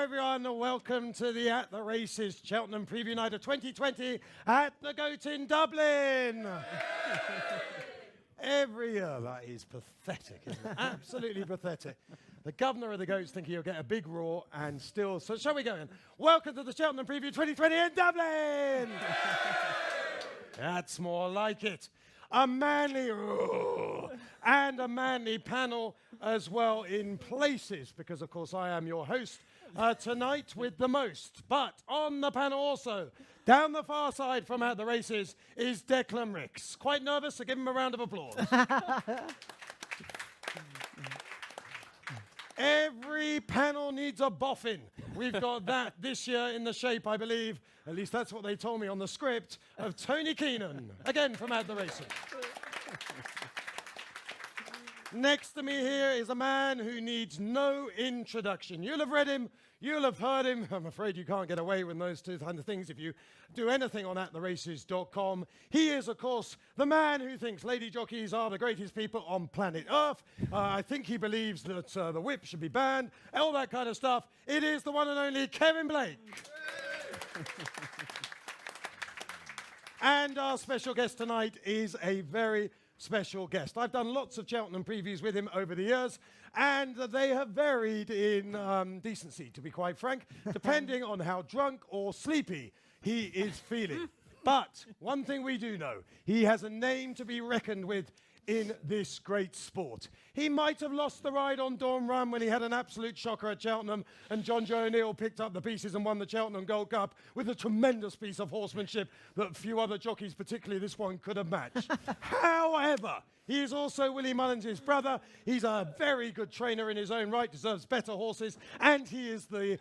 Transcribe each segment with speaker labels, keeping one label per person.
Speaker 1: everyone. Welcome to the At the Races Cheltenham Preview Night of 2020 at the Goat in Dublin. Every year, that is pathetic, isn't it? Absolutely pathetic. The governor of the Goats thinking you'll get a big roar and still. So shall we go in? Welcome to the Cheltenham Preview 2020 in Dublin. That's more like it. A manly roar and a manly panel as well in places, because of course I am your host tonight with the most. But on the panel also, down the far side from At the Races, is Declan Rix. Quite nervous, so give him a round of applause. Every panel needs a boffin. We've got that this year in the shape, I believe, at least that's what they told me on the script, of Tony Keenan, again from At the Races. Next to me here is a man who needs no introduction. You'll have read him, you'll have heard him. I'm afraid you can't get away with those two kind of things if you do anything on attheraces.com. He is, of course, the man who thinks lady jockeys are the greatest people on planet Earth. I think he believes that the whip should be banned, all that kind of stuff. It is the one and only Kevin Blake. And our special guest tonight is a very special guest. I've done lots of Cheltenham previews with him over the years, and they have varied in decency, to be quite frank, depending on how drunk or sleepy he is feeling. But one thing we do know, he has a name to be reckoned with in this great sport. He might have lost the ride on Dawn Run when he had an absolute shocker at Cheltenham and John Joe O'Neill picked up the pieces and won the Cheltenham Gold Cup with a tremendous piece of horsemanship that few other jockeys, particularly this one, could have matched. However, he is also Willie Mullins' brother. He's a very good trainer in his own right, deserves better horses, and he is the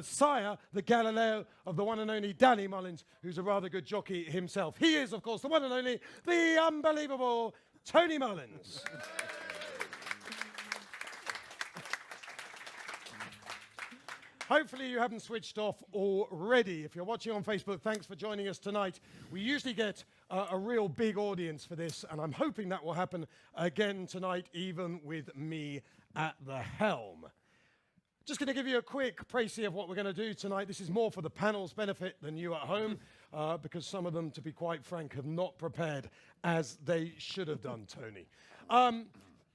Speaker 1: sire, the Galileo of the one and only Danny Mullins, who's a rather good jockey himself. He is, of course, the one and only, the unbelievable Tony Mullins. Hopefully you haven't switched off already. If you're watching on Facebook, thanks for joining us tonight. We usually get a real big audience for this, and I'm hoping that will happen again tonight, even with me at the helm. Just going to give you a quick précis of what we're going to do tonight. This is more for the panel's benefit than you at home, because some of them, to be quite frank, have not prepared as they should have done, Tony.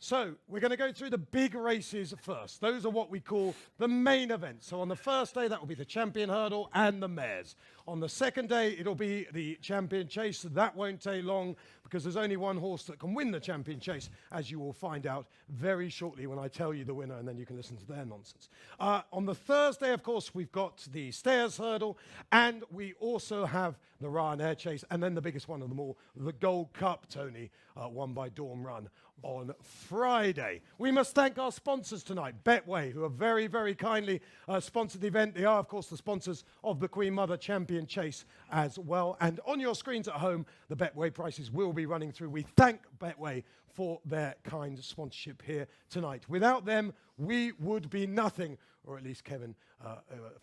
Speaker 1: So we're going to go through the big races first. Those are what we call the main event. So on the first day, that will be the Champion Hurdle and the Mares. On the second day, it'll be the Champion Chase. That won't take long because there's only one horse that can win the Champion Chase, as you will find out very shortly when I tell you the winner, and then you can listen to their nonsense. On the Thursday, of course, we've got the Stairs Hurdle, and we also have the Ryanair Chase, and then the biggest one of them all, the Gold Cup, Tony, won by Dawn Run on Friday. We must thank our sponsors tonight, Betway, who have very, very kindly sponsored the event. They are, of course, the sponsors of the Queen Mother Champion Chase as well. And on your screens at home, the Betway prices will be running through. We thank Betway for their kind sponsorship here tonight. Without them, we would be nothing, or at least Kevin,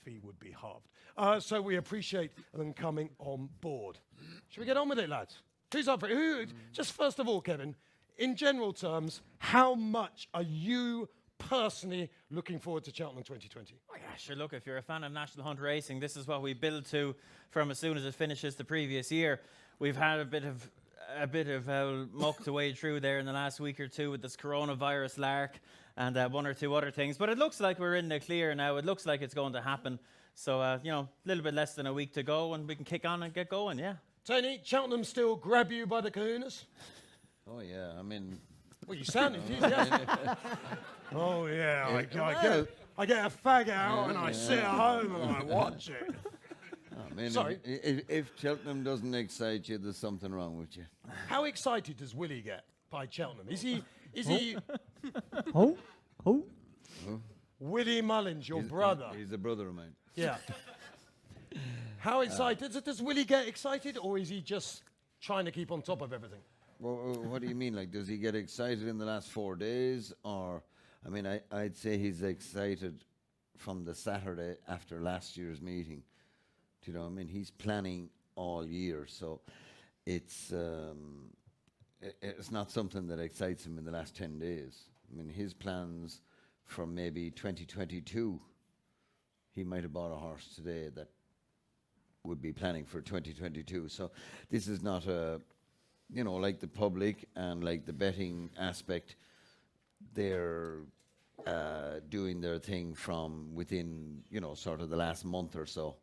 Speaker 1: fee would be halved. So we appreciate them coming on board. Should we get on with it, lads? Who's up for it? Just first of all, Kevin, in general terms, how much are you personally looking forward to Cheltenham 2020?
Speaker 2: Oh yeah, sure. Look, if you're a fan of National Hunt Racing, this is what we build to from as soon as it finishes the previous year. We've had a bit of muck to wade through there in the last week or two with this coronavirus lark and one or two other things. But it looks like we're in the clear now. It looks like it's going to happen. So, a little bit less than a week to go and we can kick on and get going, yeah.
Speaker 1: Tony, Cheltenham still grab you by the kahunas?
Speaker 3: Oh, yeah, I mean...
Speaker 1: Well, you sound enthusiastic. Oh, yeah, I get a fag out and I sit at home and I watch it.
Speaker 3: I mean,
Speaker 1: Sorry.
Speaker 3: If Cheltenham doesn't excite you, there's something wrong with you.
Speaker 1: How excited does Willie get by Cheltenham? Is he...
Speaker 4: Oh?
Speaker 1: Willie Mullins, your brother.
Speaker 3: He's a brother of mine.
Speaker 1: Yeah. How excited? Does Willie get excited, or is he just trying to keep on top of everything?
Speaker 3: Well, what do you mean? Like, does he get excited in the last 4 days? Or, I mean, I'd say he's excited from the Saturday after last year's meeting. Do you know what I mean? He's planning all year, so it's not something that excites him in the last 10 days. I mean, his plans for maybe 2022 he might have bought a horse today that would be planning for 2022. So this is not a, like the public and like the betting aspect, they're doing their thing from within, sort of the last month or so.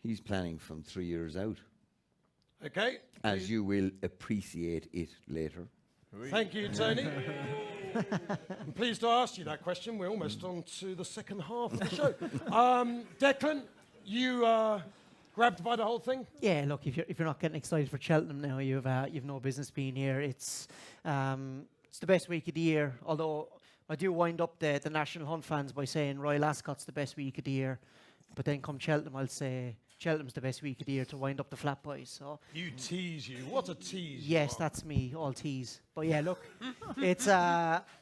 Speaker 3: He's planning from 3 years out.
Speaker 1: Okay.
Speaker 3: As you will appreciate it later.
Speaker 1: Thank you, Tony. I'm pleased to ask you that question. We're almost on to the second half of the show. Declan, you grabbed by the whole thing?
Speaker 4: Yeah, look, if you're not getting excited for Cheltenham now, you've no business being here. It's the best week of the year, although I do wind up the National Hunt fans by saying Royal Ascot's the best week of the year, but then come Cheltenham, I'll say Cheltenham's the best week of the year to wind up the flat boys. So
Speaker 1: you tease you. What a tease.
Speaker 4: Yes, that's me, all tease. But yeah, look, it's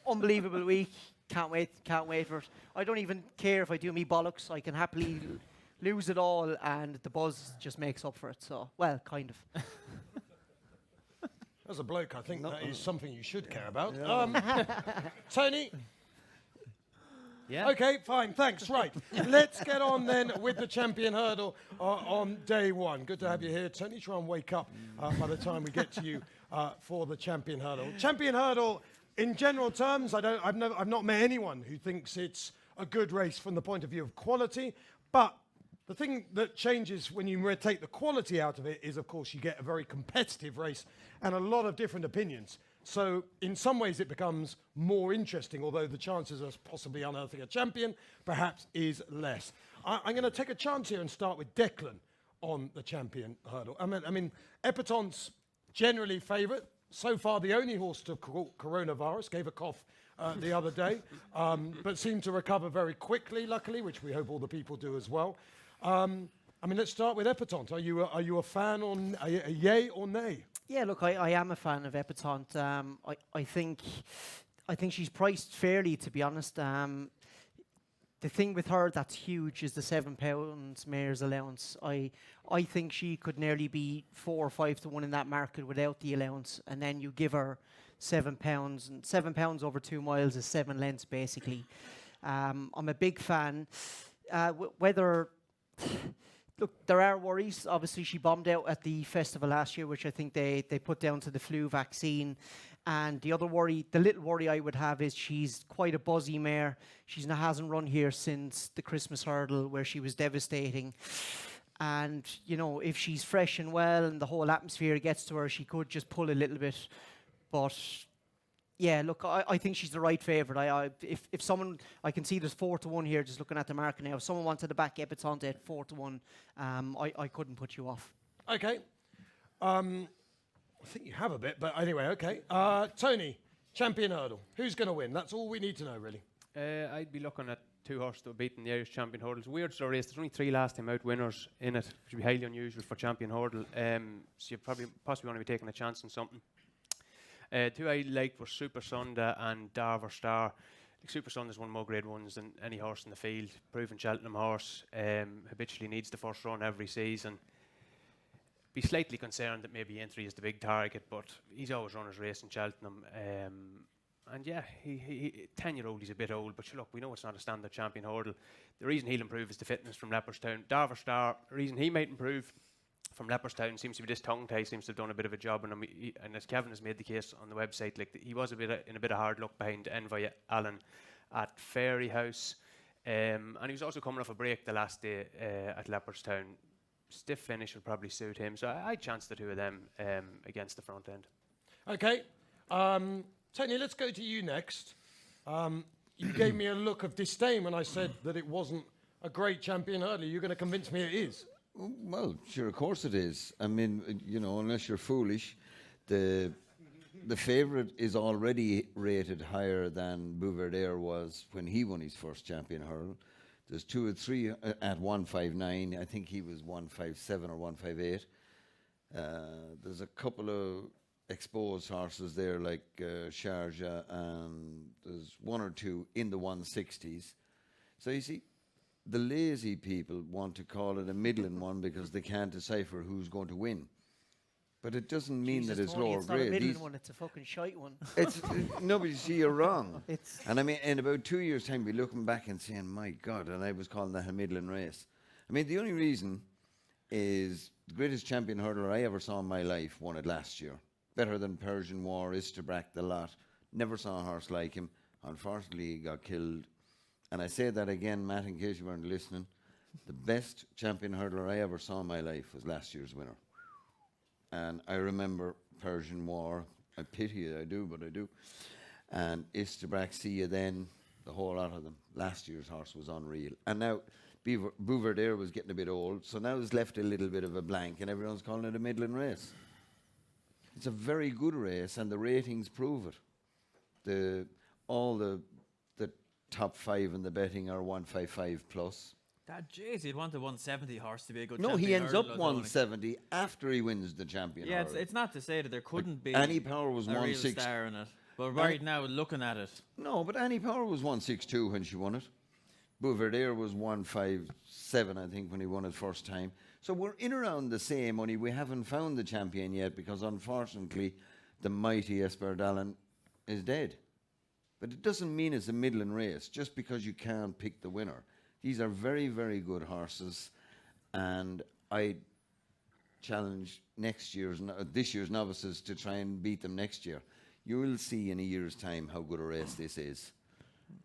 Speaker 4: unbelievable week. Can't wait for it. I don't even care if I do me bollocks. I can happily lose it all and the buzz just makes up for it. So, well, kind of.
Speaker 1: As a bloke, I think that is something you should care about. Tony?
Speaker 2: Yeah.
Speaker 1: Okay, fine, thanks. Right, let's get on then with the Champion Hurdle on day one. Good to have you here, Tony. Try and wake up by the time we get to you for the Champion Hurdle. Champion Hurdle, in general terms, I've not met anyone who thinks it's a good race from the point of view of quality. But the thing that changes when you take the quality out of it is, of course, you get a very competitive race and a lot of different opinions. So in some ways it becomes more interesting, although the chances of possibly unearthing a champion perhaps is less. I'm going to take a chance here and start with Declan on the Champion Hurdle. I mean Epatant's generally favourite. So far the only horse to caught coronavirus, gave a cough the other day, but seemed to recover very quickly, luckily, which we hope all the people do as well. Let's start with Epatant. Are you a fan on a yay or nay?
Speaker 4: Yeah, look, I am a fan of Epatant. I think she's priced fairly, to be honest. The thing with her that's huge is the £7 mare's allowance. I think she could nearly be 4 or 5 to 1 in that market without the allowance, and then you give her £7, and £7 over 2 miles is 7 lengths basically. I'm a big fan. Whether look, there are worries. Obviously, she bombed out at the festival last year, which I think they put down to the flu vaccine. And the little worry I would have is she's quite a buzzy mare. She hasn't run here since the Christmas hurdle where she was devastating. And, if she's fresh and well and the whole atmosphere gets to her, she could just pull a little bit. But yeah, look, I think she's the right favourite. If someone, I can see there's 4 to 1 here, just looking at the market now. If someone wanted to back Epatant at 4 to 1, I couldn't put you off.
Speaker 1: Okay. I think you have a bit, but anyway, okay. Tony, Champion Hurdle. Who's going to win? That's all we need to know, really.
Speaker 5: I'd be looking at 2 horses that have beaten the Irish Champion Hurdle. It's a weird sort of race. There's only 3 last time out winners in it, which would be highly unusual for Champion Hurdle. So you possibly want to be taking a chance on something. 2 I liked were Super Sonda and Darver Star. Super Sonda's won more Grade 1s than any horse in the field. Proven Cheltenham horse. Habitually needs the first run every season. Be slightly concerned that maybe entry is the big target, but he's always run his race in Cheltenham. And yeah, he 10-year-old, he's a bit old, but look, we know it's not a standard Champion Hurdle. The reason he'll improve is the fitness from Leopardstown. Darver Star, the reason he might improve from Leopardstown seems to be this tongue tie, seems to have done a bit of a job on him. And as Kevin has made the case on the website, he was in a bit of hard luck behind Envoy Allen at Fairy House. And he was also coming off a break the last day at Leopardstown. Stiff finish will probably suit him. So I'd chance the 2 of them against the front end.
Speaker 1: Okay. Tony, let's go to you next. You gave me a look of disdain when I said that it wasn't a great Champion Hurdle. You're going to convince me it is.
Speaker 3: Well, sure, of course it is. I mean, unless you're foolish, the favourite is already rated higher than Bouverdaire was when he won his first Champion Hurdle. There's 2 or 3 at 159. I think he was 157 or 158. There's a couple of exposed horses there like Sharjah, and there's 1 or 2 in the 160s. So you see, the lazy people want to call it a middling one because they can't decipher who's going to win. But it doesn't mean
Speaker 4: Jesus,
Speaker 3: that it's
Speaker 4: Tony,
Speaker 3: lower
Speaker 4: it's not a
Speaker 3: grade.
Speaker 4: middling
Speaker 3: These-
Speaker 4: one, it's a fucking shite one.
Speaker 3: It's no, but you see, you're wrong.
Speaker 4: It's
Speaker 3: And I mean, in about 2 years' time, we'll be looking back and saying, my God, and I was calling that a Midland race. I mean, the only reason is the greatest champion hurdler I ever saw in my life won it last year. Better than Persian War, Isterbrack, the lot. Never saw a horse like him. Unfortunately, he got killed. And I say that again, Matt, in case you weren't listening. The best champion hurdler I ever saw in my life was last year's winner. And I remember Persian War. I pity it, I do, but I do. And Isterbrack, see you then, the whole lot of them. Last year's horse was unreal. And now Bouverdaire was getting a bit old, so now it's left a little bit of a blank, and everyone's calling it a Midland race. It's a very good race, and the ratings prove it. All the top 5 in the betting are 155 plus.
Speaker 2: That jeez, you'd want the 170 horse to be a good.
Speaker 3: No, he
Speaker 2: champion
Speaker 3: ends
Speaker 2: hurdler,
Speaker 3: up
Speaker 2: though, wouldn't
Speaker 3: 170 after he wins the champion.
Speaker 2: he? Yeah,
Speaker 3: hurdle.
Speaker 2: it's not to say that there couldn't be
Speaker 3: Annie Power was
Speaker 2: a real
Speaker 3: 160.
Speaker 2: star in it, but right now looking at it,
Speaker 3: No, but Annie Power was 162 when she won it. Bouverdaire was 157, I think, when he won it first time. So we're in around the same, only we haven't found the champion yet because, unfortunately, the mighty Esperdalen is dead. But it doesn't mean it's a Midland race just because you can't pick the winner. These are very, very good horses, and I challenge this year's novices to try and beat them next year. You will see in a year's time how good a race this is.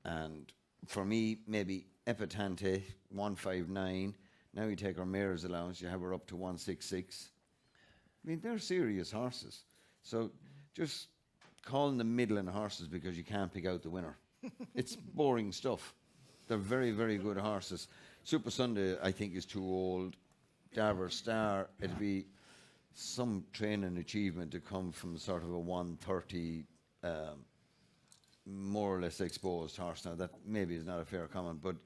Speaker 3: And for me, maybe Epatante, 159. Now you take our mayor's allowance, you have her up to 166. I mean, they're serious horses. So just calling them Midland horses because you can't pick out the winner. It's boring stuff. They're very, very good horses. Super Sunday, I think, is too old. Darver Star, it'd be some training achievement to come from sort of a 130, more or less exposed horse. Now, that maybe is not a fair comment, but it'd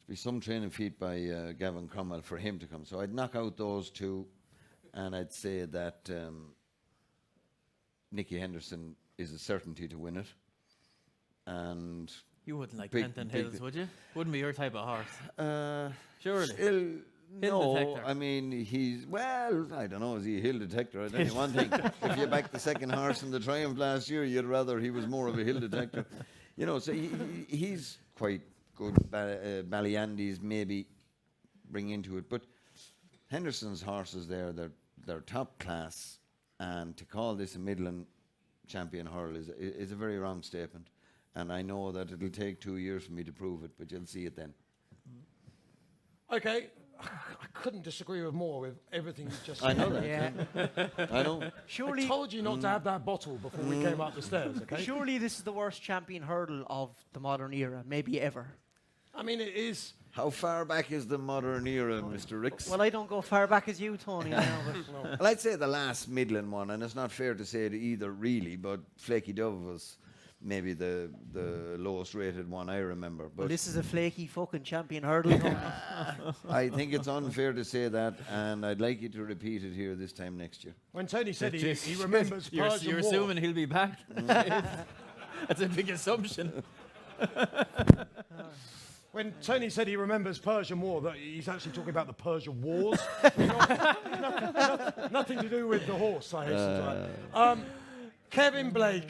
Speaker 3: be some training feat by Gavin Cromwell for him to come. So I'd knock out those two, and I'd say that Nicky Henderson is a certainty to win it. And
Speaker 2: you wouldn't like
Speaker 3: Big-
Speaker 2: Pentland
Speaker 3: big-
Speaker 2: Hills, would you? Wouldn't be your type of horse. Surely.
Speaker 3: still, no,
Speaker 2: detector.
Speaker 3: I mean, I don't know, is he a hill detector? I tell you one thing, if you backed the second horse in the Triumph last year, you'd rather he was more of a hill detector. You know, so he's quite good. Ballyandy's maybe bring into it. But Henderson's horses there, they're top class. And to call this a Midland champion hurl is a very wrong statement. And I know that it'll take 2 years for me to prove it, but you'll see it then.
Speaker 1: Okay, I couldn't disagree with more with everything you just
Speaker 3: I
Speaker 1: said.
Speaker 3: know that.
Speaker 4: yeah.
Speaker 3: I know.
Speaker 1: I
Speaker 4: Surely,
Speaker 1: told you not to have that bottle before we came up the stairs, okay?
Speaker 4: surely this is the worst champion hurdle of the modern era, maybe ever.
Speaker 1: I mean, it is.
Speaker 3: How far back is the modern era, Mr. Rix?
Speaker 4: Well, I don't go far back as you, Tony. I know, but
Speaker 3: Well, I'd say the last Midland one, and it's not fair to say it either, really, but Flaky Dove was maybe the lowest rated one I remember.
Speaker 4: well,
Speaker 3: But
Speaker 4: this is a flaky fucking champion hurdle. Tony.
Speaker 3: I think it's unfair to say that, and I'd like you to repeat it here this time next year.
Speaker 1: When Tony said he remembers
Speaker 2: You're
Speaker 1: Persian War.
Speaker 2: assuming he'll be back. That's a big assumption.
Speaker 1: When Tony said he remembers Persian War, that he's actually talking about the Persian Wars. Nothing to do with the horse, I hasten to add. Kevin Blake,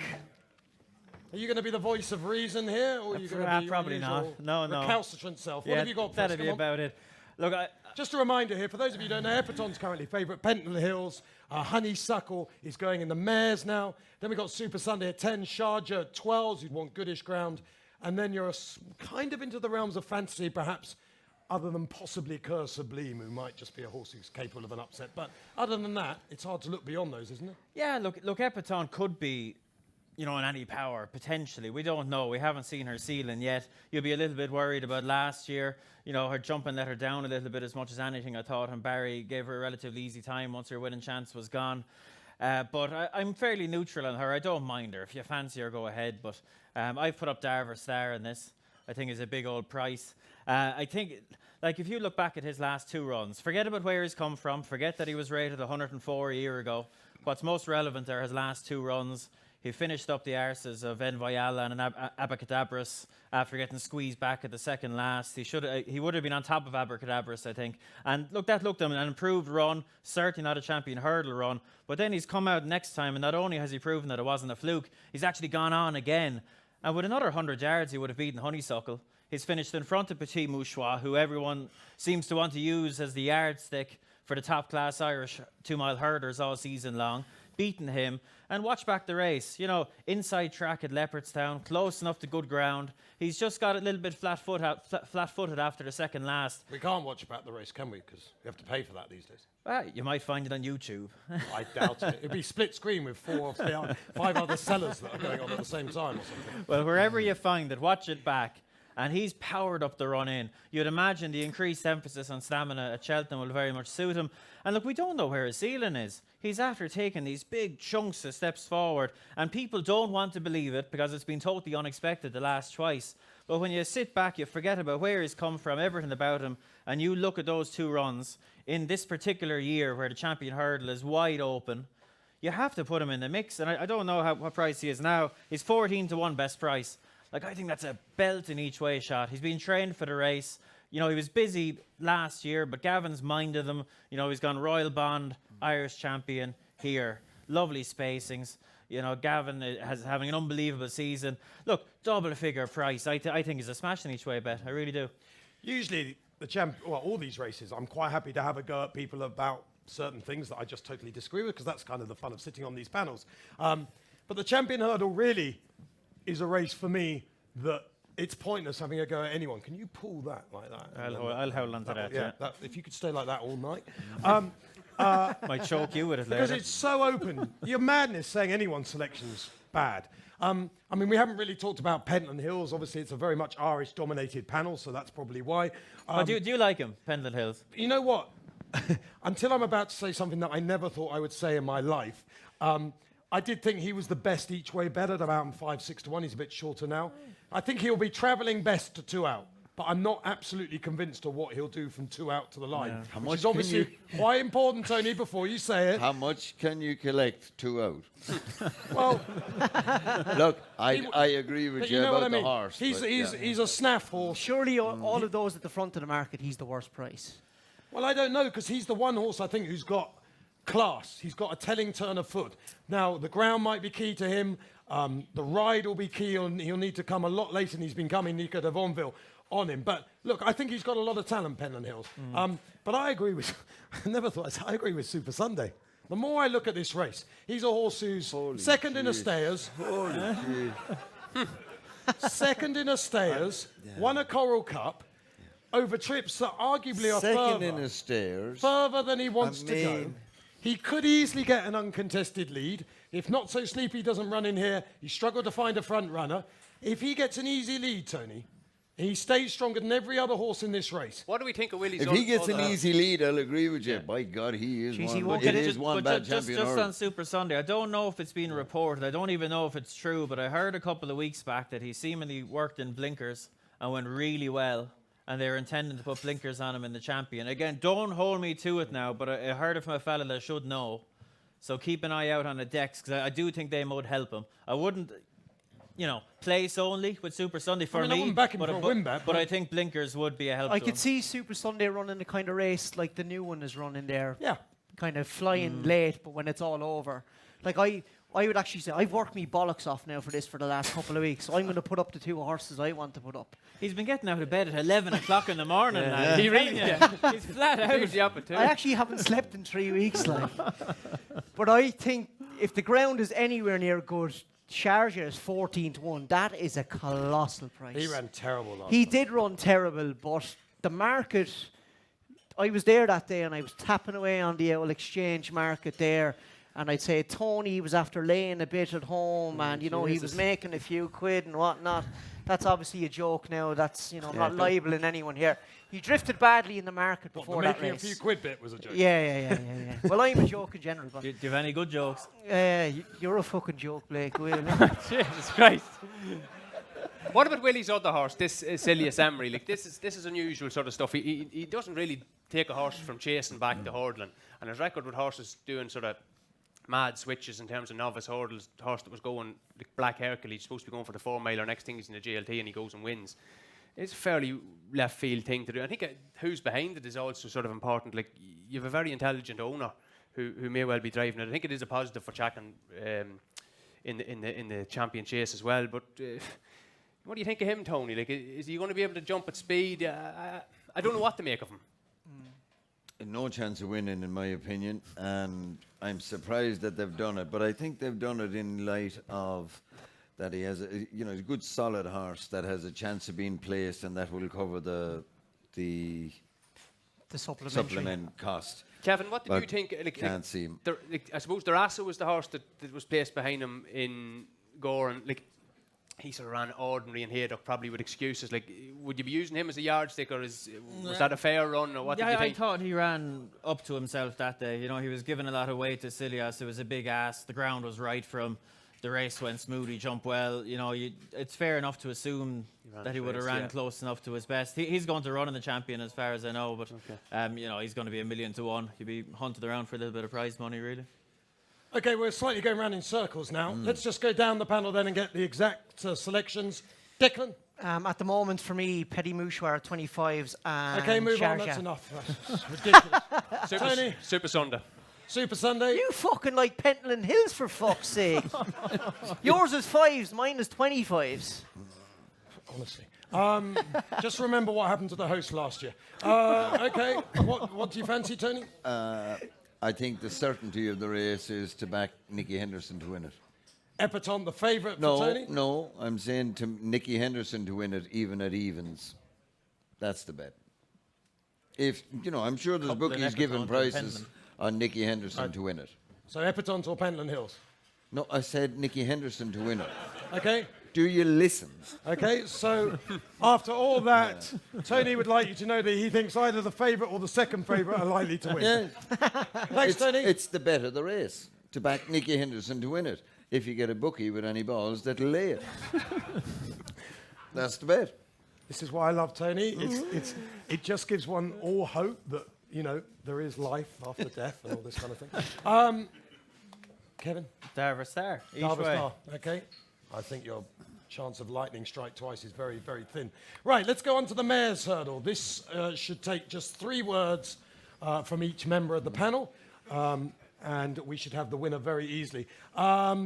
Speaker 1: are you going to be the voice of reason here, or are you going to be your
Speaker 2: Probably
Speaker 1: usual
Speaker 2: not. No.
Speaker 1: recalcitrant self? What have you got for us?
Speaker 2: That'd be
Speaker 1: Come on.
Speaker 2: about it. Look,
Speaker 1: Just a reminder here, for those of you who don't know, Epperton's currently favourite. Pentland Hills, Honeysuckle is going in the mares now. Then we've got Super Sunday at 10, Sharjah at 12, you'd want goodish ground. And then you're kind of into the realms of fantasy, perhaps, other than possibly Cur Sublime, who might just be a horse who's capable of an upset. But other than that, it's hard to look beyond those, isn't it?
Speaker 2: yeah, look, Epperton could be, in any power, potentially. We don't know. We haven't seen her ceiling yet. You'll be a little bit worried about last year. Her jumping let her down a little bit as much as anything, I thought. And Barry gave her a relatively easy time once her winning chance was gone. But I'm fairly neutral on her. I don't mind her. If you fancy her, go ahead. But I've put up Darver Star in this. I think is a big old price. I think, if you look back at his last 2 runs, forget about where he's come from. Forget that he was rated 104 a year ago. What's most relevant are his last 2 runs. He finished up the arses of Envoyala and Abacadabras after getting squeezed back at the second last. He would have been on top of Abacadabras, I think. And look, that looked an improved run, certainly not a champion hurdle run. But then he's come out next time, and not only has he proven that it wasn't a fluke, he's actually gone on again. And with another 100 yards, he would have beaten Honeysuckle. He's finished in front of Petit Mouchois, who everyone seems to want to use as the yardstick for the top-class Irish 2-mile hurdlers all season long. Beaten him, and watch back the race. You know, inside track at Leopardstown, close enough to good ground. He's just got a little bit flat-footed after the second last.
Speaker 1: We can't watch back the race, can we? Because we have to pay for that these days.
Speaker 2: Well, you might find it on YouTube.
Speaker 1: I doubt it. It'd be split screen with 5 other sellers that are going on at the same time or something.
Speaker 2: Well, wherever you find it, watch it back. And he's powered up the run in. You'd imagine the increased emphasis on stamina at Cheltenham will very much suit him. And look, we don't know where his ceiling is. He's after taking these big chunks of steps forward, and people don't want to believe it because it's been totally unexpected the last twice. But when you sit back, you forget about where he's come from, everything about him, and you look at those 2 runs in this particular year where the champion hurdle is wide open. You have to put him in the mix, and I don't know what price he is now. He's 14-1 best price. Like, I think that's a belt in each way shot. He's been trained for the race. You know, he was busy last year, but Gavin's minded him. You know, he's gone Royal Bond, Irish champion here. Lovely spacings. You know, Gavin has having an unbelievable season. Look, double figure price. I think he's a smash in each way bet. I really do.
Speaker 1: Usually, all these races, I'm quite happy to have a go at people about certain things that I just totally disagree with, because that's kind of the fun of sitting on these panels. But the champion hurdle really is a race for me that it's pointless having a go at anyone. Can you pull that like that?
Speaker 2: I'll hold on to that.
Speaker 1: Yeah, if you could stay like that all night.
Speaker 2: Might choke you with it later.
Speaker 1: Because it's so open. Your madness saying anyone's selection's bad. I mean, we haven't really talked about Pentland Hills. Obviously, it's a very much Irish-dominated panel, so that's probably why.
Speaker 2: Do you like him, Pentland Hills?
Speaker 1: You know what? Until I'm about to say something that I never thought I would say in my life, I did think he was the best each way bet at about 5-6-1. He's a bit shorter now. I think he'll be travelling best to 2 out, but I'm not absolutely convinced of what he'll do from 2 out to the line.
Speaker 3: How
Speaker 1: Which
Speaker 3: much
Speaker 1: is obviously quite important, Tony, before you say it.
Speaker 3: How much can you collect 2 out?
Speaker 1: Well,
Speaker 3: Look, I agree with
Speaker 1: but
Speaker 3: you
Speaker 1: you know
Speaker 3: about
Speaker 1: what I mean.
Speaker 3: the horse.
Speaker 1: He's
Speaker 3: but
Speaker 1: a snaff horse.
Speaker 4: Surely all of those at the front of the market, he's the worst price.
Speaker 1: Well, I don't know, because he's the one horse, I think, who's got class. He's got a telling turn of foot. Now, the ground might be key to him. The ride will be key. He'll need to come a lot later than he's been coming, Nico de Vonville, on him. But look, I think he's got a lot of talent, Pentland Hills. But I agree with, I agree with Super Sunday. The more I look at this race, he's a horse who's second in a stayers. Second in a stayers, won a Coral Cup, over trips that arguably are
Speaker 3: second in the stairs.
Speaker 1: further than he wants to go. He could easily get an uncontested lead. If Not So Sleepy doesn't run in here, he struggled to find a front runner. If he gets an easy lead, Tony, he stays stronger than every other horse in this race.
Speaker 5: What do we think of Willie's?
Speaker 3: If he gets an easy lead, I'll agree with you.
Speaker 5: Yeah.
Speaker 3: By God, he is
Speaker 4: Jeez,
Speaker 3: one.
Speaker 4: he won't
Speaker 3: It
Speaker 4: get it.
Speaker 3: is one bad champion.
Speaker 2: Just on Super Sunday, I don't know if it's been reported. I don't even know if it's true, but I heard a couple of weeks back that he seemingly worked in blinkers and went really well. And they're intending to put blinkers on him in the champion. Again, don't hold me to it now, but I heard it from a fella that should know. So keep an eye out on the decks, because I do think they would help him. I wouldn't, place only with Super Sunday for me.
Speaker 1: I wouldn't back him for a win bet.
Speaker 2: But I think blinkers would be a help
Speaker 4: I
Speaker 2: to
Speaker 4: could
Speaker 2: him.
Speaker 4: see Super Sunday running the kind of race like the new one is running there.
Speaker 1: Yeah.
Speaker 4: Kind of flying late, but when it's all over. Like I would actually say, I've worked me bollocks off now for this for the last couple of weeks. So I'm going to put up the 2 horses I want to put up.
Speaker 2: He's been getting out of bed at 11 o'clock in the morning now.
Speaker 5: Yeah. He really-
Speaker 2: He's flat out.
Speaker 5: He's the opportunity.
Speaker 4: I actually haven't slept in 3 weeks, like. But I think if the ground is anywhere near good, Sharjah is 14-1. That is a colossal price.
Speaker 1: He ran terrible last
Speaker 4: He
Speaker 1: time.
Speaker 4: did run terrible, but the market, I was there that day and I was tapping away on the old exchange market there. And I'd say Tony was after laying a bit at home and, he was making a few quid and whatnot. That's obviously a joke now. That's, I'm not libeling anyone here. He drifted badly in the market before that
Speaker 1: making
Speaker 4: race.
Speaker 1: a few quid bit was a joke.
Speaker 4: Yeah. Well, I'm a joke in general, but
Speaker 2: Do you have any good jokes?
Speaker 4: you're a fucking joke, Blake. Will.
Speaker 5: Jesus Christ. What about Willie's other horse, this Celius Emery? Like this is unusual sort of stuff. He doesn't really take a horse from chasing back to hurdling, and his record with horses doing sort of mad switches in terms of novice hurdles. The horse that was going, the Black Hercules, supposed to be going for the 4 mile, or next thing he's in the GLT and he goes and wins. It's a fairly left field thing to do. I think who's behind it is also sort of important. Like, you have a very intelligent owner who may well be driving it. I think it is a positive for Chapman in the champion chase as well. But what do you think of him, Tony? Like, is he going to be able to jump at speed? I don't know what to make of him.
Speaker 3: No chance of winning, in my opinion, and I'm surprised that they've done it. But I think they've done it in light of that he has a good solid horse that has a chance of being placed, and that will cover the supplement cost.
Speaker 5: Kevin, what did you think?
Speaker 3: Can't see him.
Speaker 5: I suppose Durasa was the horse that was placed behind him in Gore, and he sort of ran ordinary in Haydock, probably with excuses. Like, would you be using him as a yardstick, or was that a fair run, or what did you think?
Speaker 2: I thought he ran up to himself that day. You know, he was giving a lot of weight to Silias. It was a big ass. The ground was right for him. The race went smooth. He jumped well. You know, it's fair enough to assume that he would have ran close enough to his best. He's going to run in the champion, as far as I know. But you know, he's going to be 1,000,000 to 1. He'd be hunted around for a little bit of prize money, really.
Speaker 1: Okay, we're slightly going around in circles now. Let's just go down the panel then and get the exact selections. Declan?
Speaker 4: At the moment, for me, Petit Mouchoir 25s and
Speaker 1: Okay, move on.
Speaker 4: Sharjah.
Speaker 1: That's enough. That's ridiculous. Tony?
Speaker 5: Super Sunday.
Speaker 1: Super Sunday?
Speaker 4: You fucking like Pentland Hills, for fuck's sake. Yours is 5s, mine is 25s.
Speaker 1: Honestly. Just remember what happened to the host last year. Okay, what do you fancy, Tony?
Speaker 3: I think the certainty of the race is to back Nicky Henderson to win it.
Speaker 1: Epatante, the favourite for Tony?
Speaker 3: No, I'm saying to Nicky Henderson to win it, even at evens. That's the bet. If I'm sure there's bookies giving prices on Nicky Henderson to win it.
Speaker 1: So Epatante or Pentland Hills?
Speaker 3: No, I said Nicky Henderson to win it.
Speaker 1: Okay.
Speaker 3: Do you listen?
Speaker 1: Okay, so after all that, Tony would like you to know that he thinks either the favourite or the second favourite are likely to win.
Speaker 3: Yeah.
Speaker 1: Thanks, Tony.
Speaker 3: It's the bet of the race, to back Nicky Henderson to win it. If you get a bookie with any balls, that'll lay it. That's the bet.
Speaker 1: This is why I love Tony. It just gives one all hope that, there is life after death and all this kind of thing. Kevin?
Speaker 2: Darver Star. Each
Speaker 1: Darver
Speaker 2: way.
Speaker 1: Star. Okay. I think your chance of lightning strike twice is very, very thin. Right, let's go on to the mayor's hurdle. This should take just 3 words from each member of the panel, and we should have the winner very easily.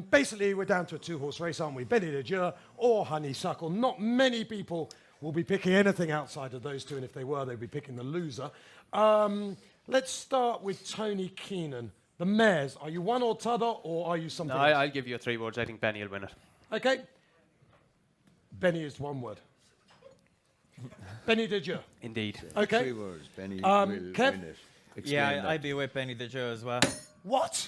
Speaker 1: Basically, we're down to a 2-horse race, aren't we? Benny de Dieu or Honeysuckle. Not many people will be picking anything outside of those two, and if they were, they'd be picking the loser. Let's start with Tony Keenan. The mares, are you one or t'other, or are you something else?
Speaker 5: I'll give you 3 words. I think Benny will win it.
Speaker 1: Okay. Benny is 1 word. Benny de Dieu.
Speaker 5: Indeed.
Speaker 1: Okay.
Speaker 3: 3 words. Benny will
Speaker 1: Kev?
Speaker 3: win it. Explain that.
Speaker 2: I'd be with Benny de Dieu as well.
Speaker 1: What?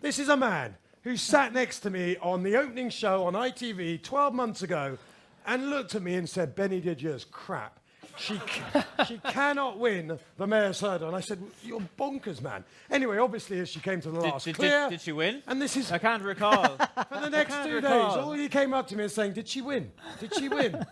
Speaker 1: This is a man who sat next to me on the opening show on ITV 12 months ago and looked at me and said, Benny de Dieu's crap. She cannot win the mayor's hurdle. And I said, you're bonkers, man. Anyway, obviously, as she came to the last clear...
Speaker 2: Did she win?
Speaker 1: And this is...
Speaker 2: I can't recall.
Speaker 1: For the next 2 days, all he came up to me and saying, did she win? Did she win?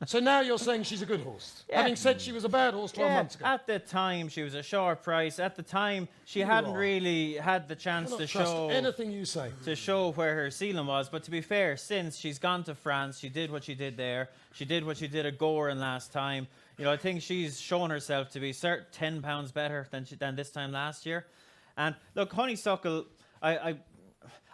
Speaker 1: So now you're saying she's a good horse, having said she was a bad horse 12 months ago.
Speaker 2: At the time, she was a short price. At the time, she hadn't really had the chance to show
Speaker 1: anything you say.
Speaker 2: To show where her ceiling was. But to be fair, since she's gone to France, she did what she did there. She did what she did at Goran last time. I think she's shown herself to be £10 better than this time last year. And look, Honeysuckle, I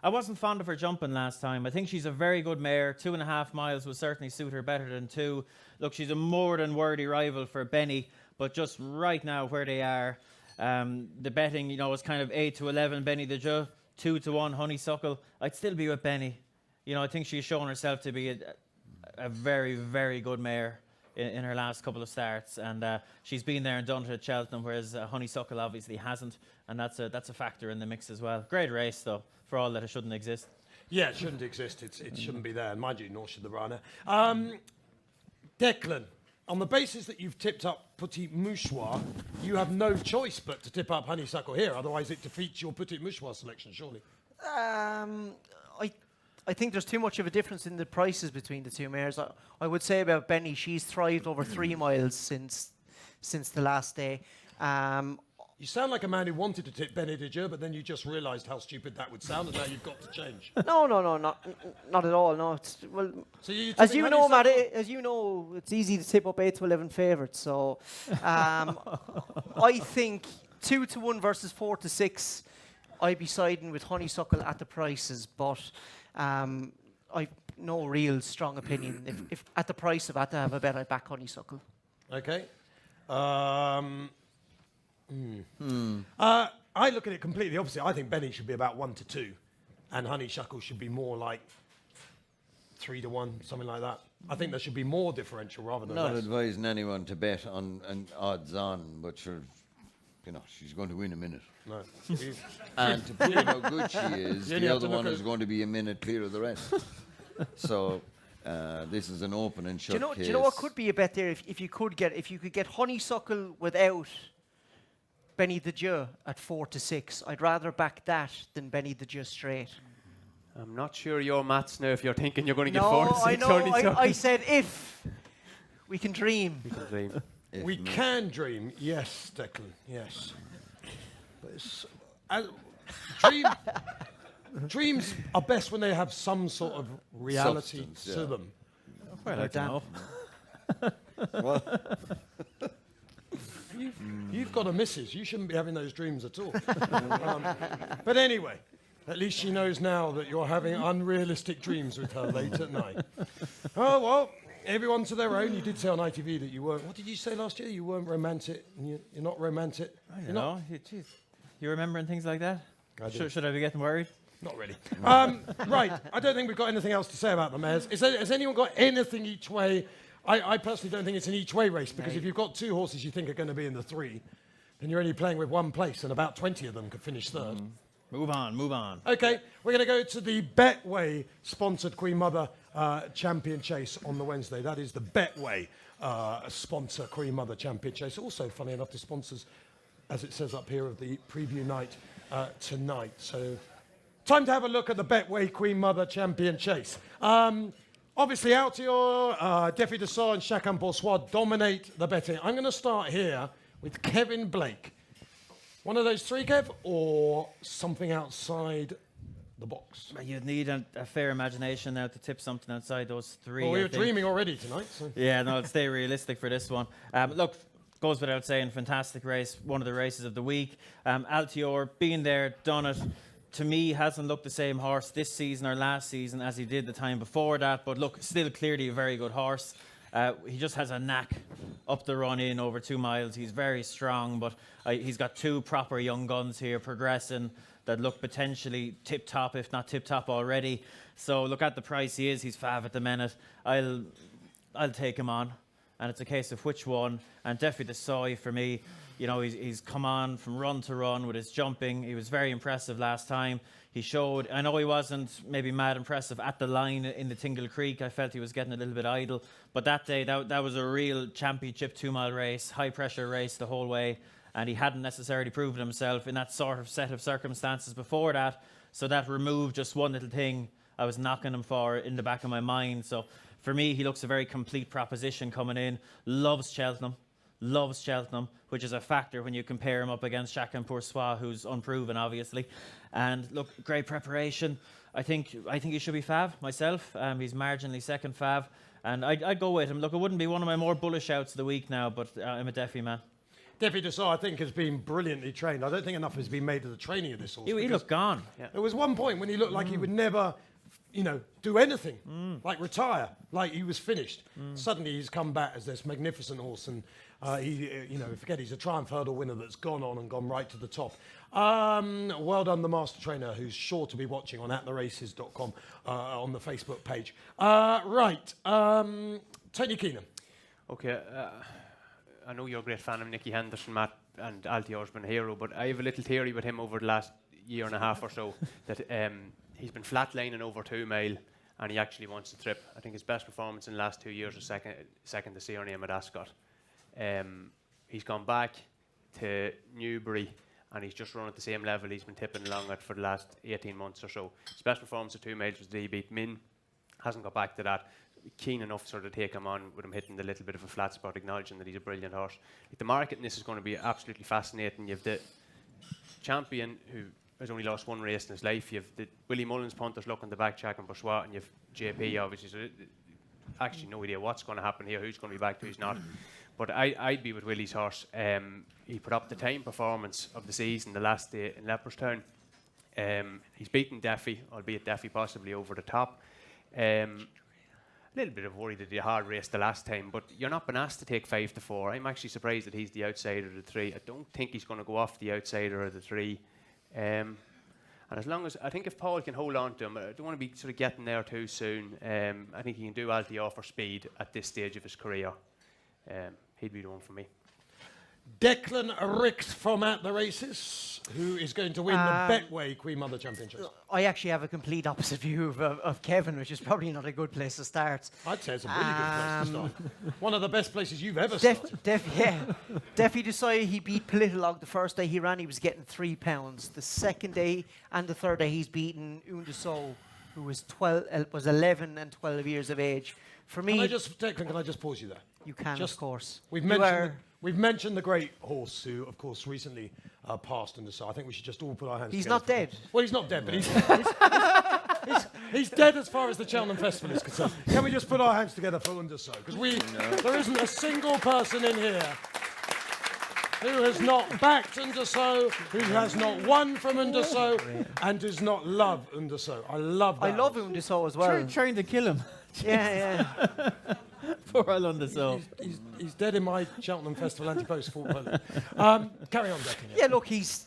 Speaker 2: wasn't fond of her jumping last time. I think she's a very good mare. 2.5 miles would certainly suit her better than 2. Look, she's a more than worthy rival for Benny, but just right now where they are, the betting, is kind of 8 to 11 Benny de Dieu, 2 to 1 Honeysuckle. I'd still be with Benny. I think she's shown herself to be a very, very good mare in her last couple of starts, and she's been there and done it at Cheltenham, whereas Honeysuckle obviously hasn't, and that's a factor in the mix as well. Great race though, for all that it shouldn't exist.
Speaker 1: Yeah, it shouldn't exist. It shouldn't be there, and mind you, nor should the runner. Declan, on the basis that you've tipped up Petit Mouchoir, you have no choice but to tip up Honeysuckle here, otherwise it defeats your Petit Mouchoir selection, surely.
Speaker 4: I think there's too much of a difference in the prices between the 2 mares. I would say about Benny, she's thrived over 3 miles since the last day.
Speaker 1: You sound like a man who wanted to tip Benny de Jure, but then you just realised how stupid that would sound, and now you've got to change.
Speaker 4: No, not at all. No, well,
Speaker 1: So you
Speaker 4: as you know, Matt,
Speaker 1: honeysuckle?
Speaker 4: as you know, it's easy to tip up 8 to 11 favourites. So, I think 2 to 1 versus 4 to 6. I'd be siding with Honeysuckle at the prices, but I've no real strong opinion. If at the price of that to have a bet, I'd back Honeysuckle.
Speaker 1: Okay. I look at it completely opposite. I think Benny should be about 1 to 2, and Honeysuckle should be more like 3 to 1, something like that. I think there should be more differential rather than
Speaker 3: Not
Speaker 1: less.
Speaker 3: advising anyone to bet on odds on, but sure, she's going to win a minute.
Speaker 1: No.
Speaker 3: And to prove how good she is,
Speaker 1: You only
Speaker 3: the
Speaker 1: have to
Speaker 3: other one
Speaker 1: look
Speaker 3: is
Speaker 1: at-
Speaker 3: going to be a minute clear of the rest. So this is an open and shut
Speaker 4: Do
Speaker 3: case.
Speaker 4: you know what could be a bet there if you could get Honeysuckle without Benny de Jure at 4 to 6? I'd rather back that than Benny de Jure straight.
Speaker 5: I'm not sure your maths now if you're thinking you're going to get
Speaker 4: No,
Speaker 5: 4 to 6
Speaker 4: I know.
Speaker 5: Honeysuckle.
Speaker 4: I said if we can dream.
Speaker 5: You can dream.
Speaker 3: If
Speaker 1: We
Speaker 3: not-
Speaker 1: can dream, yes, Declan, yes. But it's, dreams are best when they have some sort of reality
Speaker 3: Substance,
Speaker 1: to
Speaker 3: yeah.
Speaker 1: them.
Speaker 2: Well, I don't know.
Speaker 3: Well,
Speaker 1: You've got a missus. You shouldn't be having those dreams at all. But anyway, at least she knows now that you're having unrealistic dreams with her late at night. Oh, well, everyone to their own. You did say on ITV that you weren't. What did you say last year? You weren't romantic. And you're not romantic.
Speaker 2: I
Speaker 1: You're
Speaker 2: don't
Speaker 1: not,
Speaker 2: know. Jeez. You remembering things like that?
Speaker 1: I do.
Speaker 2: Should I be getting worried?
Speaker 1: Not really. Right. I don't think we've got anything else to say about the mares. Has anyone got anything each way? I personally don't think it's an each way race because if you've got 2 horses you think are going to be in the 3, then you're only playing with one place and about 20 of them could finish third.
Speaker 2: Move on.
Speaker 1: Okay, we're going to go to the Betway sponsored Queen Mother Champion Chase on the Wednesday. That is the Betway sponsor Queen Mother Champion Chase. Also, funny enough, the sponsors, as it says up here, of the preview night tonight. So, time to have a look at the Betway Queen Mother Champion Chase. Obviously, Altior, Defi Dessau and Chacun Pour Soi dominate the betting. I'm going to start here with Kevin Blake. One of those 3, Kev, or something outside the box?
Speaker 2: You'd need a fair imagination now to tip something outside those 3.
Speaker 1: Well, we
Speaker 2: I
Speaker 1: were
Speaker 2: think.
Speaker 1: dreaming already tonight. So.
Speaker 2: Yeah, no, stay realistic for this one. Look, goes without saying, fantastic race, one of the races of the week. Altior, being there, done it. To me, hasn't looked the same horse this season or last season as he did the time before that. But look, still clearly a very good horse. He just has a knack up the run in over 2 miles. He's very strong, but he's got 2 proper young guns here progressing that look potentially tip-top, if not tip-top already. So look at the price he is. He's fav at the minute. I'll take him on. And it's a case of which one. And definitely the Soy for me. You know, he's come on from run to run with his jumping. He was very impressive last time. He showed, I know he wasn't maybe mad impressive at the line in the Tingle Creek. I felt he was getting a little bit idle. But that day, that was a real championship 2-mile race, high pressure race the whole way. And he hadn't necessarily proven himself in that sort of set of circumstances before that. So that removed just one little thing I was knocking him for in the back of my mind. So for me, he looks a very complete proposition coming in. Loves Cheltenham, which is a factor when you compare him up against Chacun Pour Soi, who's unproven, obviously. And look, great preparation. I think he should be fav myself. He's marginally second fav, and I'd go with him. Look, it wouldn't be one of my more bullish shouts of the week now, but I'm a Defi man.
Speaker 1: Defi Dessau, I think, has been brilliantly trained. I don't think enough has been made of the training of this horse.
Speaker 2: He
Speaker 1: because
Speaker 2: looked gone.
Speaker 1: There was one point when he looked like he would never, do anything, like retire, like he was finished. Suddenly he's come back as this magnificent horse, and forget he's a Triumph Hurdle winner that's gone on and gone right to the top. Well done, the master trainer, who's sure to be watching on attheraces.com on the Facebook page. Tony Keenan.
Speaker 5: Okay, I know you're a great fan of Nicky Henderson, Matt, and Altior's been a hero, but I have a little theory with him over the last year and a half or so that he's been flatlining over 2 mile and he actually wants to trip. I think his best performance in the last 2 years was second to Serename at Ascot. He's gone back to Newbury and he's just run at the same level he's been tipping along at for the last 18 months or so. His best performance at 2 miles was the he beat Min. Hasn't got back to that. keen enough sort of take him on with him hitting the little bit of a flat spot, acknowledging that he's a brilliant horse. The market in this is going to be absolutely fascinating. You have the champion who has only lost one race in his life. You have the Willie Mullins punters looking the back check and Bourgeois, and you have JP obviously. So actually no idea what's going to happen here, who's going to be back, who's not. But I'd be with Willie's horse. He put up the time performance of the season the last day in Leopardstown. He's beaten Daffy, albeit Daffy possibly over the top. A little bit of worry that he had a hard race the last time, but you're not been asked to take 5-4. I'm actually surprised that he's the outsider of the 3. I don't think he's going to go off the outsider of the 3. And as long as, I think if Paul can hold on to him, I don't want to be sort of getting there too soon. I think he can do Altior for speed at this stage of his career. He'd be the one for me.
Speaker 1: Declan Rix from At the Races, who is going to win the Betway Queen Mother Championships.
Speaker 4: I actually have a complete opposite view of Kevin, which is probably not a good place to start.
Speaker 1: I'd say it's a really good place to start. One of the best places you've ever started.
Speaker 4: Defy Desai, he beat Politolog the first day he ran, he was getting £3. The second day and the third day he's beaten Undiso, who was 11 and 12 years of age. For me,
Speaker 1: Declan, can I just pause you there?
Speaker 4: You can, of course.
Speaker 1: We've mentioned the great horse who, of course, recently passed in the side. I think we should just all put our hands
Speaker 4: He's
Speaker 1: together.
Speaker 4: not dead.
Speaker 1: Well, he's not dead, but he's dead as far as the Cheltenham Festival is concerned. Can we just put our hands together for Undiso? Because there isn't a single person in here who has not backed Undiso, who has not won from Undiso, and does not love Undiso. I love that.
Speaker 4: I love Undiso as well.
Speaker 2: Trying to kill him.
Speaker 4: Yeah.
Speaker 2: Poor Undiso.
Speaker 1: He's dead in my Cheltenham Festival anti-post fault. Carry on, Declan.
Speaker 4: Yeah, look, he's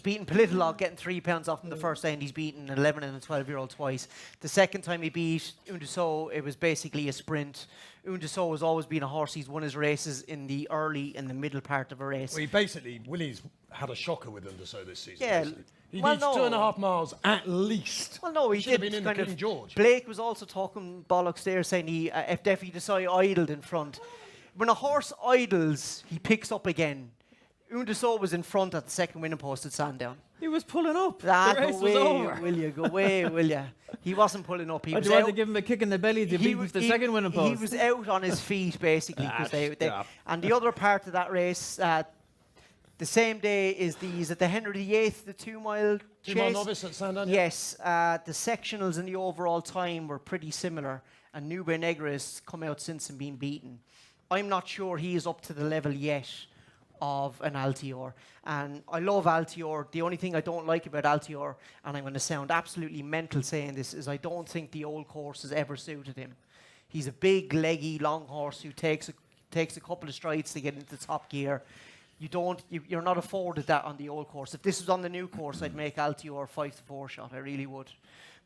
Speaker 4: beaten Politolog, getting £3 off him the first day, and he's beaten an 11 and a 12-year-old twice. The second time he beat Undiso, it was basically a sprint. Undiso has always been a horse. He's won his races in the early and the middle part of a race.
Speaker 1: Well, Willie's had a shocker with Undiso this season.
Speaker 4: Yeah.
Speaker 1: Basically. He needs 2.5 miles at least.
Speaker 4: Well, no, he
Speaker 1: should have
Speaker 4: did
Speaker 1: been in
Speaker 4: kind
Speaker 1: the
Speaker 4: of.
Speaker 1: King George.
Speaker 4: Blake was also talking bollocks there, saying he if Defy Desai idled in front. When a horse idles, he picks up again. Undiso was in front at the second winning post at Sandown.
Speaker 2: He was pulling up.
Speaker 4: The
Speaker 2: race was over.
Speaker 4: Will you? Go away, will you? He wasn't pulling up. He was
Speaker 2: I had
Speaker 4: out.
Speaker 2: to give him a kick in the belly to beat the second winning post.
Speaker 4: He was out on his feet, basically. And the other part of that race, the same day is the Henry VIII, the 2-mile chase.
Speaker 1: 2-mile novice at Sandown.
Speaker 4: Yes, the sectionals and the overall time were pretty similar, and Nube Negra has come out since and been beaten. I'm not sure he is up to the level yet of an Altior, and I love Altior. The only thing I don't like about Altior, and I'm going to sound absolutely mental saying this, is I don't think the old course has ever suited him. He's a big, leggy, long horse who takes a couple of strides to get into top gear. You're not afforded that on the old course. If this was on the new course, I'd make Altior 5-4 shot. I really would.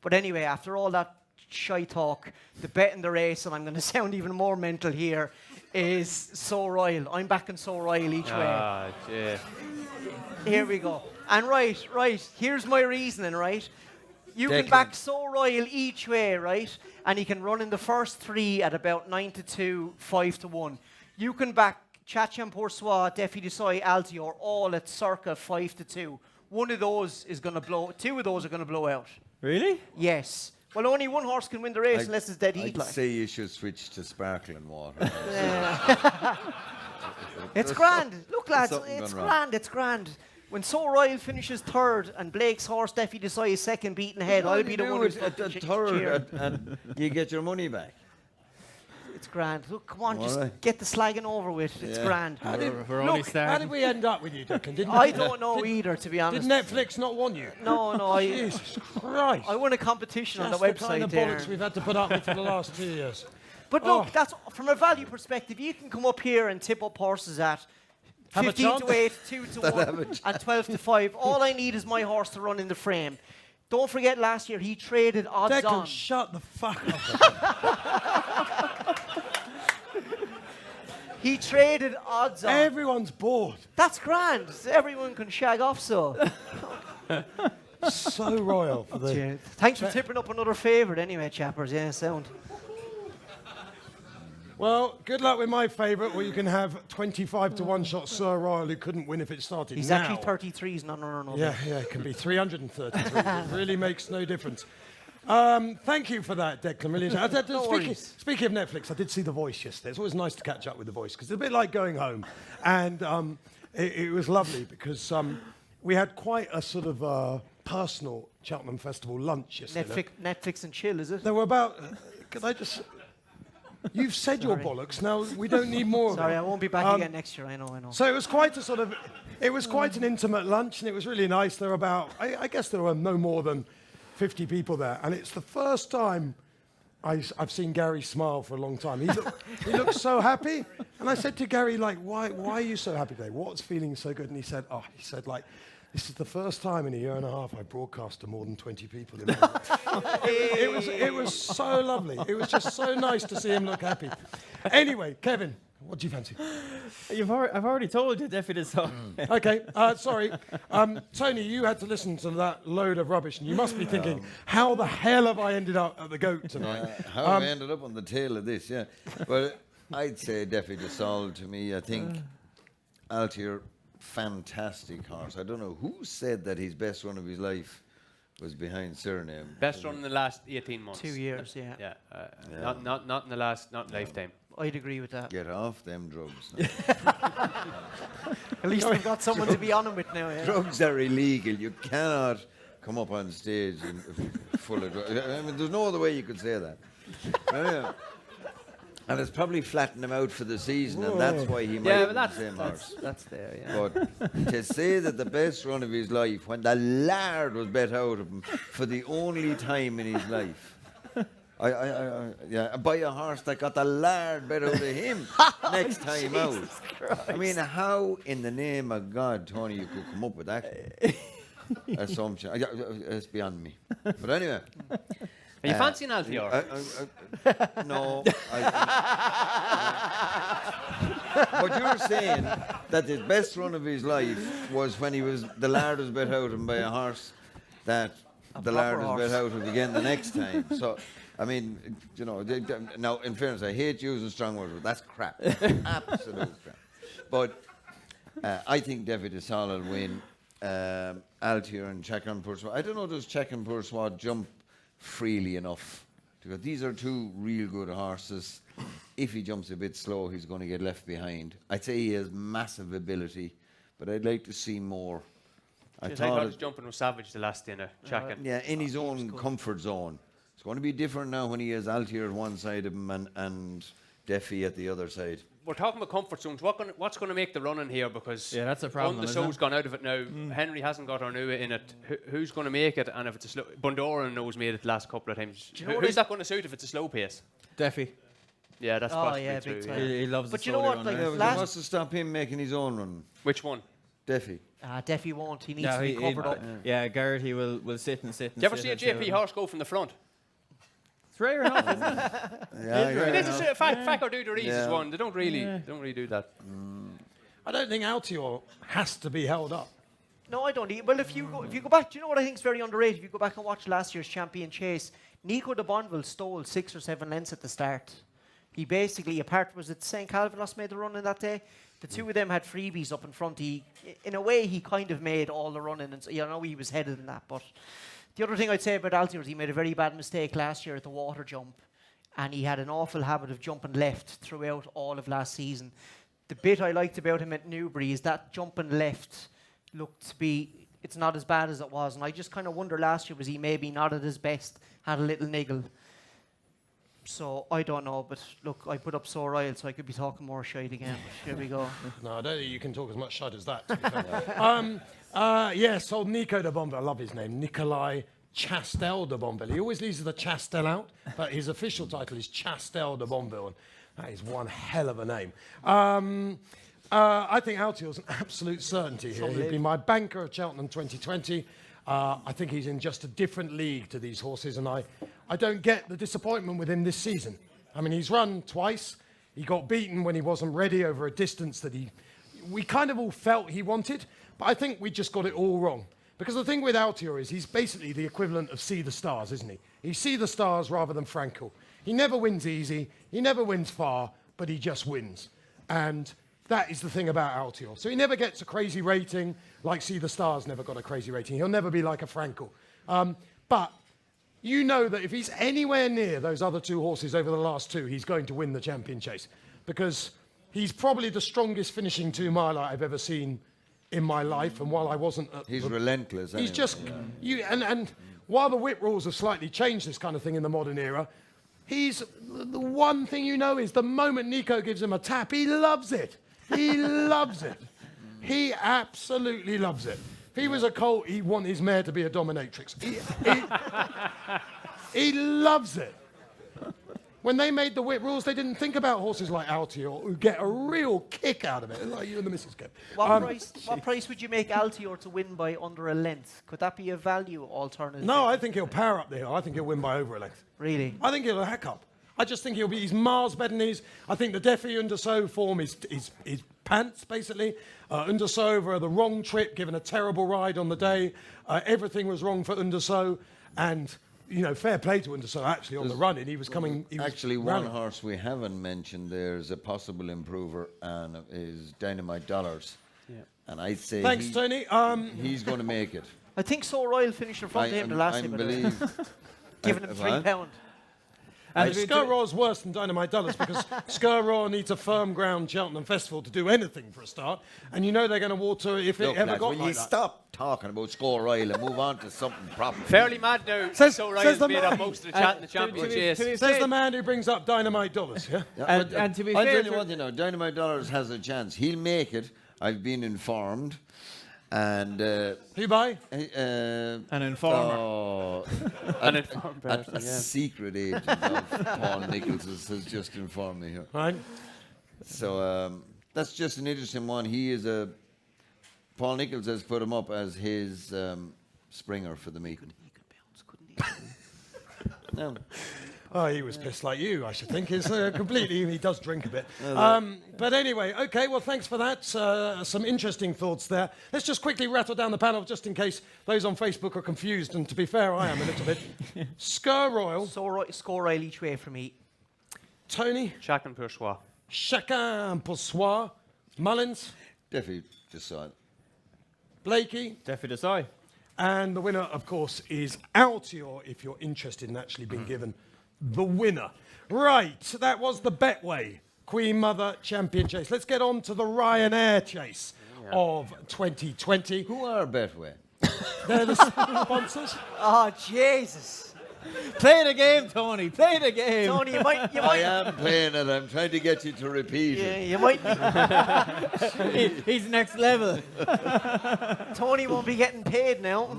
Speaker 4: But anyway, after all that shy talk, the bet in the race, and I'm going to sound even more mental here, is So Royal. I'm backing So Royal each way.
Speaker 5: Yeah.
Speaker 4: Here we go. And right, here's my reasoning, right? You can back So Royal each way, right? And he can run in the first 3 at about 9-2, 5-1. You can back Cheltenham Preview, Defy Desai, Altior, all at circa 5-2. One of those is going to blow. 2 of those are going to blow out.
Speaker 2: Really?
Speaker 4: Yes. Well, only one horse can win the race unless it's dead heat.
Speaker 3: I'd say you should switch to sparkling water.
Speaker 4: It's grand. Look, lads,
Speaker 3: something
Speaker 4: it's
Speaker 3: gone
Speaker 4: grand. It's grand. When So Royal finishes third and Blake's horse Defy Desai is second beaten ahead, I'll be the one who's
Speaker 3: at the third, and you get your money back.
Speaker 4: It's grand. Look, come on,
Speaker 3: All
Speaker 4: just
Speaker 3: right.
Speaker 4: get the slagging over with. It's
Speaker 3: Yeah.
Speaker 4: grand.
Speaker 2: We're only
Speaker 1: How
Speaker 2: starting.
Speaker 1: did we end up with you, Declan? Didn't
Speaker 4: I don't know either, to be
Speaker 1: Did
Speaker 4: honest.
Speaker 1: Netflix not want you?
Speaker 4: No,
Speaker 1: Jesus Christ.
Speaker 4: I won a competition
Speaker 1: That's
Speaker 4: on the
Speaker 1: the
Speaker 4: website
Speaker 1: kind of
Speaker 4: there.
Speaker 1: bollocks we've had to put up with for the last 2 years.
Speaker 4: But look, that's from a value perspective. You can come up here and tip up horses at
Speaker 1: Have a
Speaker 4: 15-8, 2-1, and 12-5. All I need is my horse to run in the frame. Don't forget last year he traded odds
Speaker 1: Declan,
Speaker 4: on.
Speaker 1: shut the fuck up.
Speaker 4: He traded odds on.
Speaker 1: Everyone's bored.
Speaker 4: That's grand. Everyone can shag off so.
Speaker 1: So royal for the...
Speaker 4: Thanks for tipping up another favourite anyway, chappers. Yeah, sound.
Speaker 1: Well, good luck with my favourite, where you can have 25 to 1 shot Sir Royal, who couldn't win if it started
Speaker 4: He's
Speaker 1: now.
Speaker 4: actually 33s, not.
Speaker 1: Yeah, it can be 333. It really makes no difference. Thank you for that, Declan. Really. Speaking of Netflix, I did see The Voice yesterday. It's always nice to catch up with The Voice because it's a bit like going home. And it was lovely because we had quite a sort of personal Cheltenham Festival lunch yesterday.
Speaker 4: Netflix and chill, is it?
Speaker 1: There were about... could I just... You've said your bollocks. Now, we don't need more
Speaker 4: Sorry,
Speaker 1: of it.
Speaker 4: I won't be back again next year. I know.
Speaker 1: So it was quite a sort of... It was quite an intimate lunch, and it was really nice. There were about... I guess there were no more than 50 people there. And it's the first time I've seen Gary smile for a long time. He looked so happy. And I said to Gary, like, why are you so happy today? What's feeling so good? And he said, like, this is the first time in a year and a half I broadcast to more than 20 people in my life. It was so lovely. It was just so nice to see him look happy. Anyway, Kevin, what do you fancy?
Speaker 2: I've already told you, Defi, this song.
Speaker 1: Okay, sorry. Tony, you had to listen to that load of rubbish, and you must be thinking, how the hell have I ended up at the GOAT tonight?
Speaker 3: How have I ended up on the tail of this, yeah. But I'd say Defi de Sol to me. I think Altier, fantastic horse. I don't know who said that his best run of his life was behind Suriname.
Speaker 5: Best run in the last 18 months.
Speaker 4: 2 years, yeah.
Speaker 5: Yeah. Not in the last, not lifetime.
Speaker 4: I'd agree with that.
Speaker 3: Get off them drugs.
Speaker 4: At least we've got someone to be on him with now. Yeah.
Speaker 3: Drugs are illegal. You cannot come up on stage full of drugs. I mean, there's no other way you could say that. Yeah. And it's probably flattened him out for the season, and that's why he might be the same horse.
Speaker 4: That's there, yeah.
Speaker 3: But to say that the best run of his life, when the lard was bet out of him for the only time in his life, by a horse that got the lard bet out of him next time out. I mean, how in the name of God, Tony, you could come up with that assumption? It's beyond me. But anyway.
Speaker 5: Are you fancying Altior?
Speaker 3: No. But you're saying that the best run of his life was when the lard was bet out of him by a horse that the lard was bet out of again the next time. So, I mean, you know, now in fairness, I hate using strong words, but that's crap. Absolute crap. But I think Defi de Sol will win. Altier and Cheltenham Pursuit. I don't know, does Cheltenham Pursuit jump freely enough? Because these are two real good horses. If he jumps a bit slow, he's going to get left behind. I'd say he has massive ability, but I'd like to see more.
Speaker 5: I thought his jumping was savage the last dinner.
Speaker 3: Yeah, in his own comfort zone. It's going to be different now when he has Altier at one side of him and Defi at the other side.
Speaker 5: We're talking about comfort zones. What's going to make the running here? Because
Speaker 2: that's a problem.
Speaker 5: the show's gone out of it now. Henry hasn't got Arnua in it. Who's going to make it? And if it's a slow, Bundoran knows made it the last couple of times. Who's that going to suit if it's a slow pace?
Speaker 2: Defi.
Speaker 5: Yeah, that's possibly true.
Speaker 4: big time.
Speaker 2: He loves
Speaker 4: But
Speaker 2: the
Speaker 4: you know what?
Speaker 2: slowly
Speaker 4: Like,
Speaker 2: run.
Speaker 3: He wants to stop him making his own run.
Speaker 5: Which one?
Speaker 3: Defi.
Speaker 4: Defi won't. He needs to be covered up.
Speaker 2: Yeah, Garrett, he will sit and sit.
Speaker 5: Do you ever see a JP horse go from the front?
Speaker 2: It's rare enough, isn't it?
Speaker 5: It is a Fac or do the Rees is one. They don't really do that.
Speaker 1: I don't think Altior has to be held up.
Speaker 4: No, I don't. Well, if you go back, do you know what I think is very underrated? If you go back and watch last year's Champion Chase, Nico de Bonville stole 6 or 7 lengths at the start. He basically, was it St. Calvados made the run in that day? The two of them had freebies up in front. In a way, he kind of made all the running, and you know he was headed in that. But the other thing I'd say about Altier is he made a very bad mistake last year at the water jump, and he had an awful habit of jumping left throughout all of last season. The bit I liked about him at Newbury is that jumping left looked to be, it's not as bad as it was, and I just kind of wonder last year, was he maybe not at his best, had a little niggle. So I don't know, but look, I put up sore oil, so I could be talking more shite again. Here we go.
Speaker 1: No, I don't think you can talk as much shite as that, to be fair. Yes, old Nico de Bonville, I love his name, Nicolai Chastel de Bonville. He always leaves the Chastel out, but his official title is Chastel de Bonville, and that is one hell of a name. I think Altier's an absolute certainty here. He'd be my banker of Cheltenham 2020. I think he's in just a different league to these horses, and I don't get the disappointment with him this season. I mean, he's run twice. He got beaten when he wasn't ready over a distance that we kind of all felt he wanted, but I think we just got it all wrong. Because the thing with Altier is he's basically the equivalent of See the Stars, isn't he? He's See the Stars rather than Frankel. He never wins easy, he never wins far, but he just wins. And that is the thing about Altier. So he never gets a crazy rating, like See the Stars never got a crazy rating. He'll never be like a Frankel. But you know that if he's anywhere near those other two horses over the last two, he's going to win the Champion Chase, because he's probably the strongest finishing 2-miler I've ever seen in my life. And while I wasn't,
Speaker 3: He's relentless.
Speaker 1: he's
Speaker 3: anyway.
Speaker 1: just and while the whip rules have slightly changed this kind of thing in the modern era, he's the one thing you know is the moment Nico gives him a tap, he loves it. He loves it. He absolutely loves it. If he was a colt, he'd want his mare to be a dominatrix. He loves it. When they made the whip rules, they didn't think about horses like Altior, who get a real kick out of it, like you and the missus get.
Speaker 4: What price would you make Altior to win by under a length? Could that be a value alternative?
Speaker 1: No, I think he'll power up the hill. I think he'll win by over a length.
Speaker 4: Really?
Speaker 1: I think he'll hack up. I just think he's miles better than his. I think the Defi Underso form is pants, basically. Underso over the wrong trip, given a terrible ride on the day. Everything was wrong for Underso. And, fair play to Underso, actually, on the running. He was coming. He was
Speaker 3: Actually,
Speaker 1: running.
Speaker 3: one horse we haven't mentioned there is a possible improver, and is Dynamite Dollars. Yeah. And I'd say
Speaker 1: Thanks, Tony.
Speaker 3: he's going to make it.
Speaker 4: I think So Royal finished in front of him the last time. Giving him £3.
Speaker 1: Skirraw's worse than Dynamite Dollars, because Skirraw needs a firm ground Cheltenham Festival to do anything for a start, and they're going to water if it
Speaker 3: Look,
Speaker 1: ever
Speaker 3: lads,
Speaker 1: got
Speaker 3: will
Speaker 1: like
Speaker 3: you
Speaker 1: that.
Speaker 3: stop talking about Score Royal and move on to something proper?
Speaker 5: Fairly mad now.
Speaker 1: Says
Speaker 5: So
Speaker 1: the
Speaker 5: Ryan's made
Speaker 1: man.
Speaker 5: up most of the chat in the champion chase.
Speaker 1: Says the man who brings up Dynamite Dollars, yeah?
Speaker 2: And to be
Speaker 3: I'll
Speaker 2: fair,
Speaker 3: tell you what, Dynamite Dollars has a chance. He'll make it. I've been informed. And
Speaker 1: Who by?
Speaker 2: an informer.
Speaker 3: oh,
Speaker 5: An informed
Speaker 3: a
Speaker 5: person, yeah.
Speaker 3: secret agent of Paul Nichols has just informed me here.
Speaker 1: Right.
Speaker 3: So that's just an interesting one. Paul Nichols has put him up as his springer for the meeting. No.
Speaker 1: Oh, he was pissed like you, I should think. It's completely, he does drink a bit. But anyway, okay, well, thanks for that. Some interesting thoughts there. Let's just quickly rattle down the panel, just in case those on Facebook are confused. And to be fair, I am a little bit. Sker Royal.
Speaker 4: Score Royal each way for me.
Speaker 1: Tony.
Speaker 5: Chacun pour soi.
Speaker 1: Chacun pour soi. Mullins.
Speaker 3: Definitely just saw it.
Speaker 1: Blakey.
Speaker 2: Defi Desai.
Speaker 1: And the winner, of course, is Altior, if you're interested in actually being given the winner. Right, that was the Betway Queen Mother Champion Chase. Let's get on to the Ryanair Chase of 2020.
Speaker 3: Who are Betway?
Speaker 1: They're the sponsors.
Speaker 4: Oh, Jesus.
Speaker 2: Play the game, Tony. Play the game.
Speaker 4: Tony, you might.
Speaker 3: I am playing it. I'm trying to get you to repeat
Speaker 4: Yeah,
Speaker 3: it.
Speaker 4: you might.
Speaker 2: He's next level.
Speaker 4: Tony won't be getting paid now.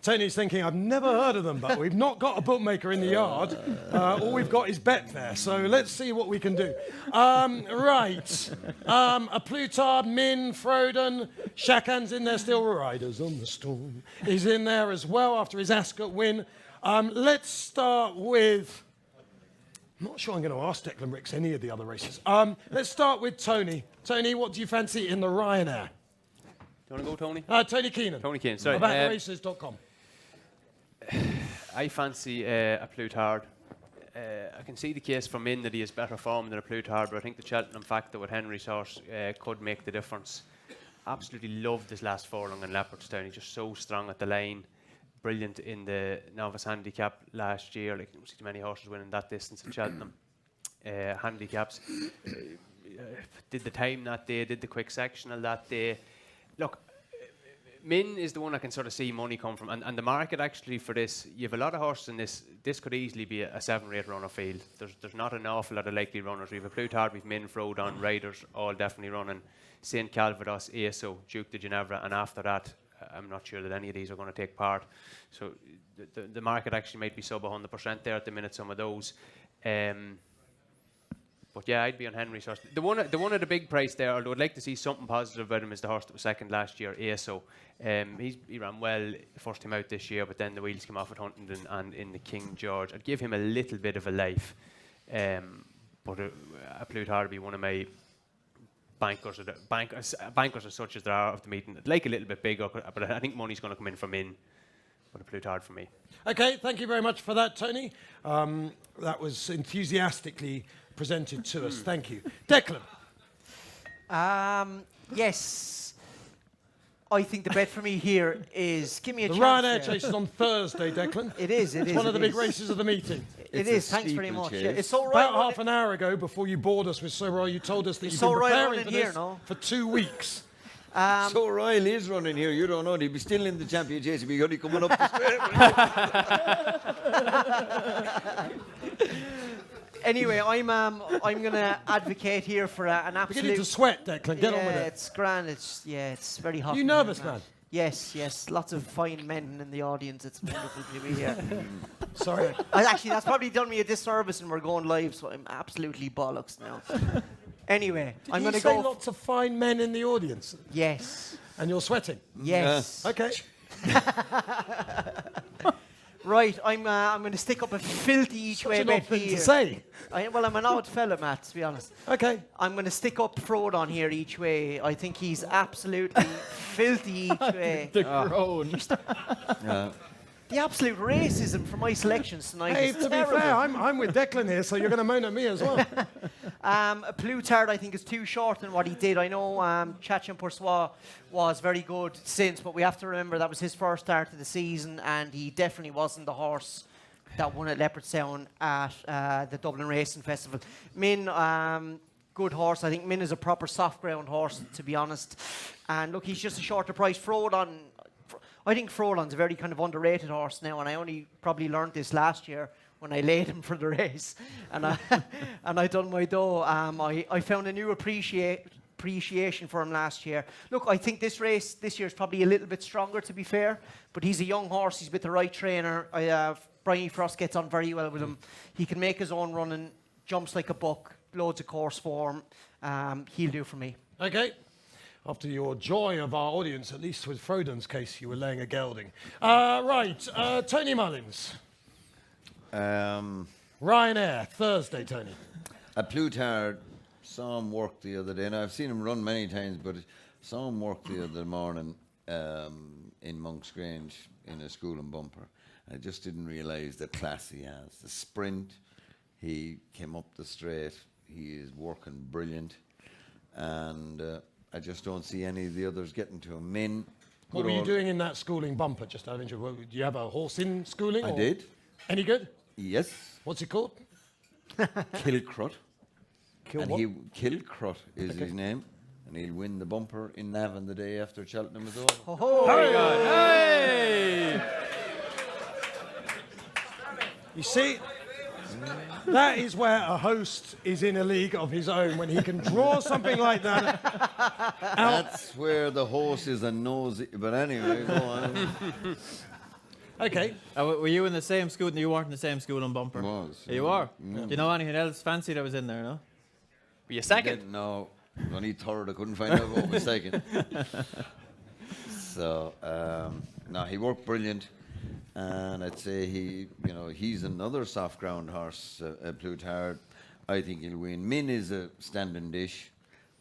Speaker 1: Tony's thinking, I've never heard of them, but we've not got a bookmaker in the yard. All we've got is Betfair, so let's see what we can do. Right. A Plutard, Min, Froden, Shakan's in there still. Riders on the Storm is in there as well after his Ascot win. Let's start with... I'm not sure I'm going to ask Declan Rix any of the other races. Let's start with Tony. Tony, what do you fancy in the Ryanair?
Speaker 5: Do you want to go, Tony?
Speaker 1: Tony Keenan.
Speaker 5: Tony Keenan, sorry.
Speaker 1: AboutTheRaces.com.
Speaker 5: I fancy a Plutard. I can see the case from in that he has better form than a Plutard, but I think the Cheltenham factor with Henry's horse could make the difference. Absolutely loved this last furlong in Leopardstown. He's just so strong at the line. Brilliant in the novice handicap last year. Like, I don't see many horses winning that distance at Cheltenham. Handicaps. Did the time that day, did the quick sectional that day. Look, Min is the one I can sort of see money come from, and the market actually for this, you have a lot of horses in this. This could easily be a 7-8 runner field. There's not an awful lot of likely runners. We have a Plutard, we've Min, Frodon, Riders, all definitely running. St. Calvados, ASO, Duke de Ginevra, and after that, I'm not sure that any of these are going to take part. So the market actually might be sub 100% there at the minute, some of those. But yeah, I'd be on Henry's horse. The one at the big price there, although I'd like to see something positive about him, is the horse that was second last year, ASO. He ran well first time out this year, but then the wheels came off at Huntingdon and in the King George. I'd give him a little bit of a life. But a Plutard would be one of my bankers as such as there are of the meeting. I'd like a little bit bigger, but I think money's going to come in from in. But a Plutard for me.
Speaker 1: Okay, thank you very much for that, Tony. That was enthusiastically presented to us. Thank you. Declan.
Speaker 4: Yes. I think the bet for me here is give me a
Speaker 1: The
Speaker 4: chance.
Speaker 1: Ryanair
Speaker 4: there.
Speaker 1: chase is on Thursday, Declan.
Speaker 4: It is.
Speaker 1: It's one of the big races of the meeting.
Speaker 4: It
Speaker 3: It's a
Speaker 4: is. Thanks very much.
Speaker 3: steeplechase.
Speaker 4: Yeah, it's so right.
Speaker 1: About half an hour ago, before you bored us with So Roy, you told us that you've
Speaker 4: So
Speaker 1: been
Speaker 4: Roy
Speaker 1: preparing
Speaker 4: running
Speaker 1: for
Speaker 4: here,
Speaker 1: this
Speaker 4: no?
Speaker 1: for 2 weeks.
Speaker 3: So Royal is running here. You don't know. He'll be still in the champion chase. He'll be only coming up the straight.
Speaker 4: Anyway, I'm gonna advocate here for an
Speaker 1: Beginning to
Speaker 4: absolute.
Speaker 1: sweat, Declan. Get on with it.
Speaker 4: It's grand. It's very hot.
Speaker 1: You
Speaker 4: in here,
Speaker 1: nervous, man?
Speaker 4: Yes. Lots of fine men in the audience. It's wonderful to be here.
Speaker 1: Sorry.
Speaker 4: Actually, that's probably done me a disservice, and we're going live, so I'm absolutely bollocks now. Anyway, I'm
Speaker 1: you
Speaker 4: gonna
Speaker 1: say
Speaker 4: go.
Speaker 1: lots of fine men in the audience,
Speaker 4: Yes.
Speaker 1: and you're sweating.
Speaker 4: Yes.
Speaker 1: Okay.
Speaker 4: Right. I'm going to stick up a filthy each way
Speaker 1: Such an
Speaker 4: bet
Speaker 1: odd thing
Speaker 4: here.
Speaker 1: to say.
Speaker 4: Well, I'm an odd fella, Matt. To be honest.
Speaker 1: Okay.
Speaker 4: I'm going to stick up Frode on here each way. I think he's absolutely filthy each way.
Speaker 2: The crone.
Speaker 4: The absolute racism from my selections tonight
Speaker 1: Hey,
Speaker 4: is
Speaker 1: to be
Speaker 4: terrible.
Speaker 1: fair, I'm with Declan here, so you're going to moan at me as well.
Speaker 4: Plutard, I think, is too short in what he did. I know Cheltenham Poursois was very good since, but we have to remember that was his first start of the season, and he definitely wasn't the horse that won at Leopardstown at the Dublin Racing Festival. Min, good horse. I think Min is a proper soft ground horse, to be honest. And look, he's just a shorter price. I think Frodon's a very kind of underrated horse now, and I only probably learned this last year when I laid him for the race, and I done my dough. I found a new appreciation for him last year. Look, I think this race this year is probably a little bit stronger, to be fair, but he's a young horse. He's with the right trainer. Brian Frost gets on very well with him. He can make his own running, jumps like a buck, loads of course form. He'll do for me.
Speaker 1: Okay. After your joy of our audience, at least with Frodon's case, you were laying a gelding. Right. Tony Mullins. Ryanair, Thursday, Tony.
Speaker 3: A Plutard saw him work the other day, and I've seen him run many times, but saw him work the other morning in Monk's Grange in a school and bumper. I just didn't realise the class he has. The sprint, he came up the straight. He is working brilliant, and I just don't see any of the others getting to him. Min.
Speaker 1: What were you doing in that schooling bumper, just out of interest? Do you have a horse in schooling?
Speaker 3: I
Speaker 1: or
Speaker 3: did.
Speaker 1: Any good?
Speaker 3: Yes.
Speaker 1: What's it called?
Speaker 3: Kilcrut.
Speaker 1: What?
Speaker 3: Kilcrut is his name, and he'll win the bumper in Navan the day after Cheltenham is over.
Speaker 2: Hey!
Speaker 1: You see, that is where a host is in a league of his own, when he can draw something like that out.
Speaker 3: That's where the horse is a nosy. But anyway, go on.
Speaker 1: Okay.
Speaker 2: Were you in the same school? You weren't in the same school on bumper.
Speaker 3: Was.
Speaker 2: You are. Do you know anything else fancy that was in there? No.
Speaker 5: Were you second?
Speaker 3: No, only third. I couldn't find out what was second. So no, he worked brilliant, and I'd say he's another soft ground horse, Plutard. I think he'll win. Min is a standing dish,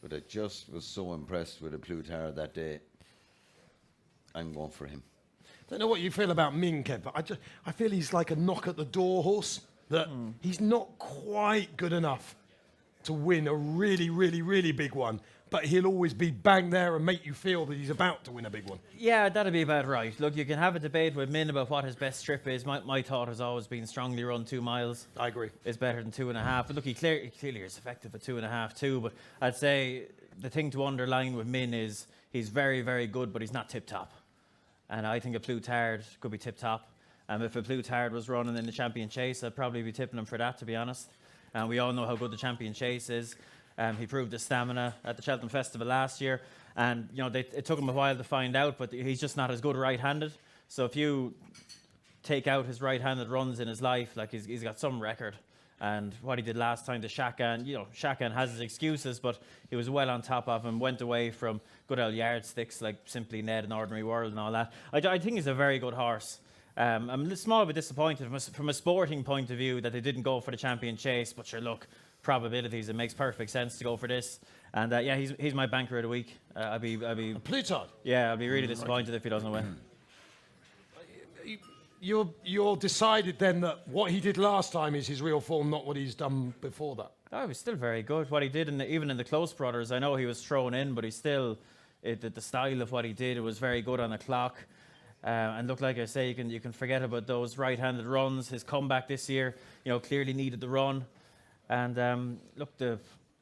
Speaker 3: but I just was so impressed with a Plutard that day. I'm going for him.
Speaker 1: Don't know what you feel about Min, Kev, but I feel he's like a knock at the door horse, that he's not quite good enough to win a really, really, really big one, but he'll always be bang there and make you feel that he's about to win a big one.
Speaker 2: Yeah, that'd be about right. Look, you can have a debate with Min about what his best trip is. My thought has always been strongly run 2 miles.
Speaker 1: I agree.
Speaker 2: Is better than 2.5. But look, he clearly is effective at 2.5 too. But I'd say the thing to underline with Min is he's very, very good, but he's not tip top. And I think a Plutard could be tip top. If a Plutard was running in the Champion Chase, I'd probably be tipping him for that, to be honest. And we all know how good the Champion Chase is. He proved his stamina at the Cheltenham Festival last year. And, it took him a while to find out, but he's just not as good right-handed. So if you take out his right-handed runs in his life, like he's got some record. And what he did last time to Shakan, Shakan has his excuses, but he was well on top of him, went away from good old yardsticks like Simply Ned and Ordinary World and all that. I think he's a very good horse. I'm a small bit disappointed from a sporting point of view that they didn't go for the Champion Chase, but sure, look, probabilities, it makes perfect sense to go for this. And he's my banker of the week. I'll be
Speaker 1: Plutard.
Speaker 2: Yeah, I'll be really disappointed if he doesn't win.
Speaker 1: You're decided then that what he did last time is his real form, not what he's done before that.
Speaker 2: Oh, he was still very good. What he did, even in the Close Brothers, I know he was thrown in, but he still the style of what he did, it was very good on the clock. And look, like I say, you can forget about those right-handed runs. His comeback this year, clearly needed the run. And look, the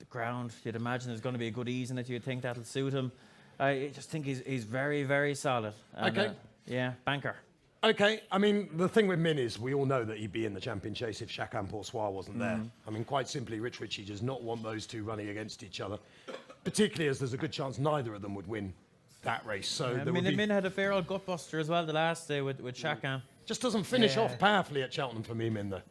Speaker 2: ground, you'd imagine there's going to be a good ease in it. You'd think that'll suit him. I just think he's very, very solid. And,
Speaker 1: Okay.
Speaker 2: Yeah, banker.
Speaker 1: Okay, I mean, the thing with Min is we all know that he'd be in the champion chase if Chacun Poursoir wasn't there. I mean, quite simply, Rich Ritchie does not want those two running against each other, particularly as there's a good chance neither of them would win that race. So
Speaker 2: I
Speaker 1: there
Speaker 2: mean,
Speaker 1: would be,
Speaker 2: Min had a fair old gutbuster as well the last day with Chacun.
Speaker 1: just doesn't finish off powerfully at Cheltenham for me, Min, though.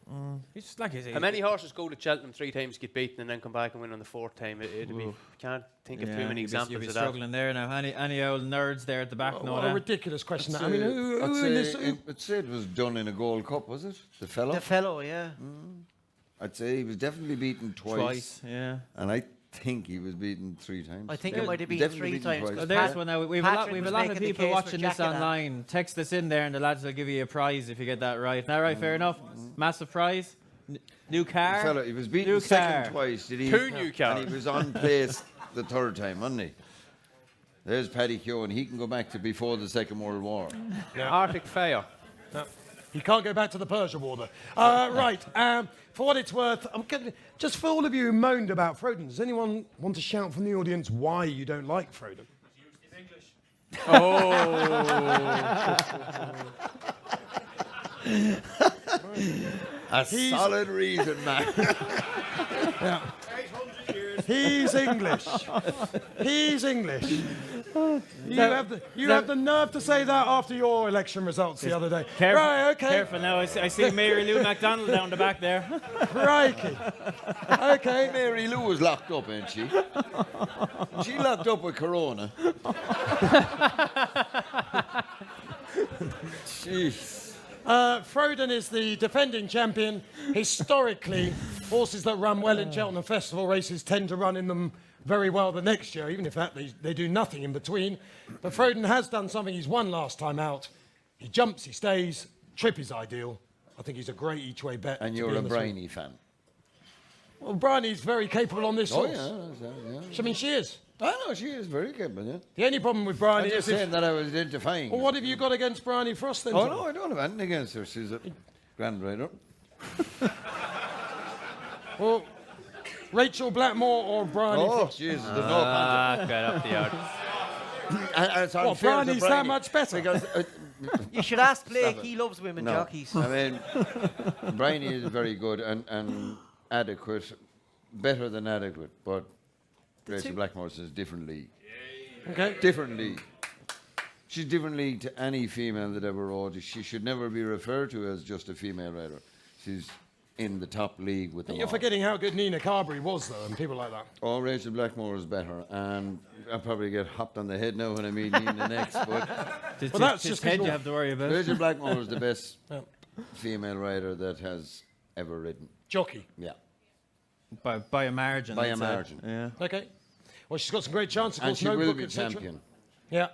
Speaker 2: He's just like
Speaker 5: How many horses go to Cheltenham 3 times, get beaten, and then come back and win on the 4th time? It'd be, can't think of too many examples
Speaker 2: you'd be
Speaker 5: of that.
Speaker 2: struggling there now. Any old nerds there at the back know
Speaker 1: What a
Speaker 2: that.
Speaker 1: ridiculous question.
Speaker 3: I'd
Speaker 1: I mean,
Speaker 3: say-
Speaker 1: who
Speaker 3: I'd
Speaker 1: in this...
Speaker 3: say I'd say it was done in a Gold Cup, was it? The fellow?
Speaker 4: The fellow, yeah.
Speaker 3: I'd say he was definitely beaten twice.
Speaker 2: Yeah.
Speaker 3: And I think he was beaten 3 times.
Speaker 4: I think it might have been
Speaker 3: Definitely
Speaker 4: 3
Speaker 3: beaten
Speaker 4: times.
Speaker 3: twice.
Speaker 2: So
Speaker 4: 'cause
Speaker 2: there's
Speaker 4: Pat-
Speaker 2: one now. We've a
Speaker 4: Patrick
Speaker 2: lot
Speaker 4: was
Speaker 2: of
Speaker 4: making the
Speaker 2: people
Speaker 4: case
Speaker 2: watching
Speaker 4: for
Speaker 2: this
Speaker 4: Jackadan.
Speaker 2: online. Text us in there, and the lads will give you a prize if you get that right. Now, right, fair enough. Massive prize. New car.
Speaker 3: The fellow, he was beaten
Speaker 2: New
Speaker 3: second
Speaker 2: car.
Speaker 3: twice, did he?
Speaker 5: 2 new cars.
Speaker 3: And he was on place the 3rd time, wasn't he? There's Paddy Keogh, and he can go back to before the Second World War.
Speaker 5: Arctic Fire.
Speaker 1: You can't go back to the Persia War, though. Right, for what it's worth, just for all of you who moaned about Frodon, does anyone want to shout from the audience why you don't like Frodon?
Speaker 3: A solid reason, man.
Speaker 1: He's English. He's English. You have the nerve to say that after your election results the other day.
Speaker 2: Careful,
Speaker 1: Right, okay.
Speaker 2: Careful now. I see Mary Lou MacDonald down the back there.
Speaker 1: Crikey. Okay.
Speaker 3: Mary Lou was locked up, ain't she? She locked up with Corona. Jeez.
Speaker 1: Frodon is the defending champion. Historically, horses that run well in Cheltenham Festival races tend to run in them very well the next year, even if they do nothing in between. But Frodon has done something. He's won last time out. He jumps, he stays. Trip is ideal. I think he's a great each-way bet.
Speaker 3: And
Speaker 1: to
Speaker 3: you're
Speaker 1: be
Speaker 3: a
Speaker 1: in the three.
Speaker 3: Bryony fan.
Speaker 1: Well, Bryony's very capable on this
Speaker 3: Oh,
Speaker 1: horse.
Speaker 3: yeah.
Speaker 1: I mean, she is.
Speaker 3: I know, she is very capable, yeah.
Speaker 1: The only problem with
Speaker 3: I'm
Speaker 1: Bryony
Speaker 3: just
Speaker 1: is
Speaker 3: saying that I was identifying.
Speaker 1: Well, what have you got against Bryony Frost then?
Speaker 3: Oh,
Speaker 1: Tom?
Speaker 3: no, I don't have anything against her. She's a grand rider.
Speaker 1: Well, Rachel Blackmore or Bryony
Speaker 3: Oh,
Speaker 1: Frost?
Speaker 3: Jesus, there's no contest.
Speaker 2: Get up the yard.
Speaker 3: And it's
Speaker 1: Well,
Speaker 3: unfair to
Speaker 1: Bryony's that
Speaker 3: Bryony,
Speaker 1: much better.
Speaker 3: Because,
Speaker 4: You should ask Blake.
Speaker 3: Stop it.
Speaker 4: He loves women
Speaker 3: no,
Speaker 4: jockeys.
Speaker 3: I mean, Bryony is very good and adequate, better than adequate, but Rachel Blackmore's is a different league.
Speaker 1: Okay.
Speaker 3: Different league. She's different league to any female that ever rode. She should never be referred to as just a female rider. She's in the top league with them
Speaker 1: You're
Speaker 3: all.
Speaker 1: forgetting how good Nina Carberry was, though, and people like that.
Speaker 3: Oh, Rachel Blackmore is better, and I'll probably get hopped on the head now when I meet Nina next, but
Speaker 2: It's
Speaker 1: Well, that's
Speaker 2: his
Speaker 1: just 'cause
Speaker 2: head you
Speaker 1: you're-
Speaker 2: have to worry about.
Speaker 3: Rachel Blackmore is the best female rider that has ever ridden.
Speaker 1: Jockey.
Speaker 3: Yeah.
Speaker 2: By a margin.
Speaker 3: By a
Speaker 2: I'd say.
Speaker 3: margin.
Speaker 2: Yeah.
Speaker 1: Okay. Well, she's got some great chances. Of
Speaker 3: And
Speaker 1: course,
Speaker 3: she
Speaker 1: no
Speaker 3: will
Speaker 1: book,
Speaker 3: be
Speaker 1: etc.
Speaker 3: champion.
Speaker 1: Yeah.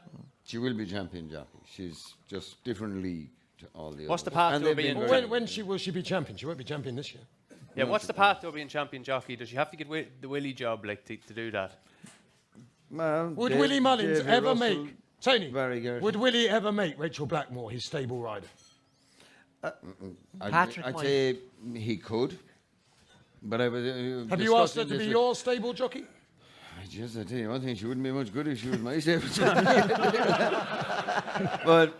Speaker 3: She will be champion jockey. She's just different league to all the
Speaker 5: What's the
Speaker 3: others.
Speaker 5: path
Speaker 3: And
Speaker 5: to
Speaker 3: they've
Speaker 5: being-
Speaker 3: been
Speaker 1: Well,
Speaker 3: very
Speaker 1: when
Speaker 3: good.
Speaker 1: will she be champion? She won't be champion this year.
Speaker 5: Yeah, what's the path to being champion jockey? Does she have to get the Willie job like to do that?
Speaker 3: Well,
Speaker 1: Would
Speaker 3: Dave-
Speaker 1: Willie Mullins
Speaker 3: Davy
Speaker 1: ever
Speaker 3: Russell,
Speaker 1: make Tony?
Speaker 3: Very good.
Speaker 1: Would Willie ever make Rachel Blackmore his stable rider?
Speaker 4: Patrick
Speaker 3: I'd
Speaker 4: might.
Speaker 3: say he could. But I was.
Speaker 1: Have you asked her to be your stable jockey?
Speaker 3: Just I tell you one thing, she wouldn't be much good if she was my stable But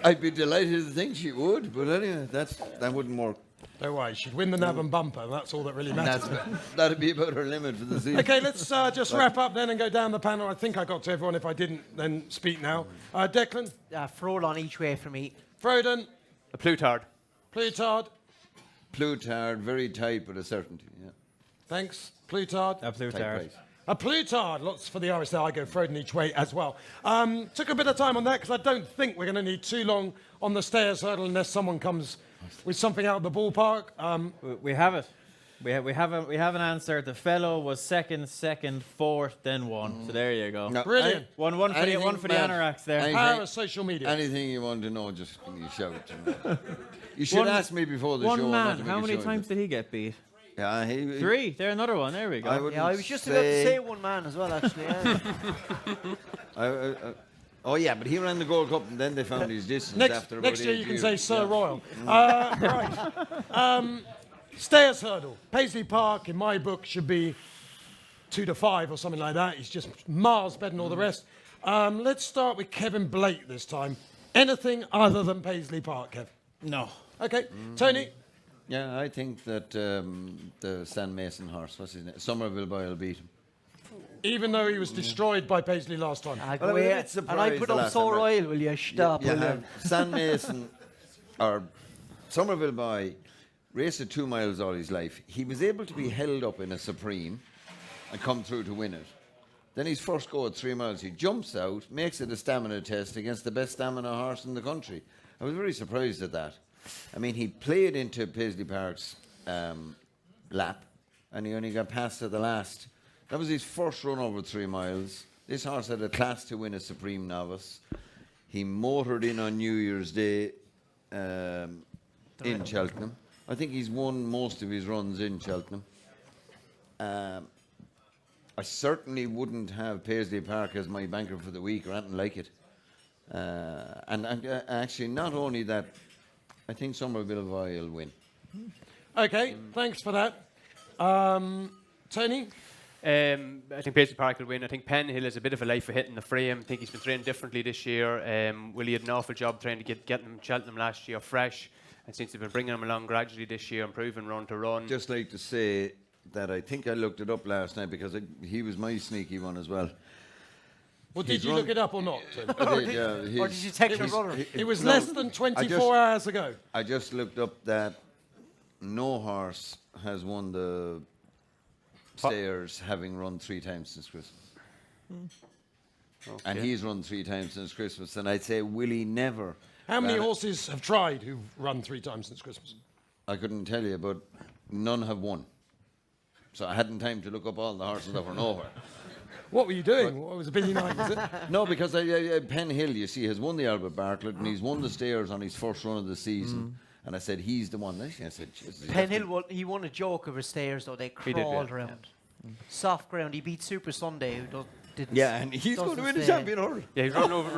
Speaker 3: I'd be delighted to think she would. But anyway, that wouldn't work.
Speaker 1: Don't worry, she'd win the Navan bumper. That's all that really matters.
Speaker 3: That'd be about her limit for the season.
Speaker 1: Okay, let's just wrap up then and go down the panel. I think I got to everyone. If I didn't, then speak now. Declan,
Speaker 4: Frolon each way for me.
Speaker 1: Frodon,
Speaker 5: A Plutard.
Speaker 1: Plutard.
Speaker 3: Plutard, very tight but a certainty. Yeah.
Speaker 1: Thanks, Plutard.
Speaker 2: A
Speaker 3: Tight
Speaker 2: Plutard.
Speaker 3: price.
Speaker 1: A Plutard, lots for the Irish there. I go Frodon each way as well. Took a bit of time on that because I don't think we're going to need too long on the stairs hurdle unless someone comes with something out of the ballpark.
Speaker 2: We have it. We have an answer. The fellow was second, fourth, then one. So there you go.
Speaker 3: No,
Speaker 1: Brilliant.
Speaker 2: One for the
Speaker 3: Matt,
Speaker 2: anoraks there.
Speaker 3: anything-
Speaker 1: Power of social media.
Speaker 3: Anything you want to know, just give me a shout. You should
Speaker 2: One-
Speaker 3: ask me before the show.
Speaker 2: One
Speaker 3: not
Speaker 2: man.
Speaker 3: to
Speaker 2: How
Speaker 3: make a
Speaker 2: many
Speaker 3: show.
Speaker 2: times did he get beat?
Speaker 3: Yeah, he
Speaker 2: 3. There, another one. There we go.
Speaker 4: I was just about to say one man as well, actually. Yeah.
Speaker 3: Oh yeah, but he ran the Gold Cup and then they found his distance after about
Speaker 1: Next year
Speaker 3: 8
Speaker 1: you can
Speaker 3: years.
Speaker 1: say Sir
Speaker 3: Yeah.
Speaker 1: Royal. Right. Stairs hurdle. Paisley Park, in my book, should be 2 to 5 or something like that. He's just miles better than all the rest. Let's start with Kevin Blake this time. Anything other than Paisley Park, Kev?
Speaker 2: No.
Speaker 1: Okay. Tony?
Speaker 3: Yeah, I think that the Stan Mason horse, what's his name? Somerville Boy will beat him.
Speaker 1: Even though he was destroyed by Paisley last time.
Speaker 4: I
Speaker 3: Well,
Speaker 4: go
Speaker 3: I'm a
Speaker 4: here,
Speaker 3: bit
Speaker 4: and I
Speaker 3: surprised
Speaker 4: put
Speaker 3: the
Speaker 4: up
Speaker 3: last
Speaker 4: So
Speaker 3: time, right?
Speaker 4: Royal, will you? Stop,
Speaker 3: You
Speaker 4: will you?
Speaker 3: have Stan Mason or Somerville Boy raced at 2 miles all his life. He was able to be held up in a Supreme and come through to win it. Then his first go at 3 miles, he jumps out, makes it a stamina test against the best stamina horse in the country. I was very surprised at that. I mean, he played into Paisley Park's lap, and he only got past at the last. That was his first run over 3 miles. This horse had a class to win a Supreme Novice. He motored in on New Year's Day in Cheltenham. I think he's won most of his runs in Cheltenham. I certainly wouldn't have Paisley Park as my banker for the week or anything like it. And actually, not only that, I think Somerville Boy will win.
Speaker 1: Okay, thanks for that. Tony?
Speaker 5: I think Paisley Park will win. I think Pentland is a bit of a life for hitting the frame. I think he's been trained differently this year. Willie had an awful job trying to get him Cheltenham last year fresh. And since they've been bringing him along gradually this year, improving run to run.
Speaker 3: Just like to say that I think I looked it up last night because he was my sneaky one as well.
Speaker 1: Well, did
Speaker 3: He's
Speaker 1: you
Speaker 3: run-
Speaker 1: look it up or not? Tony?
Speaker 3: I did, yeah,
Speaker 4: Or did you text your
Speaker 3: he's-
Speaker 4: brother?
Speaker 1: It was
Speaker 3: no,
Speaker 1: less than 24 hours ago.
Speaker 3: I just looked up that no horse has won the Stayers having run 3 times since Christmas. And he's run 3 times since Christmas. And I'd say Willie never.
Speaker 1: How many
Speaker 3: ran it.
Speaker 1: horses have tried who've run 3 times since Christmas?
Speaker 3: I couldn't tell you, but none have won. So I hadn't time to look up all the horses that were nowhere.
Speaker 1: What were you doing? What was a busy night, was it?
Speaker 3: No, because Penn Hill, you see, has won the Albert Bartlett and he's won the Stayers on his first run of the season. And I said, he's the one. I said, Jesus.
Speaker 4: Penhill, he won a joke over Stairs, though. They
Speaker 5: He did,
Speaker 4: crawled
Speaker 5: yeah.
Speaker 4: around. Soft ground. He beat Super Sunday, who didn't.
Speaker 3: Yeah, and he's going to
Speaker 4: doesn't
Speaker 3: win the
Speaker 4: stay.
Speaker 3: champion hurdle.
Speaker 5: Yeah, he's run over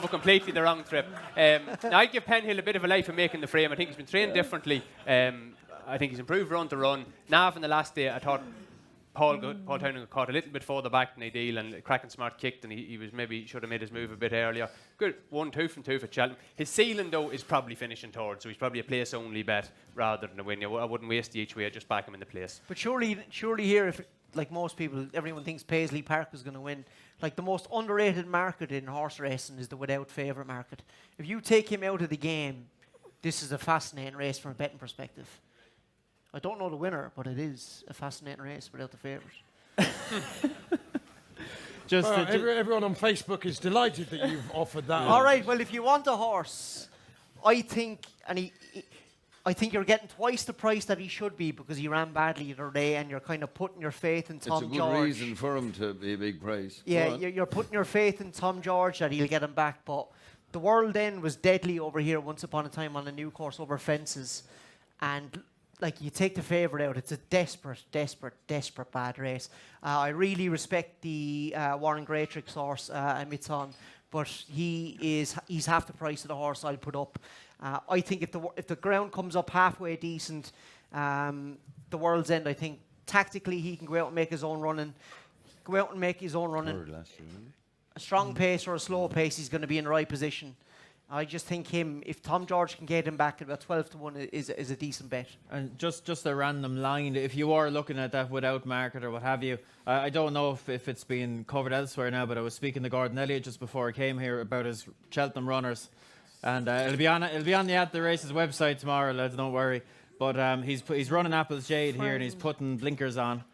Speaker 5: completely the wrong trip. Now I'd give Pentland a bit of a life in making the frame. I think he's been trained differently. I think he's improved run to run. Nav in the last day, I thought Paul Townend got caught a little bit further back than ideal, and Kraken Smart kicked, and he was maybe should have made his move a bit earlier. Good, 1-2 from 2 for Cheltenham. His ceiling though is probably finishing third, so he's probably a place only bet rather than a win. I wouldn't waste the each way. I'd just back him in the place.
Speaker 4: But surely here, if like most people, everyone thinks Paisley Park is going to win. Like the most underrated market in horse racing is the without favourite market. If you take him out of the game, this is a fascinating race from a betting perspective. I don't know the winner, but it is a fascinating race without the favourite.
Speaker 1: Everyone on Facebook is delighted that you've offered that.
Speaker 4: All right, well, if you want a horse, I think, I think you're getting twice the price that he should be because he ran badly the other day, and you're kind of putting your faith in Tom
Speaker 3: It's a good
Speaker 4: George.
Speaker 3: reason for him to be a big price.
Speaker 4: Yeah,
Speaker 3: Go on.
Speaker 4: you're putting your faith in Tom George that he'll get him back, but the World End was deadly over here once upon a time on a new course over fences, and like you take the favourite out, it's a desperate bad race. I really respect the Warren Greatrix horse, Mitzon, but he's half the price of the horse I'll put up. I think if the ground comes up halfway decent, the World's End, I think tactically he can go out and make his own running.
Speaker 3: Third last year, wasn't
Speaker 4: A strong pace or a slow pace, he's going to be in the right position. I just think if Tom George can get him back at about 12 to 1 is a decent bet.
Speaker 2: And just a random line, if you are looking at that without market or what have you, I don't know if it's been covered elsewhere now, but I was speaking to Gordon Elliott just before I came here about his Cheltenham runners, and it'll be on the At the Races website tomorrow, lads, don't worry. But he's running Apple's Jade here, and he's putting blinkers on,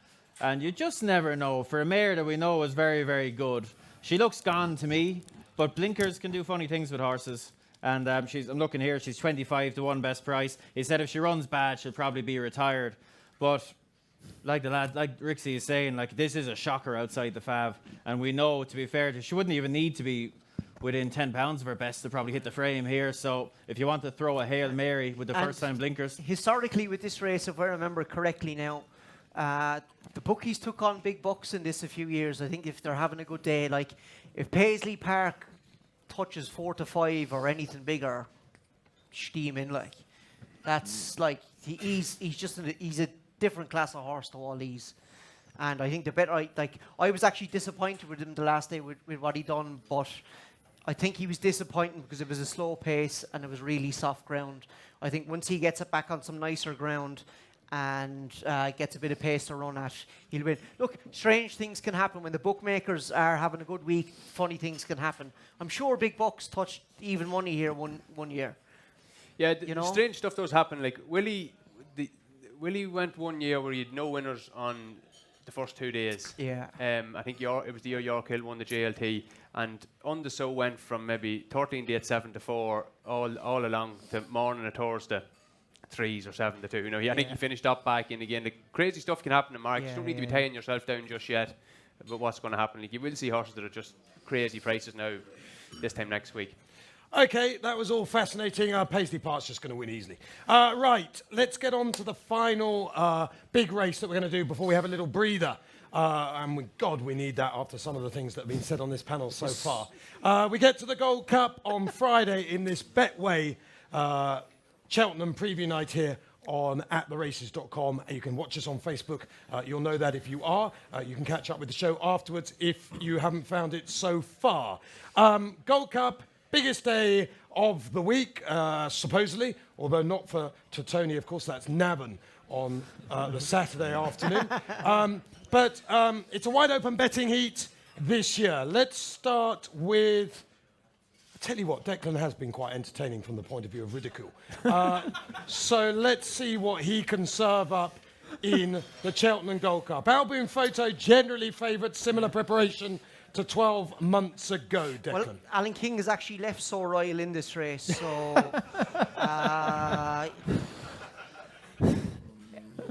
Speaker 2: and you just never know. For a mare that we know is very, very good, she looks gone to me. But blinkers can do funny things with horses. And I'm looking here, she's 25 to 1 best price. He said if she runs bad, she'll probably be retired. But like Rixie is saying, like this is a shocker outside the Fav. And we know, to be fair, she wouldn't even need to be within 10 pounds of her best to probably hit the frame here. So if you want to throw a Hail Mary with the
Speaker 4: And
Speaker 2: first time blinkers,
Speaker 4: historically with this race, if I remember correctly now, the bookies took on big bucks in this a few years. I think if they're having a good day, like if Paisley Park touches 4 to 5 or anything bigger, steam in, like that's like he's a different class of horse to all these. And I think the better, I was actually disappointed with him the last day with what he done, but I think he was disappointing because it was a slow pace and it was really soft ground. I think once he gets it back on some nicer ground and gets a bit of pace to run at, he'll win. Look, strange things can happen when the bookmakers are having a good week. Funny things can happen. I'm sure big bucks touched even money here one year.
Speaker 5: Yeah,
Speaker 4: You know?
Speaker 5: strange stuff does happen. Like Willie went one year where he had no winners on the first 2 days.
Speaker 4: Yeah.
Speaker 5: I think it was the year York Hill won the JLT, and Undiso went from maybe 13 to 8, 7 to 4 all along to morning of Thursday, 3s or 7 to 2. You know, I think he finished up back in again. The crazy stuff can happen in markets. You don't need to be tying yourself down just yet. But what's going to happen? Like you will see horses that are just crazy prices now this time next week.
Speaker 1: Okay, that was all fascinating. Paisley Park's just going to win easily. Right, let's get on to the final big race that we're going to do before we have a little breather. God, we need that after some of the things that have been said on this panel so far. We get to the Gold Cup on Friday in this Betway Cheltenham Preview Night here on attheraces.com. You can watch us on Facebook. You'll know that if you are. You can catch up with the show afterwards if you haven't found it so far. Gold Cup. Biggest day of the week, supposedly, although not for Tony, of course, that's Navan on the Saturday afternoon. But it's a wide open betting heat this year. Let's start with, I tell you what, Declan has been quite entertaining from the point of view of ridicule. So let's see what he can serve up in the Cheltenham Gold Cup. Albion Photo generally favourite, similar preparation to 12 months ago, Declan.
Speaker 4: Well, Alan King has actually left So Royal in this race, so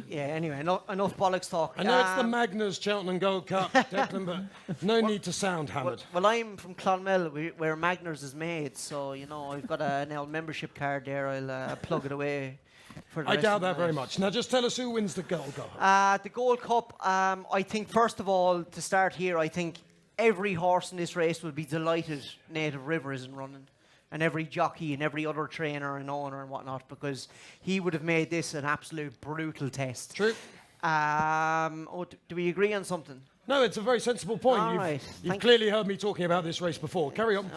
Speaker 4: yeah. Anyway, enough bollocks talk.
Speaker 1: I know it's the Magners Cheltenham Gold Cup, Declan, but no need to sound hammered.
Speaker 4: Well, I'm from Clonmel, where Magners is made, so you know I've got an L membership card there. I'll plug it away. For the
Speaker 1: I
Speaker 4: rest
Speaker 1: doubt
Speaker 4: of the
Speaker 1: that very
Speaker 4: night.
Speaker 1: much. Now, just tell us who wins the Gold Cup.
Speaker 4: The Gold Cup, I think, first of all, to start here, I think every horse in this race will be delighted Native River isn't running, and every jockey and every other trainer and owner and whatnot, because he would have made this an absolute brutal test.
Speaker 1: True.
Speaker 4: Do we agree on something?
Speaker 1: No, it's a very sensible point.
Speaker 4: All
Speaker 1: You've,
Speaker 4: right.
Speaker 1: you've
Speaker 4: Thank
Speaker 1: clearly heard me talking about this race before. Carry on.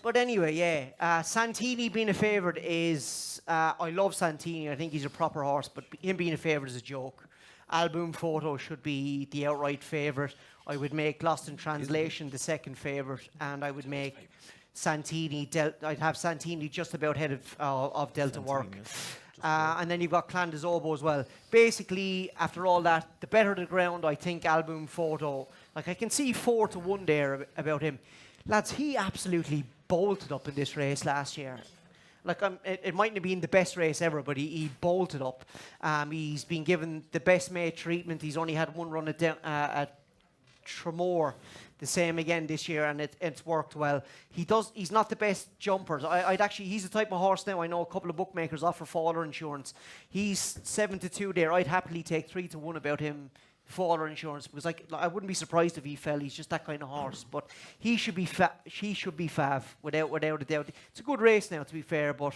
Speaker 4: But anyway, yeah. Santini being a favourite is... I love Santini. I think he's a proper horse, but him being a favourite is a joke. Album Photo should be the outright favourite. I would make Lost in Translation the second favourite, and I would make Santini... I'd have Santini just about ahead of Delta Work. And then you've got Clan des Oboes as well. Basically, after all that, the better the ground, I think Album Photo... Like, I can see 4 to 1 there about him. Lads, he absolutely bolted up in this race last year. Like, it mightn't have been the best race ever, but he bolted up. He's been given the best mate treatment. He's only had one run at Tremor, the same again this year, and it's worked well. He's not the best jumper. He's the type of horse now. I know a couple of bookmakers offer faller insurance. He's 7 to 2 there. I'd happily take 3 to 1 about him. Faller insurance, because I wouldn't be surprised if he fell. He's just that kind of horse, but he should be fav without a doubt. It's a good race now, to be fair, but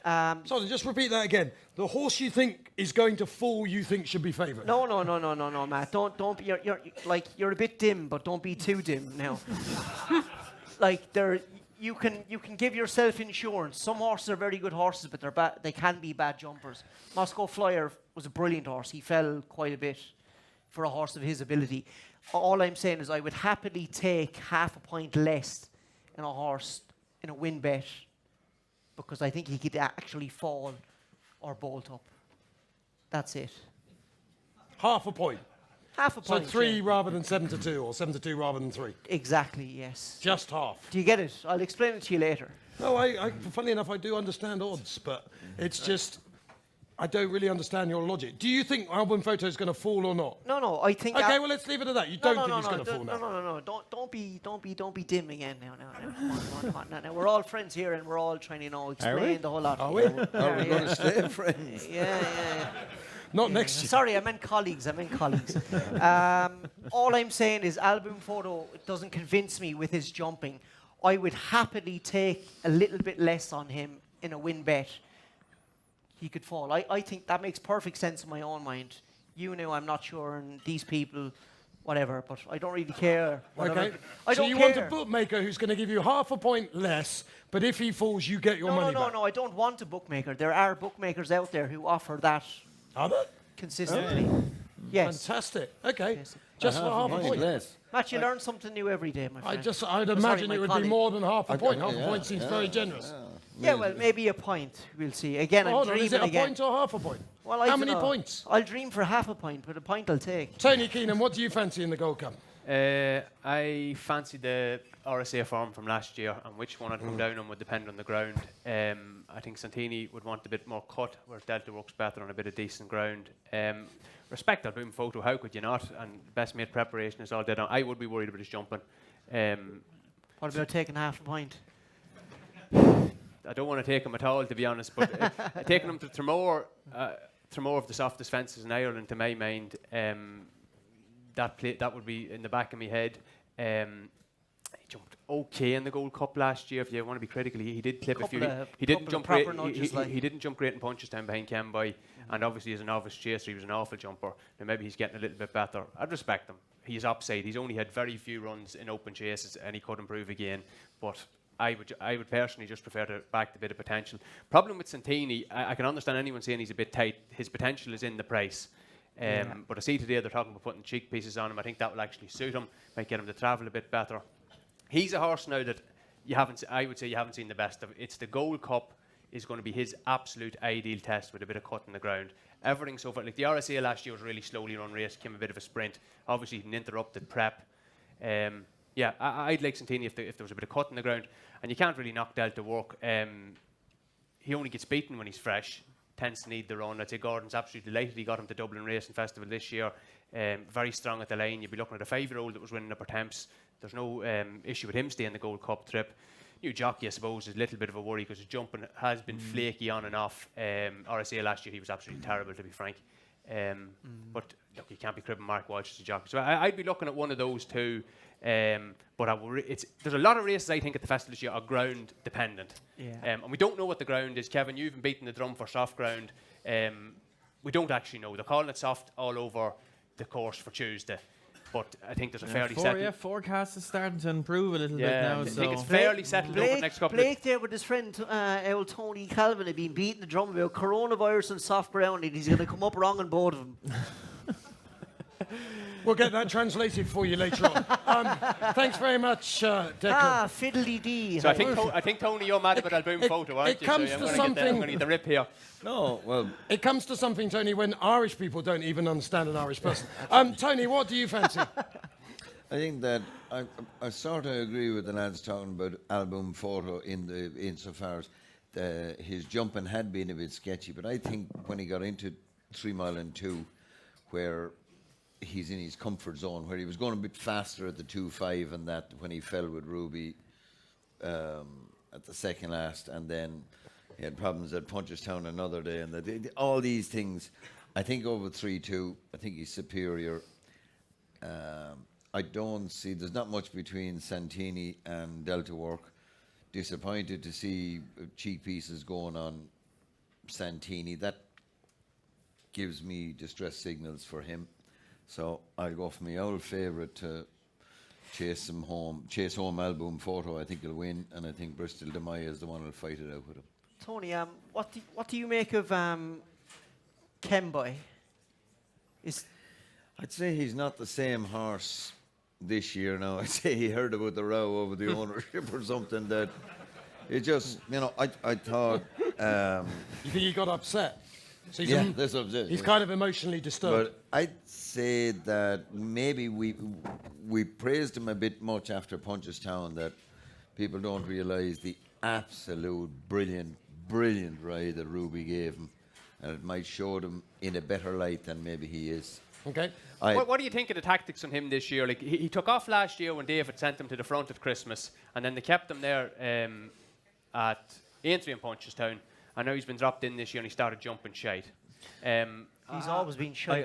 Speaker 1: Sorry, just repeat that again. The horse you think is going to fall, you think should be favourite.
Speaker 4: No, Matt. Don't be. You're a bit dim, but don't be too dim now. You can give yourself insurance. Some horses are very good horses, but they can be bad jumpers. Moscow Flyer was a brilliant horse. He fell quite a bit for a horse of his ability. All I'm saying is I would happily take half a point less in a horse in a win bet, because I think he could actually fall or bolt up. That's it.
Speaker 1: Half a point.
Speaker 4: Half a
Speaker 1: So
Speaker 4: point.
Speaker 1: 3
Speaker 4: yeah.
Speaker 1: rather than 7 to 2, or 7 to 2 rather than 3.
Speaker 4: Exactly, yes.
Speaker 1: Just half.
Speaker 4: Do you get it? I'll explain it to you later.
Speaker 1: No, funnily enough, I do understand odds, but it's just I don't really understand your logic. Do you think Album Photo is going to fall or not?
Speaker 4: No, I think.
Speaker 1: Okay, well, let's leave it at that. You don't think he's going to fall now?
Speaker 4: No. Don't be dim again now. Come on. Now, we're all friends here, and we're all trying to explain the whole lot.
Speaker 1: Are we?
Speaker 3: Are we going to stay friends?
Speaker 4: Yeah.
Speaker 1: Not next year.
Speaker 4: Sorry, I meant colleagues. All I'm saying is Album Photo doesn't convince me with his jumping. I would happily take a little bit less on him in a win bet. He could fall. I think that makes perfect sense in my own mind. You know, I'm not sure, and these people, whatever, but I don't really care.
Speaker 1: Okay.
Speaker 4: I
Speaker 1: so
Speaker 4: don't
Speaker 1: you
Speaker 4: care.
Speaker 1: want a bookmaker who's going to give you half a point less, but if he falls, you get your money back.
Speaker 4: No, I don't want a bookmaker. There are bookmakers out there who offer that
Speaker 1: Are there?
Speaker 4: consistently. Yes.
Speaker 1: Fantastic. Okay.
Speaker 4: Yes.
Speaker 1: Just for half a point.
Speaker 3: Less.
Speaker 4: Matt, you learn something new every day, my friend.
Speaker 1: I'd imagine it would be more than half a point. Half a
Speaker 3: yeah,
Speaker 1: point seems very generous.
Speaker 4: Yeah, well, maybe a point. We'll see. Again, I'm
Speaker 1: Hold on,
Speaker 4: dreaming
Speaker 1: is it a
Speaker 4: again.
Speaker 1: point or half a point?
Speaker 4: Well,
Speaker 1: How
Speaker 4: don't
Speaker 1: many
Speaker 4: know.
Speaker 1: points?
Speaker 4: I'll dream for half a point, but a point I'll take.
Speaker 1: Tony Keenan, what do you fancy in the Gold Cup?
Speaker 5: I fancy the RSA form from last year, and which one I'd come down on would depend on the ground. I think Santini would want a bit more cut, where Delta works better on a bit of decent ground. Respect Album Photo, how could you not? And best made preparation is all dead on. I would be worried about his jumping.
Speaker 4: What about taking half a point?
Speaker 5: I don't want to take him at all, to be honest, but taking him to Tramore of the softest fences in Ireland, to my mind, that would be in the back of my head. He jumped okay in the Gold Cup last year. If you want to be critical, he did clip a few. He didn't jump great. He didn't jump great in punches down behind Kenboy, and obviously as a novice chaser, he was an awful jumper. Now maybe he's getting a little bit better. I'd respect him. He's upside. He's only had very few runs in open chases, and he could improve again. But I would personally just prefer to back the bit of potential. Problem with Santini, I can understand anyone saying he's a bit tight. His potential is in the price. But I see today they're talking about putting cheek pieces on him. I think that will actually suit him, might get him to travel a bit better. He's a horse now that I would say you haven't seen the best of. It's the Gold Cup is going to be his absolute ideal test with a bit of cut in the ground. Everything so far, like the RSA last year was a really slowly run race, came a bit of a sprint. Obviously an interrupted prep. I'd like Santini if there was a bit of cut in the ground. And you can't really knock Delta work. He only gets beaten when he's fresh. Tends to need the run. I'd say Gordon's absolutely delighted he got him to Dublin Racing Festival this year. Very strong at the line. You'd be looking at a 5-year-old that was winning upper temps. There's no issue with him staying the Gold Cup trip. New jockey, I suppose, is a little bit of a worry because his jumping has been flaky on and off. RSA last year, he was absolutely terrible, to be frank. But look, you can't be cribbing Mark Walsh as a jockey. So I'd be looking at one of those two. But there's a lot of races I think at the festival this year are ground dependent. And we don't know what the ground is. Kevin, you've been beating the drum for soft ground. We don't actually know. They're calling it soft all over the course for Tuesday. But I think there's a fairly settled...
Speaker 2: forecast is starting to improve a little bit now.
Speaker 5: I
Speaker 2: So
Speaker 5: think it's fairly settled over the next couple
Speaker 4: Blake there with his friend old Tony Calvin have been beating the drum about coronavirus and soft ground, and he's going to come up wrong on both of them.
Speaker 1: We'll get that translated for you later on. Thanks very much, Declan.
Speaker 4: Fiddly-dee.
Speaker 5: So I think Tony, you're mad about Album Photo, aren't
Speaker 1: it
Speaker 5: you?
Speaker 1: comes
Speaker 5: So
Speaker 1: to
Speaker 5: I'm
Speaker 1: something-
Speaker 5: going to get the rip here.
Speaker 3: No, well,
Speaker 1: It comes to something, Tony, when Irish people don't even understand an Irish person. Tony, what do you fancy?
Speaker 3: I think that I sort of agree with the lads talking about Album Photo insofar as his jumping had been a bit sketchy, but I think when he got into 3 Mile and 2, where he's in his comfort zone, where he was going a bit faster at the 2.5 and that when he fell with Ruby at the second last, and then he had problems at Punchestown another day, and all these things. I think over 3-2, I think he's superior. I don't see, there's not much between Santini and Delta Work. Disappointed to see cheek pieces going on Santini. That gives me distress signals for him. So I'll go for my old favourite to chase home Album Photo. I think he'll win, and I think Bristol Demaya is the one who'll fight it out with him.
Speaker 4: Tony, what do you make of Kenboy?
Speaker 3: I'd say he's not the same horse this year now. I'd say he heard about the row over the ownership or something that it just, I thought...
Speaker 1: You think he got upset? So he's
Speaker 3: yeah, that's what I'm saying.
Speaker 1: He's kind of emotionally disturbed.
Speaker 3: But I'd say that maybe we praised him a bit much after Punchestown, that people don't realise the absolute brilliant ride that Ruby gave him. and it might show them in a better light than maybe he is.
Speaker 1: Okay.
Speaker 5: What do you think of the tactics on him this year? Like he took off last year when David sent him to the front at Christmas, and then they kept him there at Aintree and Punchestown. I know he's been dropped in this year and he started jumping shite.
Speaker 4: He's always been shy.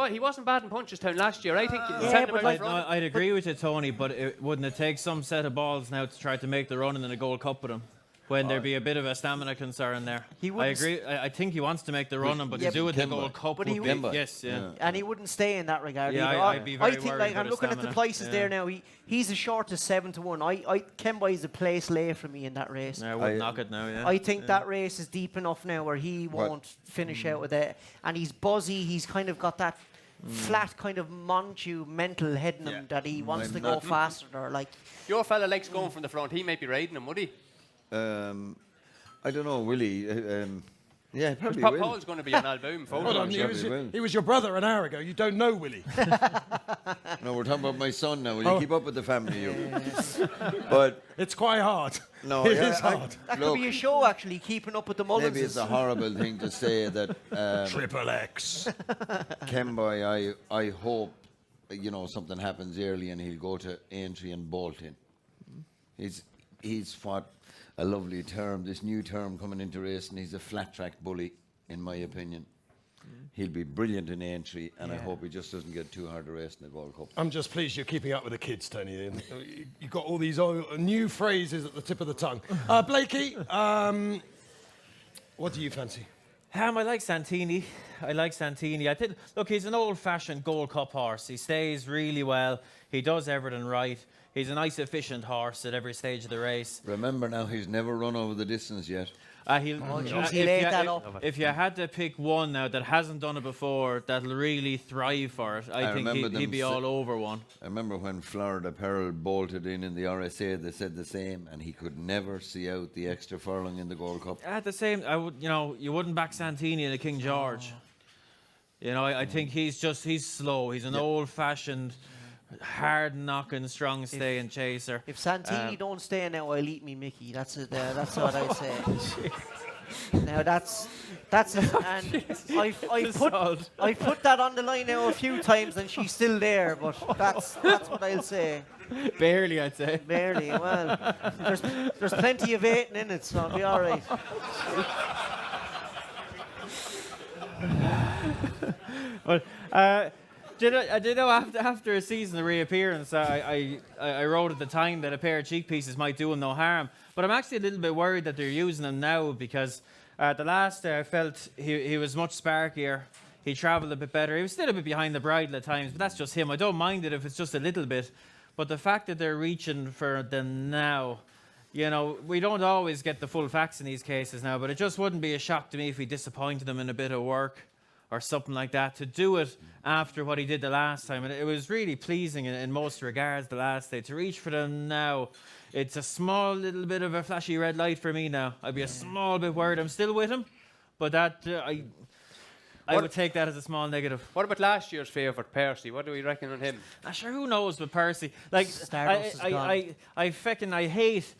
Speaker 5: He wasn't bad in Punchestown last year. I think
Speaker 2: I'd agree with you, Tony, but wouldn't it take some set of balls now to try to make the run in the Gold Cup with him? When there'd be a bit of a stamina concern there. I agree. I think he wants to make the run, but to do it in the Gold Cup would be... Yes, yeah.
Speaker 4: And he wouldn't stay in that regard.
Speaker 2: Yeah, I'd be very
Speaker 4: I think,
Speaker 2: worried
Speaker 4: like,
Speaker 2: about
Speaker 4: I'm looking at the prices there now. He's as short as 7-1. Kemba is a place lay for me in that race.
Speaker 2: I would knock it now, yeah.
Speaker 4: I think that race is deep enough now where he won't finish out with it. And he's buzzy. He's kind of got that flat kind of Montu mental head in him that he wants to go faster. Or like
Speaker 5: your fella likes going from the front. He might be riding him, would he?
Speaker 3: I don't know, will he? Yeah, probably will.
Speaker 5: Paul's going to be an Alboom photo.
Speaker 1: Hold on, he was your brother an hour ago. You don't know Willie.
Speaker 3: No, we're talking about my son now. Will you keep up with the family? But
Speaker 1: it's quite hard.
Speaker 3: No,
Speaker 1: it is hard.
Speaker 4: That could be a show, actually, keeping up with the Mullins.
Speaker 3: Maybe it's a horrible thing to say that...
Speaker 1: Triple X.
Speaker 3: Kemba, I hope, something happens early and he'll go to Aintree and bolt in. He's what... a lovely term, this new term coming into racing. He's a flat track bully, in my opinion. He'll be brilliant in Aintree, and I hope he just doesn't get too hard to race in the World Cup.
Speaker 1: I'm just pleased you're keeping up with the kids, Tony. You've got all these new phrases at the tip of the tongue. Blakey, what do you fancy?
Speaker 2: I like Santini. I think, look, he's an old-fashioned Gold Cup horse. He stays really well. He does everything right. He's a nice, efficient horse at every stage of the race.
Speaker 3: Remember now, he's never run over the distance yet.
Speaker 2: If you had to pick one now that hasn't done it before, that'll really thrive for it, I think he'd be all over one.
Speaker 3: I remember when Florida Peril bolted in the RSA, they said the same, and he could never see out the extra furlong in the Gold Cup.
Speaker 2: At the same, you wouldn't back Santini in a King George. I think he's slow. He's an old-fashioned, hard-knocking, strong-staying chaser.
Speaker 4: If Santini don't stay now, I'll eat me Mickey. That's it. That's what I'd say. Now that's it. And I put that on the line now a few times, and she's still there. But that's what I'll say.
Speaker 2: Barely, I'd say.
Speaker 4: Barely. Well, there's plenty of eating in it, so I'll be all right.
Speaker 2: But I did know after a season of reappearance, I wrote at the time that a pair of cheek pieces might do him no harm. But I'm actually a little bit worried that they're using him now because the last day I felt he was much sparkier. He travelled a bit better. He was still a bit behind the bridle at times, but that's just him. I don't mind it if it's just a little bit. But the fact that they're reaching for them now, we don't always get the full facts in these cases now, but it just wouldn't be a shock to me if we disappointed them in a bit of work or something like that, to do it after what he did the last time. And it was really pleasing in most regards the last day. To reach for them now, it's a small little bit of a flashy red light for me now. I'd be a small bit worried. I'm still with him, but that I would take that as a small negative.
Speaker 5: What about last year's favourite, Percy? What do we reckon on him?
Speaker 2: Sure, who knows with Percy? Like, I hate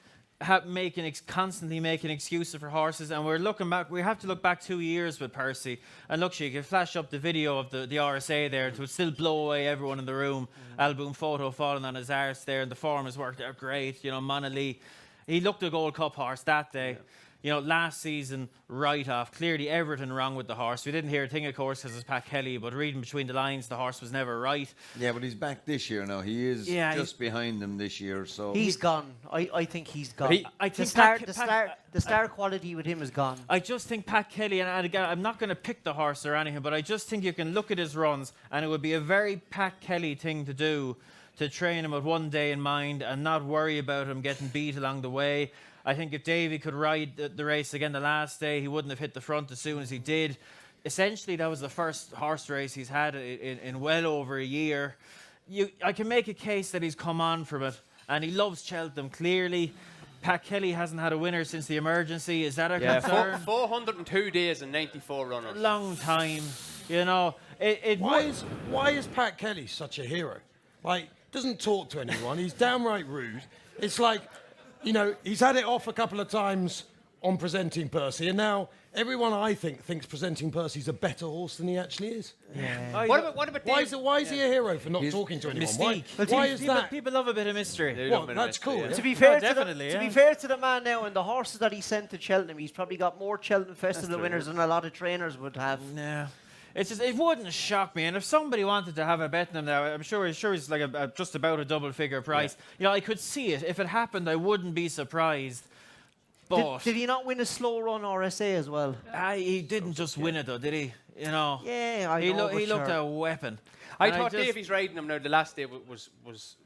Speaker 2: constantly making excuses for horses, and we're looking back. We have to look back 2 years with Percy, and look, you can flash up the video of the RSA there. It would still blow away everyone in the room. Alboom photo falling on his arse there, and the form has worked out great. Manali, he looked a Gold Cup horse that day. Last season, right off, clearly everything wrong with the horse. We didn't hear a thing, of course, because it's Pat Kelly, but reading between the lines, the horse was never right.
Speaker 3: Yeah, but he's back this year now. He is just behind them this year, so...
Speaker 4: He's gone. I think he's gone. The star quality with him is gone.
Speaker 2: I just think Pat Kelly, and again, I'm not going to pick the horse or anything, but I just think you can look at his runs, and it would be a very Pat Kelly thing to do, to train him with one day in mind and not worry about him getting beat along the way. I think if Davy could ride the race again the last day, he wouldn't have hit the front as soon as he did. Essentially, that was the first horse race he's had in well over a year. I can make a case that he's come on from it, and he loves Cheltenham, clearly. Pat Kelly hasn't had a winner since the emergency. Is that a concern?
Speaker 5: 402 days and 94 runners.
Speaker 2: Long time.
Speaker 1: Why is Pat Kelly such a hero? Like, doesn't talk to anyone. He's downright rude. It's like... he's had it off a couple of times on Presenting Percy, and now everyone, I think, thinks Presenting Percy's a better horse than he actually is.
Speaker 4: Yeah.
Speaker 5: What about
Speaker 1: Why is he a hero for not talking to anyone?
Speaker 2: Mystique.
Speaker 1: Why is
Speaker 2: people,
Speaker 1: that?
Speaker 2: People love a bit of mystery.
Speaker 1: Well, that's cool.
Speaker 5: Yeah.
Speaker 4: To be fair,
Speaker 2: definitely,
Speaker 4: to be
Speaker 2: yeah.
Speaker 4: fair to the man now, and the horses that he sent to Cheltenham, he's probably got more Cheltenham Festival winners than a lot of trainers would have.
Speaker 2: No. It's just, it wouldn't shock me, and if somebody wanted to have a bet on him now, I'm sure he's like just about a double figure price. You know, I could see it. If it happened, I wouldn't be surprised. But
Speaker 4: Did he not win a slow run RSA as well?
Speaker 2: he didn't just win it though, did he? You know.
Speaker 4: Yeah, I
Speaker 2: He,
Speaker 4: know.
Speaker 2: he looked a weapon.
Speaker 5: I
Speaker 2: And
Speaker 5: thought
Speaker 2: just-
Speaker 5: Davies riding him now the last day was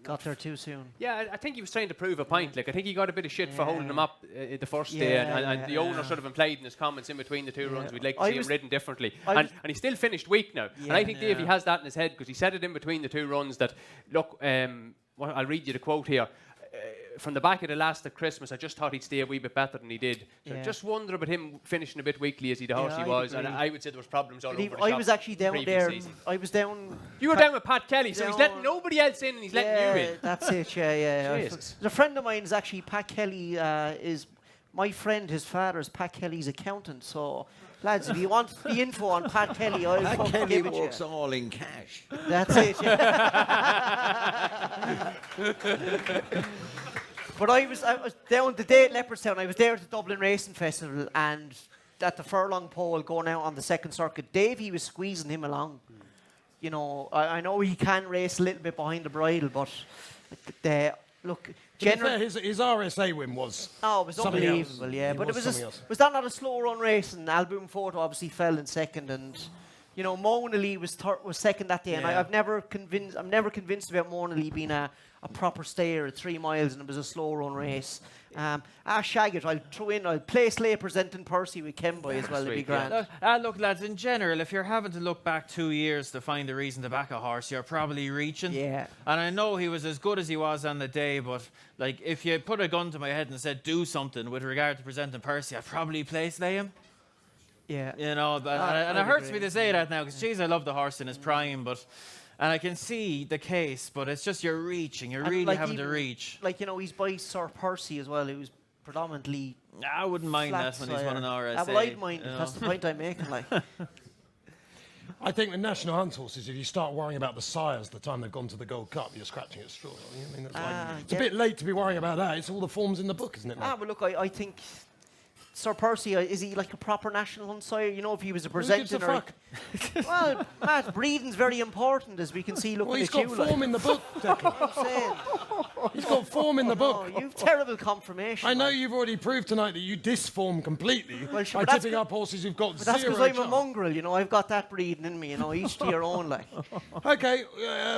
Speaker 4: Got there too soon.
Speaker 5: Yeah, I think he was trying to prove a point. Like I think he got a bit of shit for holding him up the first day, and the owner sort of implied in his comments in between the two runs, we'd like to see him ridden differently. And he still finished weak now. And I think Davey has that in his head because he said it in between the two runs that, look, I'll read you the quote here. From the back of the last at Christmas, I just thought he'd stay a wee bit better than he did. So I just wonder about him finishing a bit weakly as the horse he was. And I would say there was problems all over the
Speaker 4: I
Speaker 5: shop
Speaker 4: was actually down
Speaker 5: previous
Speaker 4: there.
Speaker 5: season.
Speaker 4: I was down.
Speaker 5: You were down with Pat Kelly, so he's letting
Speaker 4: down-
Speaker 5: nobody else in and he's letting you in.
Speaker 4: That's it. Yeah.
Speaker 5: Jesus.
Speaker 4: There's a friend of mine is actually Pat Kelly. Is my friend? His father is Pat Kelly's accountant. So, lads, if you want the info on Pat Kelly, I'll
Speaker 3: That
Speaker 4: fucking
Speaker 3: Kelly
Speaker 4: give it
Speaker 3: works
Speaker 4: you.
Speaker 3: all in cash.
Speaker 4: That's it. But I was down the day at Leopardstown. I was there at the Dublin Racing Festival, and at the furlong pole going out on the second circuit, Davey was squeezing him along. You know, I know he can race a little bit behind the bridle, but look,
Speaker 1: To be fair,
Speaker 4: generally,
Speaker 1: his RSA win was.
Speaker 4: it was
Speaker 1: something else.
Speaker 4: unbelievable. Yeah,
Speaker 1: It
Speaker 4: but
Speaker 1: was
Speaker 4: was
Speaker 1: something else.
Speaker 4: that not a slow run race? And Alboom Photo obviously fell in second, and you know Mona Lee was second that day. And I'm never convinced about Mona Lee being a proper stayer at 3 miles, and it was a slow run race. Shag it. I'll play Slay Presenting Percy with Kenboy as well. It'd be grand.
Speaker 2: Look, lads, in general, if you're having to look back 2 years to find a reason to back a horse, you're probably reaching.
Speaker 4: Yeah.
Speaker 2: And I know he was as good as he was on the day, but like if you put a gun to my head and said do something with regard to Presenting Percy, I'd probably play Slay him.
Speaker 4: Yeah.
Speaker 2: You know, and it hurts me to say that now because, geez, I love the horse in his prime, and I can see the case, but it's just you're reaching. You're
Speaker 4: And
Speaker 2: really
Speaker 4: like
Speaker 2: having to
Speaker 4: even-
Speaker 2: reach.
Speaker 4: Like, you know, he's by Sir Percy as well, who's predominantly
Speaker 2: I wouldn't mind
Speaker 4: flat
Speaker 2: that when he's won an
Speaker 4: sire.
Speaker 2: RSA.
Speaker 4: Well, I'd mind
Speaker 2: you
Speaker 4: it.
Speaker 2: know.
Speaker 4: That's the point I'm making. Like,
Speaker 1: I think with national hunt horses, if you start worrying about the sires the time they've gone to the Gold Cup, you're scratching at straw. I mean, that's it's a bit late to be worrying about that. It's all the forms in the book, isn't it? mate?
Speaker 4: well, look, I think Sir Percy, is he like a proper national hunt sire? You know, if he was a
Speaker 1: Who gives
Speaker 4: presenter.
Speaker 1: a fuck?
Speaker 4: Well, Matt, breeding's very important, as we can see looking
Speaker 1: Well, he's
Speaker 4: at
Speaker 1: got
Speaker 4: you. Like.
Speaker 1: form in the book, Declan.
Speaker 4: I'm saying,
Speaker 1: He's got form in the book.
Speaker 4: you've terrible confirmation.
Speaker 1: I know
Speaker 4: like.
Speaker 1: you've already proved tonight that you disform completely
Speaker 4: Well, sure,
Speaker 1: by
Speaker 4: but that's
Speaker 1: tipping up horses who've got
Speaker 4: But that's
Speaker 1: zero
Speaker 4: because I'm a
Speaker 1: chance.
Speaker 4: mongrel, you know. I've got that breeding in me, you know. Each to your own, like.
Speaker 1: Okay,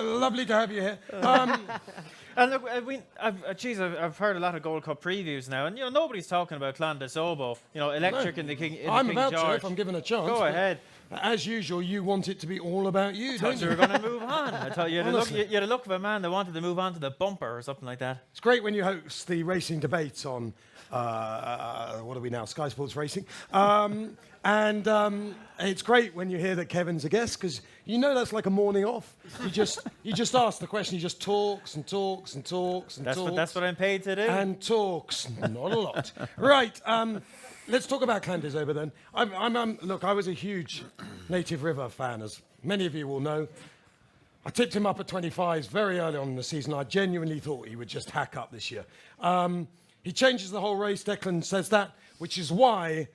Speaker 1: lovely to have you here.
Speaker 2: And look, I've heard a lot of Gold Cup previews now, and you know nobody's talking about Clan de Sobo. You know, Electric in the King. In
Speaker 1: I'm
Speaker 2: the King
Speaker 1: about to
Speaker 2: George.
Speaker 1: if I'm given a chance.
Speaker 2: Go
Speaker 1: but
Speaker 2: ahead.
Speaker 1: As usual, you want it to be all about you, don't
Speaker 2: So
Speaker 1: you?
Speaker 2: we're going to move on. I thought you had,
Speaker 1: Honestly.
Speaker 2: you had the look of a man that wanted to move on to the bumper or something like that.
Speaker 1: It's great when you host the racing debates on, what are we now, Sky Sports Racing. And it's great when you hear that Kevin's a guest, because you know that's like a morning off. You just ask the question, he just talks and talks and talks and talks.
Speaker 2: That's what I'm paid to do.
Speaker 1: And talks, not a lot. Right, let's talk about Clan des Ober then. Look, I was a huge Native River fan, as many of you will know. I tipped him up at 25s very early on in the season. I genuinely thought he would just hack up this year. He changes the whole race, Declan says that, which is why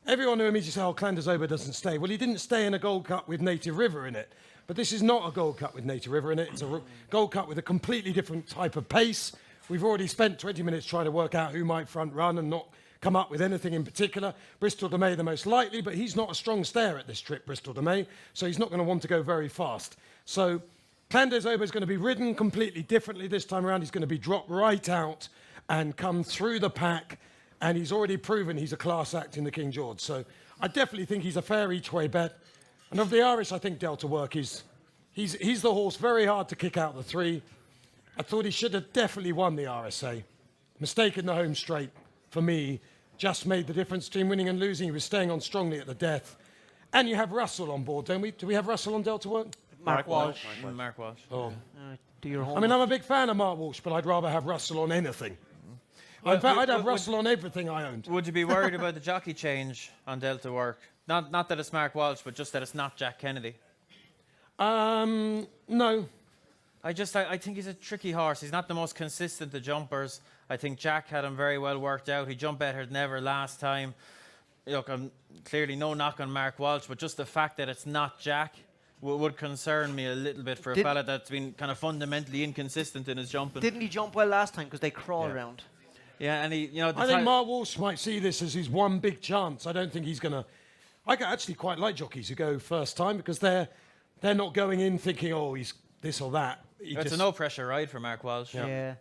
Speaker 1: everyone who immediately says, Clan des Ober doesn't stay. Well, he didn't stay in a Gold Cup with Native River in it. But this is not a Gold Cup with Native River in it. It's a Gold Cup with a completely different type of pace. We've already spent 20 minutes trying to work out who might front run and not come up with anything in particular. Bristol de May the most likely, but he's not a strong stayer at this trip, Bristol de May, so he's not going to want to go very fast. So Clan des Ober is going to be ridden completely differently this time around. He's going to be dropped right out and come through the pack, and he's already proven he's a class act in the King George. So I definitely think he's a fair each-way bet. And of the Irish, I think Delta Work he's the horse very hard to kick out the 3. I thought he should have definitely won the RSA. Mistake in the home straight, for me, just made the difference between winning and losing. He was staying on strongly at the death. And you have Russell on board, don't we? Do we have Russell on Delta Work?
Speaker 4: Mark Walsh.
Speaker 2: Mark Walsh.
Speaker 1: Oh.
Speaker 4: Do your
Speaker 1: I
Speaker 4: homework.
Speaker 1: mean, I'm a big fan of Mark Walsh, but I'd rather have Russell on anything. In fact, I'd have Russell on everything I owned.
Speaker 2: Would you be worried about the jockey change on Delta Work? Not that it's Mark Walsh, but just that it's not Jack Kennedy.
Speaker 1: No.
Speaker 2: I think he's a tricky horse. He's not the most consistent of jumpers. I think Jack had him very well worked out. He jumped better than ever last time. Look, I'm clearly no knock on Mark Walsh, but just the fact that it's not Jack would concern me a little bit for a fella that's been kind of fundamentally inconsistent in his jumping.
Speaker 4: Didn't he jump well last time because they crawl around?
Speaker 2: Yeah, and
Speaker 1: I think Mark Walsh might see this as his one big chance. I don't think he's going to... I actually quite like jockeys who go first time because they're not going in thinking, oh, he's this or that.
Speaker 2: It's a no-pressure ride for Mark Walsh.
Speaker 4: Yeah.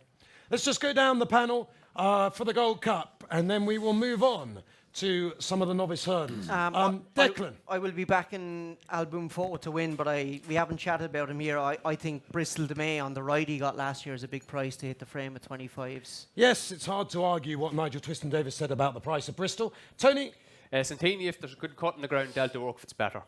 Speaker 1: Let's just go down the panel for the Gold Cup, and then we will move on to some of the novice hurdles. Declan.
Speaker 4: I will be back in Alboom Forward to win, but we haven't chatted about him here. I think Bristol de May on the ride he got last year is a big price to hit the frame at 25s.
Speaker 1: Yes, it's hard to argue what Nigel Twiston-Davis said about the price of Bristol. Tony?
Speaker 5: Santini, if there's a good cut in the ground, Delta Work if it's better.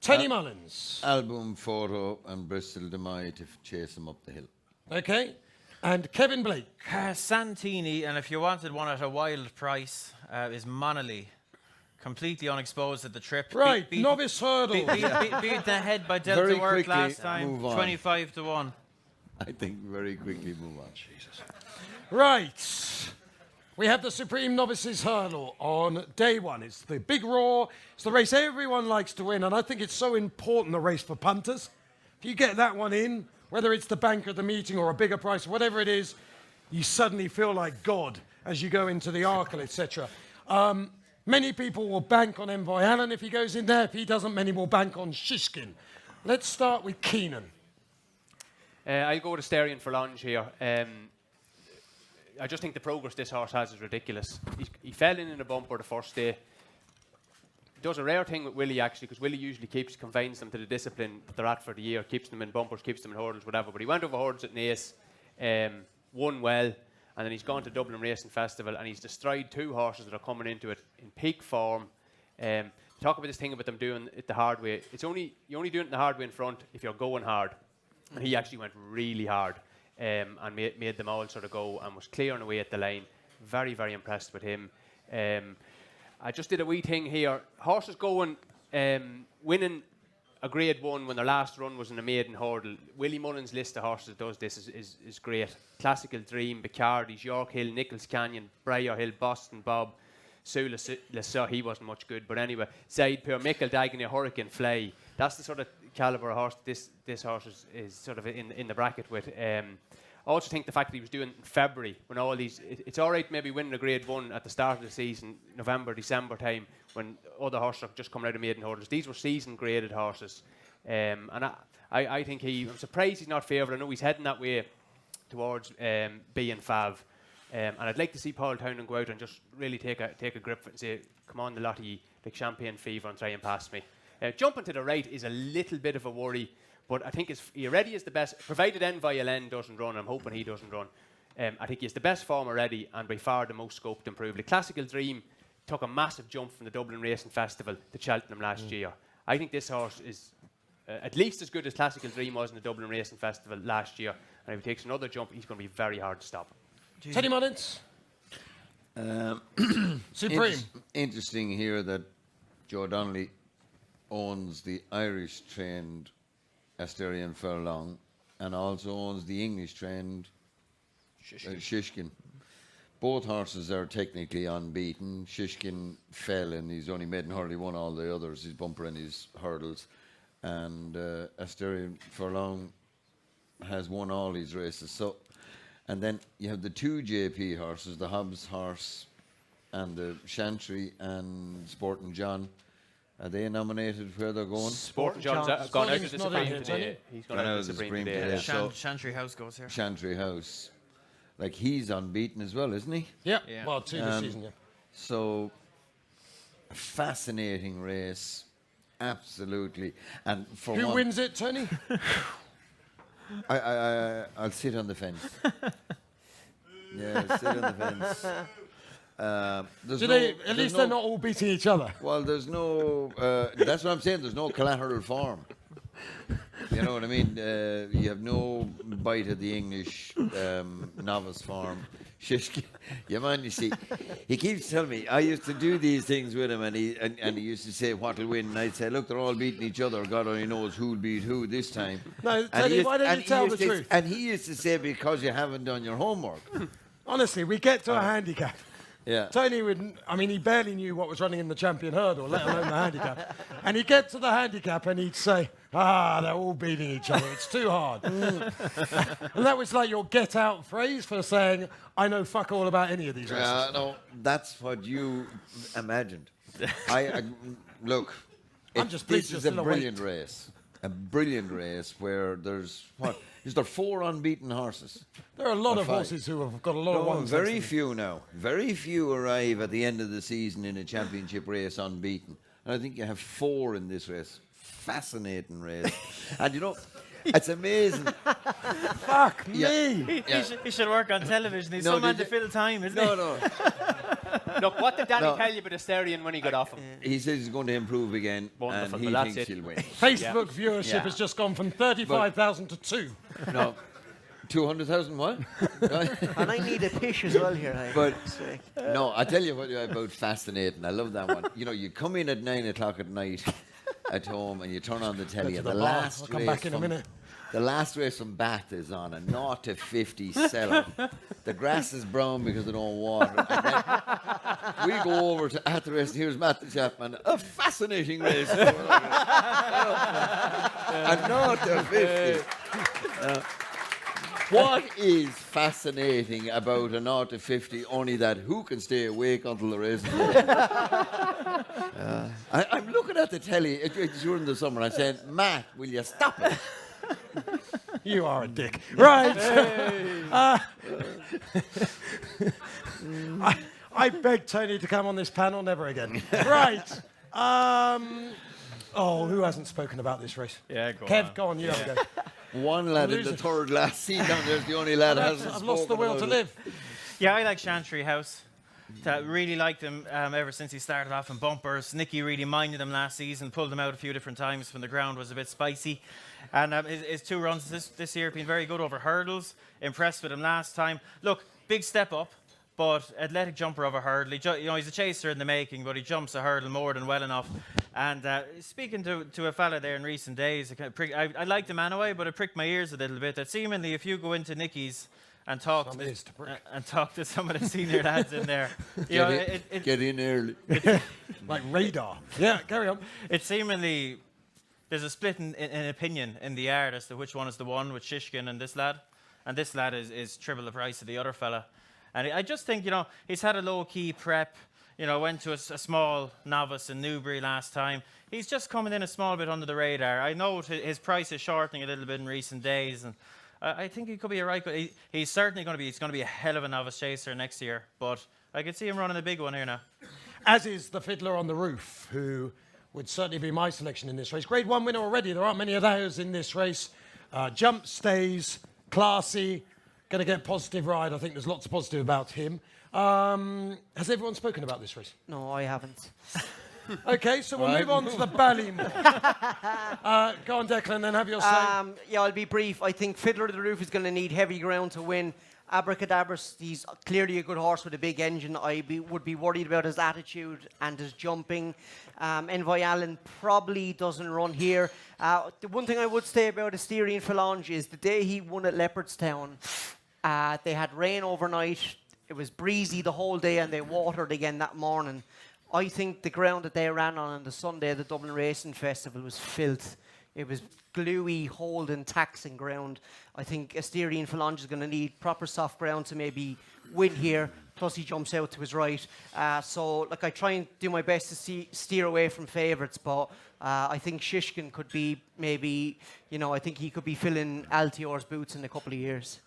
Speaker 1: Tony Mullins.
Speaker 3: Album Photo and Bristol de May to chase him up the hill.
Speaker 1: Okay. And Kevin Blake.
Speaker 2: Santini, and if you wanted one at a wild price, is Monolly. Completely unexposed at the trip.
Speaker 1: Right, novice hurdle.
Speaker 2: Beat the head by Delta
Speaker 3: Very
Speaker 2: Work
Speaker 3: quickly
Speaker 2: last time,
Speaker 3: move on.
Speaker 2: 25 to 1.
Speaker 3: I think very quickly move on. Jesus.
Speaker 1: Right. We have the Supreme Novices Hurdle on day one. It's the big roar. It's the race everyone likes to win, and I think it's so important, the race for punters. If you get that one in, whether it's the bank at the meeting or a bigger price, whatever it is, you suddenly feel like God as you go into the Arkle, etc. Many people will bank on Envoy Allen if he goes in there. If he doesn't, many will bank on Shishkin. Let's start with Keenan.
Speaker 5: I'll go with Asterion for Longe here. I just think the progress this horse has is ridiculous. He fell in a bumper the first day. Does a rare thing with Willie, actually, because Willie usually confines them to the discipline that they're at for the year, keeps them in bumpers, keeps them in hurdles, whatever. But he went over hurdles at Naas, won well, and then he's gone to Dublin Racing Festival, and he's destroyed two horses that are coming into it in peak form. Talk about this thing about them doing it the hard way. You're only doing it the hard way in front if you're going hard. And he actually went really hard and made them all sort of go and was clearing away at the line. Very, very impressed with him. I just did a wee thing here. Horses going, winning a grade 1 when their last run was in a maiden hurdle. Willie Mullins' list of horses that does this is great. Classical Dream, Bacardi's, York Hill, Nichols Canyon, Briar Hill, Boston Bob, Sula Lessa, he wasn't much good, but anyway, Zaid Pure, Michael Dagenham, Hurricane Fly. That's the sort of calibre of horse this horse is sort of in the bracket with. I also think the fact that he was doing it in February when all these... It's all right maybe winning a grade 1 at the start of the season, November, December time, when other horses are just coming out of maiden hurdles. These were season-graded horses. And I think I'm surprised he's not favoured. I know he's heading that way towards B and Fav. And I'd like to see Paul Townend go out and just really take a grip of it and say, come on, the lot of you, like champagne fever, and try and pass me. Jumping to the right is a little bit of a worry. But I think he already is the best, provided NVLN doesn't run. I'm hoping he doesn't run. I think he's the best form already and by far the most scope to improve. The Classical Dream took a massive jump from the Dublin Racing Festival to Cheltenham last year. I think this horse is at least as good as Classical Dream was in the Dublin Racing Festival last year. And if he takes another jump, he's going to be very hard to stop.
Speaker 1: Teddy Mullins. Supreme.
Speaker 3: Interesting here that Joe Donnelly owns the Irish-trained Asterion Furlong and also owns the English-trained Shishkin. Both horses are technically unbeaten. Shishkin fell and he's only made in hurdle. He won all the others, his bumper and his hurdles. And Asterion Furlong has won all these races. So, and then you have the two JP horses, the Hobbs horse and the Chantry and Sporting John. Are they nominated where they're going?
Speaker 5: Sporting John's gone out of the Supreme today. He's gone out of the Supreme today.
Speaker 2: Chantry House goes here.
Speaker 3: Chantry House. Like, he's unbeaten as well, isn't he?
Speaker 1: Yeah. Well, 2 this season, yeah.
Speaker 3: So, a fascinating race. Absolutely. And for
Speaker 1: Who wins it, Tony?
Speaker 3: I'll sit on the fence. Yeah, sit on the fence.
Speaker 1: At least they're not all beating each other.
Speaker 3: Well, there's no... that's what I'm saying. There's no collateral form. You know what I mean? You have no bite of the English novice form. Shishkin, yeah, man, you see, he keeps telling me, I used to do these things with him, and he used to say what'll win, and I'd say, look, they're all beating each other. God only knows who'll beat who this time.
Speaker 1: No, Teddy, why don't you tell the truth?
Speaker 3: And he used to say, because you haven't done your homework.
Speaker 1: Honestly, we get to a handicap.
Speaker 3: Yeah.
Speaker 1: Tony would, I mean, he barely knew what was running in the champion hurdle, let alone the handicap. And he'd get to the handicap and he'd say, they're all beating each other. It's too hard. And that was like your get out phrase for saying, I know fuck all about any of these races.
Speaker 3: No, that's what you imagined. Look,
Speaker 1: I'm just pleased
Speaker 3: this
Speaker 1: you're
Speaker 3: is a
Speaker 1: still
Speaker 3: brilliant
Speaker 1: awake.
Speaker 3: race. A brilliant race where there's, is there 4 unbeaten horses?
Speaker 1: There are a lot
Speaker 3: Or
Speaker 1: of
Speaker 3: 5.
Speaker 1: horses who have got a lot of
Speaker 3: No,
Speaker 1: ones.
Speaker 3: very few now. Very few arrive at the end of the season in a championship race unbeaten. And I think you have 4 in this race. Fascinating race. And you know, it's amazing.
Speaker 1: Fuck
Speaker 3: Yeah.
Speaker 1: me.
Speaker 2: He should work on television. He's some man to fill time, isn't he?
Speaker 3: No.
Speaker 5: Look, what did Danny
Speaker 3: No.
Speaker 5: tell you about Asterion when he got off him?
Speaker 3: He says he's going to improve again,
Speaker 5: Wonderful,
Speaker 3: and he
Speaker 5: well, that's
Speaker 3: thinks
Speaker 5: it.
Speaker 3: he'll win.
Speaker 1: Facebook viewership
Speaker 3: Yeah.
Speaker 1: has just gone from 35,000 to 2.
Speaker 3: No, 200,000 what?
Speaker 4: And I need a pish as well here.
Speaker 3: But no, I tell you what about fascinating. I love that one. You know, you come in at 9 o'clock at night at home and you turn on the telly,
Speaker 1: to
Speaker 3: and
Speaker 1: the
Speaker 3: the
Speaker 1: bar.
Speaker 3: last
Speaker 1: I'll come
Speaker 3: race
Speaker 1: back in a
Speaker 3: from-
Speaker 1: minute.
Speaker 3: The last race from Bath is on, a 0 to 50 seller. The grass is brown because they don't water. And then we go over to at the race, and here's Matt Chapman. A fascinating race. A 0 to 50. What is fascinating about a 0 to 50? Only that who can stay awake until the race is over. I'm looking at the telly during the summer. I'm saying, Matt, will you stop it?
Speaker 1: You are a dick. Right. I beg Tony to come on this panel, never again. Right. Who hasn't spoken about this race?
Speaker 2: Yeah, go
Speaker 1: Kev,
Speaker 2: on.
Speaker 1: go on, you have a go.
Speaker 3: One lad in the
Speaker 1: losing.
Speaker 3: third last seat down there's the only lad who hasn't
Speaker 1: I've lost the
Speaker 3: spoken
Speaker 1: will to
Speaker 3: about it.
Speaker 1: live.
Speaker 2: Yeah, I like Chantry House. Really liked him ever since he started off in bumpers. Nicky really minded him last season, pulled him out a few different times when the ground was a bit spicy. And his 2 runs this year have been very good over hurdles. Impressed with him last time. Look, big step up, but athletic jumper of a hurdle. He's a chaser in the making, but he jumps a hurdle more than well enough. And speaking to a fella there in recent days, I liked him anyway, but it pricked my ears a little bit. That seemingly, if you go into Nicky's and talk to some of the senior lads in there,
Speaker 3: Get in early.
Speaker 1: Like radar. Yeah, carry on.
Speaker 2: It seemingly there's a split in opinion in the yard as to which one is the one with Shishkin and this lad. And this lad is triple the price of the other fella. And I just think, he's had a low-key prep. Went to a small novice in Newbury last time. He's just coming in a small bit under the radar. I know his price is shortening a little bit in recent days, and I think he could be a right good. He's certainly going to be a hell of a novice chaser next year. But I could see him running a big one here now.
Speaker 1: As is the Fiddler on the Roof, who would certainly be my selection in this race. Grade 1 winner already. There aren't many of those in this race. Jump stays, classy, going to get positive ride. I think there's lots of positive about him. Has everyone spoken about this race?
Speaker 4: No, I haven't.
Speaker 1: Okay, so we'll move on to the Ballymore. Go on, Declan, then have your say.
Speaker 4: I'll be brief. I think Fiddler of the Roof is going to need heavy ground to win. Abracadabra, he's clearly a good horse with a big engine. Would be worried about his attitude and his jumping. Envoy Allen probably doesn't run here. The one thing I would say about Asterion Phalange is the day he won at Leopardstown, they had rain overnight. It was breezy the whole day and they watered again that morning. I think the ground that they ran on the Sunday of the Dublin Racing Festival was filth. It was gluey, holding, taxing ground. I think Asterion Phalange is going to need proper soft ground to maybe win here. Plus he jumps out to his right. I try and do my best to steer away from favourites, but I think Shishkin could be maybe, I think he could be filling Altior's boots in a couple of years.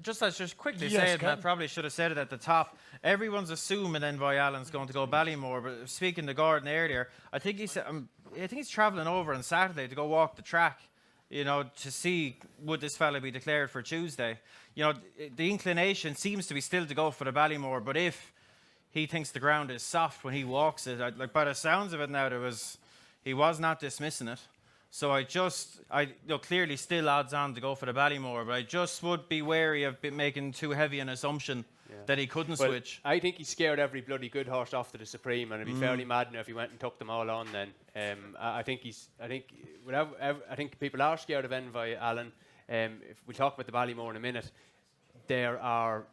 Speaker 2: Just quickly
Speaker 1: Yes,
Speaker 2: say it, and I
Speaker 1: Ken.
Speaker 2: probably should have said it at the top. Everyone's assuming Envoy Allen's going to go Ballymore, but speaking to Gordon earlier, I think he's travelling over on Saturday to go walk the track, to see would this fella be declared for Tuesday. The inclination seems to be still to go for the Ballymore, but if he thinks the ground is soft when he walks it, by the sounds of it now, he was not dismissing it. So clearly still odds on to go for the Ballymore, but I just would be wary of making too heavy an assumption that he couldn't switch.
Speaker 5: I think he scared every bloody good horse off to the Supreme, and it'd be fairly mad now if he went and took them all on. Then I think people are scared of Envoy Allen. If we talk about the Ballymore in a minute, there are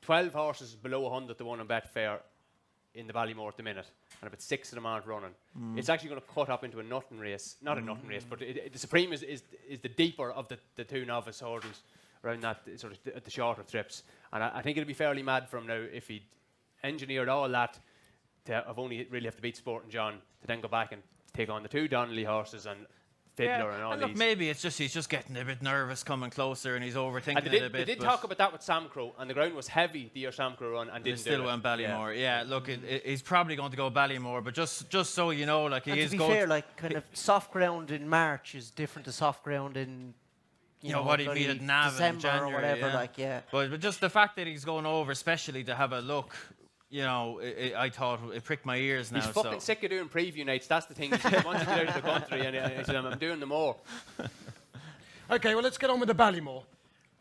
Speaker 5: 12 horses below 100 to 1 on Betfair in the Ballymore at the minute, and about 6 of them aren't running. It's actually going to cut up into a nutting race. Not a nutting race, but the Supreme is the deeper of the two novice hurdles around that sort of the shorter trips. And I think it'd be fairly mad for him now if he'd engineered all that to have only really have to beat Sport and John to then go back and take on the 2 Donnelly horses and Fiddler and all
Speaker 2: and
Speaker 5: these.
Speaker 2: look, maybe it's just he's just getting a bit nervous coming closer and he's overthinking
Speaker 5: And
Speaker 2: it a bit.
Speaker 5: they did talk about that with Sam Crow, and the ground was heavy the year Sam Crow run, and didn't
Speaker 2: still
Speaker 5: do it.
Speaker 2: went Ballymore. Yeah, look, he's probably going to go Ballymore, but just so you know, like he
Speaker 4: And
Speaker 2: is
Speaker 4: to be
Speaker 2: going.
Speaker 4: fair, like kind of soft ground in March is different to soft ground in
Speaker 2: You know what he
Speaker 4: bloody
Speaker 2: beat at Navan in
Speaker 4: December
Speaker 2: January,
Speaker 4: or whatever.
Speaker 2: yeah.
Speaker 4: Like, yeah.
Speaker 2: But just the fact that he's going over, especially to have a look, you know, I thought it pricked my ears now.
Speaker 5: He's fucking sick of doing preview nights. That's the thing. He wants to get out of the country, and he said, "I'm doing them more."
Speaker 1: Okay, well, let's get on with the Ballymore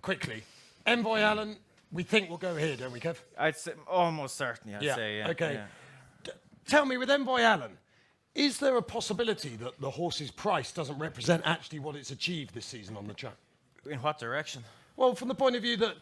Speaker 1: quickly. Envoy Allen, we think will go here, don't we, Kev?
Speaker 2: I'd say almost certainly. I'd say, yeah.
Speaker 1: Okay.
Speaker 2: yeah.
Speaker 1: Tell me, with Envoy Allen, is there a possibility that the horse's price doesn't represent actually what it's achieved this season on the track?
Speaker 2: In what direction?
Speaker 1: Well, from the point of view that,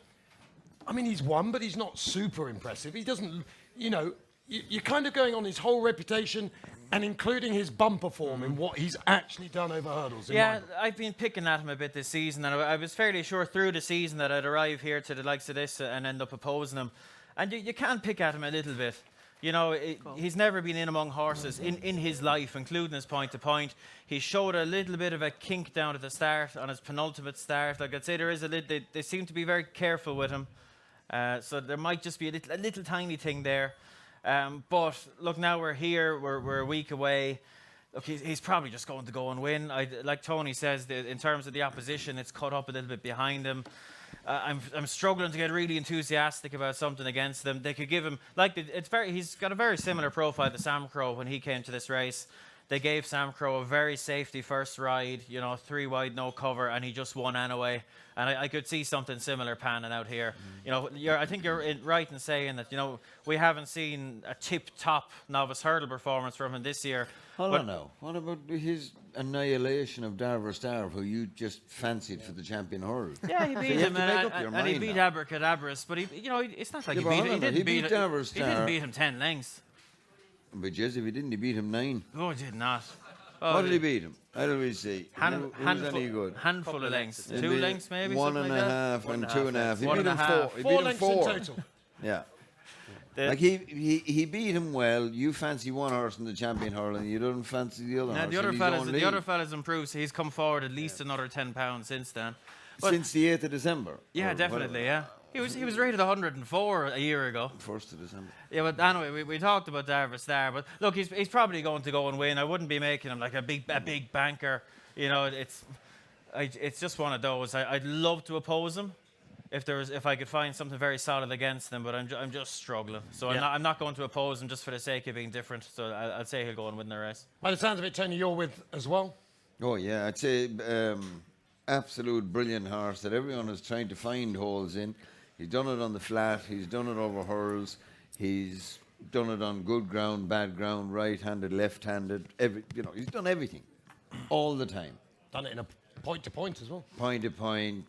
Speaker 1: I mean, he's won, but he's not super impressive. He doesn't, you know, you're kind of going on his whole reputation and including his bumper form in what he's actually done over hurdles.
Speaker 2: Yeah, I've been picking at him a bit this season, and I was fairly sure through the season that I'd arrive here to the likes of this and end up opposing him. And you can pick at him a little bit. You know, he's never been in among horses in his life, including his point-to-point. He showed a little bit of a kink down at the start, on his penultimate start. Like I'd say there is a little, they seem to be very careful with him. So there might just be a little tiny thing there. But look, now we're here, we're a week away. Look, he's probably just going to go and win. Like Tony says, in terms of the opposition, it's cut up a little bit behind him. I'm struggling to get really enthusiastic about something against them. They could give him he's got a very similar profile to Sam Crow when he came to this race. They gave Sam Crow a very safety first ride, you know, 3 wide, no cover, and he just won anyway. And I could see something similar panning out here. You know, I think you're right in saying that, you know, we haven't seen a tip-top novice hurdle performance from him this year.
Speaker 3: Hold on now. What about his annihilation of Darver Star, who you just fancied for the champion hurdle?
Speaker 2: Yeah, he beat
Speaker 3: you have
Speaker 2: him,
Speaker 3: to make up your
Speaker 2: and he
Speaker 3: mind
Speaker 2: beat
Speaker 3: now.
Speaker 2: Abracadabras, but it's not like
Speaker 3: Yeah,
Speaker 2: he
Speaker 3: but
Speaker 2: beat
Speaker 3: hold
Speaker 2: him.
Speaker 3: on now, he beat Darver
Speaker 2: He didn't
Speaker 3: Star.
Speaker 2: beat him 10 lengths.
Speaker 3: But Jez, if he didn't, he beat him 9.
Speaker 2: Oh, he did not.
Speaker 3: What did he beat him? How do we see? Who's any good?
Speaker 2: Handful of lengths.
Speaker 3: It'd
Speaker 2: 2
Speaker 3: be
Speaker 2: lengths maybe,
Speaker 3: 1
Speaker 2: something
Speaker 3: and
Speaker 2: like
Speaker 3: a
Speaker 2: that.
Speaker 3: half and 2.5. He
Speaker 2: One
Speaker 3: beat
Speaker 2: and
Speaker 3: him
Speaker 2: a
Speaker 3: 4.
Speaker 2: half.
Speaker 3: He
Speaker 1: Four
Speaker 3: beat him
Speaker 1: lengths
Speaker 3: 4.
Speaker 1: in total.
Speaker 3: Yeah. Like he beat him well. You fancy one horse in the champion hurl, and you don't fancy the other
Speaker 2: Now,
Speaker 3: horse.
Speaker 2: the other
Speaker 3: and he's
Speaker 2: fellas,
Speaker 3: going
Speaker 2: the
Speaker 3: lead.
Speaker 2: other fellas improved. So he's come forward at least another £10 since then. But
Speaker 3: Since the 8th of December.
Speaker 2: yeah,
Speaker 3: or
Speaker 2: definitely.
Speaker 3: whatever.
Speaker 2: Yeah, he was rated 104 a year ago.
Speaker 3: 1st of December.
Speaker 2: Yeah, but anyway, we talked about Darver Star, but look, he's probably going to go and win. I wouldn't be making him like a big banker. You know, it's just one of those. I'd love to oppose him if I could find something very solid against them, but I'm just struggling. So I'm not going to oppose him just for the sake of being different. So I'd say he'll go and win the race.
Speaker 1: By the sounds of it, Tony, you're with as well.
Speaker 3: Oh yeah, I'd say absolute brilliant horse that everyone is trying to find holes in. He's done it on the flat. He's done it over hurls. He's done it on good ground, bad ground, right-handed, left-handed. He's done everything, all the time.
Speaker 1: Done it in a point-to-point as well.
Speaker 3: Point to point.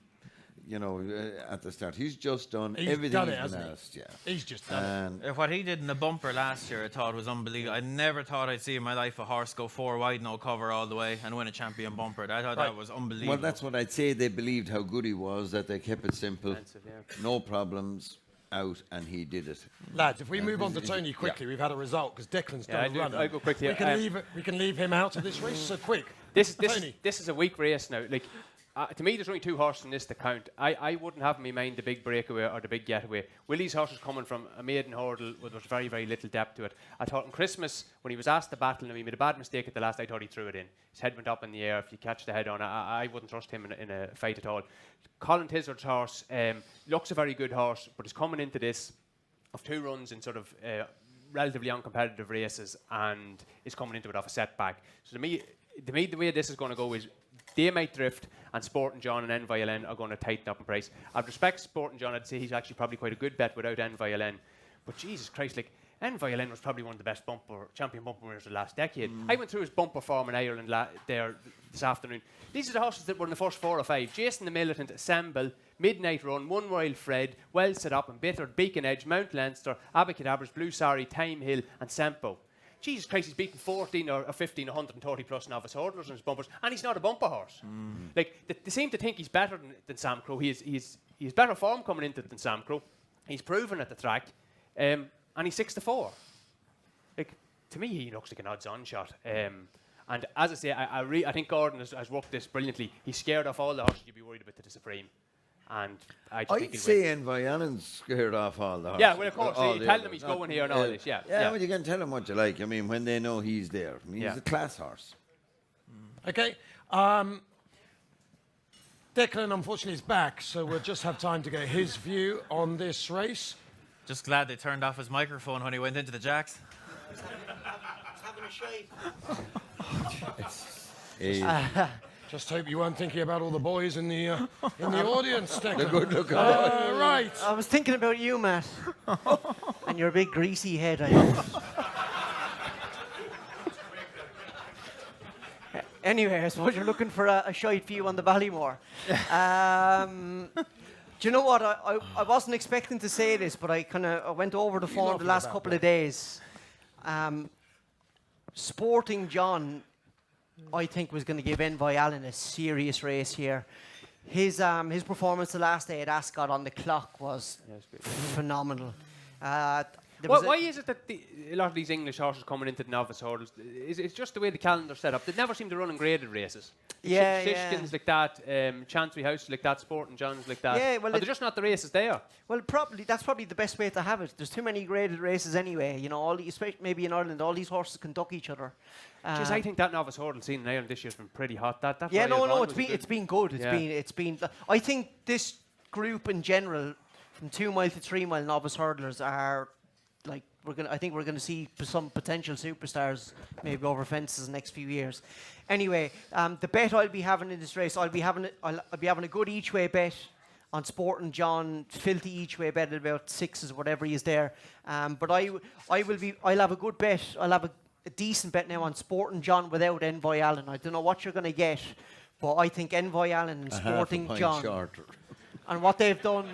Speaker 3: At the start, he's just done
Speaker 1: He's
Speaker 3: everything
Speaker 1: done
Speaker 3: he's
Speaker 1: it,
Speaker 3: been
Speaker 1: hasn't he?
Speaker 3: asked. Yeah.
Speaker 1: He's just done it.
Speaker 2: What he did in the bumper last year, I thought was unbelievable. I never thought I'd see in my life a horse go 4 wide, no cover all the way and win a champion bumper. I thought that was unbelievable.
Speaker 3: Well, that's what I'd say. They believed how good he was, that they kept it simple,
Speaker 5: Expensive, yeah.
Speaker 3: no problems, out, and he did it.
Speaker 1: Lads, if we move on to Tony quickly, we've had a result because Declan's done a run.
Speaker 5: I go quickly.
Speaker 1: We can leave him out of this race so quick.
Speaker 5: This
Speaker 1: Tony.
Speaker 5: is a weak race now. Like, to me, there's only 2 horses in this to count. I wouldn't have in my mind the big breakaway or the big getaway. Willie's horse was coming from a maiden hurdle with very, very little depth to it. I thought on Christmas, when he was asked to battle, and he made a bad mistake at the last, I thought he threw it in. His head went up in the air. If you catch the head on, I wouldn't trust him in a fight at all. Colin Tizard's horse looks a very good horse, but is coming into this of 2 runs in sort of relatively uncompetitive races and is coming into it off a setback. So to me, to me, the way this is going to go is they might drift, and Sporting John and NVLN are going to tighten up in price. I'd respect Sporting John. I'd say he's actually probably quite a good bet without NVLN. But Jesus Christ, like, NVLN was probably one of the best champion bumper winners of the last decade. I went through his bumper form in Ireland there this afternoon. These are the horses that were in the first 4 or 5. Jason the Militant, Assemble, Midnight Run, One Wild Fred, Well Set Up, Embittered, Beacon Edge, Mount Leinster, Abacadabras, Blue Sari, Time Hill, and Sempo. Jesus Christ, he's beaten 14 or 15, 130 plus novice hurdlers in his bumpers, and he's not a bumper horse. Like, they seem to think he's better than Sam Crow. He's better form coming into it than Sam Crow. He's proven at the track, and he's 6-4. Like, to me, he looks like an odds-on shot. And as I say, I think Gordon has worked this brilliantly. He's scared off all the horses you'd be worried about to the Supreme. And I just think
Speaker 3: I'd
Speaker 5: he'll
Speaker 3: say
Speaker 5: win.
Speaker 3: Enviannon's scared off all the horses.
Speaker 5: Yeah, well, of course,
Speaker 3: All
Speaker 5: you
Speaker 3: the
Speaker 5: tell
Speaker 3: others.
Speaker 5: them he's going here and all this, yeah.
Speaker 3: Yeah, well, you can tell him what you like. I mean, when they know he's there. I mean,
Speaker 5: Yeah.
Speaker 3: he's a class horse.
Speaker 1: Okay. Declan, unfortunately, is back, so we'll just have time to get his view on this race.
Speaker 2: Just glad they turned off his microphone when he went into the jacks.
Speaker 1: Just hope you weren't thinking about all the boys in the audience, Declan.
Speaker 3: The good look
Speaker 1: Right.
Speaker 4: I was thinking about you, Matt. And your big greasy head, I hope. Anyway, I suppose you're looking for a shite view on the Ballymore. Do you know what? I wasn't expecting to say this, but I went over the phone the
Speaker 1: laughing
Speaker 4: last
Speaker 1: about,
Speaker 4: couple of days. Sporting John, I think, was going to give Envoy Allen a serious race here. His performance the last day at Ascot on the clock was phenomenal.
Speaker 5: Why is it that a lot of these English horses coming into the novice hurdles, it's just the way the calendar's set up. They never seem to run in graded races.
Speaker 4: Yeah,
Speaker 5: Shishkin's like that, Chantry House is like that, Sporting John's like that.
Speaker 4: Yeah, well,
Speaker 5: they're just not the races they are.
Speaker 4: Well, that's probably the best way to have it. There's too many graded races anyway. You know, especially maybe in Ireland, all these horses can duck each other.
Speaker 5: Jeez, I think that novice hurdle scene in Ireland this year's been pretty hot. That
Speaker 4: Yeah,
Speaker 5: Royal
Speaker 4: no,
Speaker 5: Bond
Speaker 4: it's
Speaker 5: was
Speaker 4: been good.
Speaker 5: Yeah.
Speaker 4: It's been. I think this group in general, from 2 mile to 3 mile novice hurdlers, are like I think we're gonna see some potential superstars maybe over fences the next few years. Anyway, the bet I'll be having in this race, I'll be having a good each way bet on Sporting John, filthy each way bet at about 6s, whatever he is there. But I'll have a good bet. I'll have a decent bet now on Sporting John without Envoy Allen. I don't know what you're going to get, but I think Envoy Allen and Sporting John
Speaker 3: Shorter.
Speaker 4: and what they've done.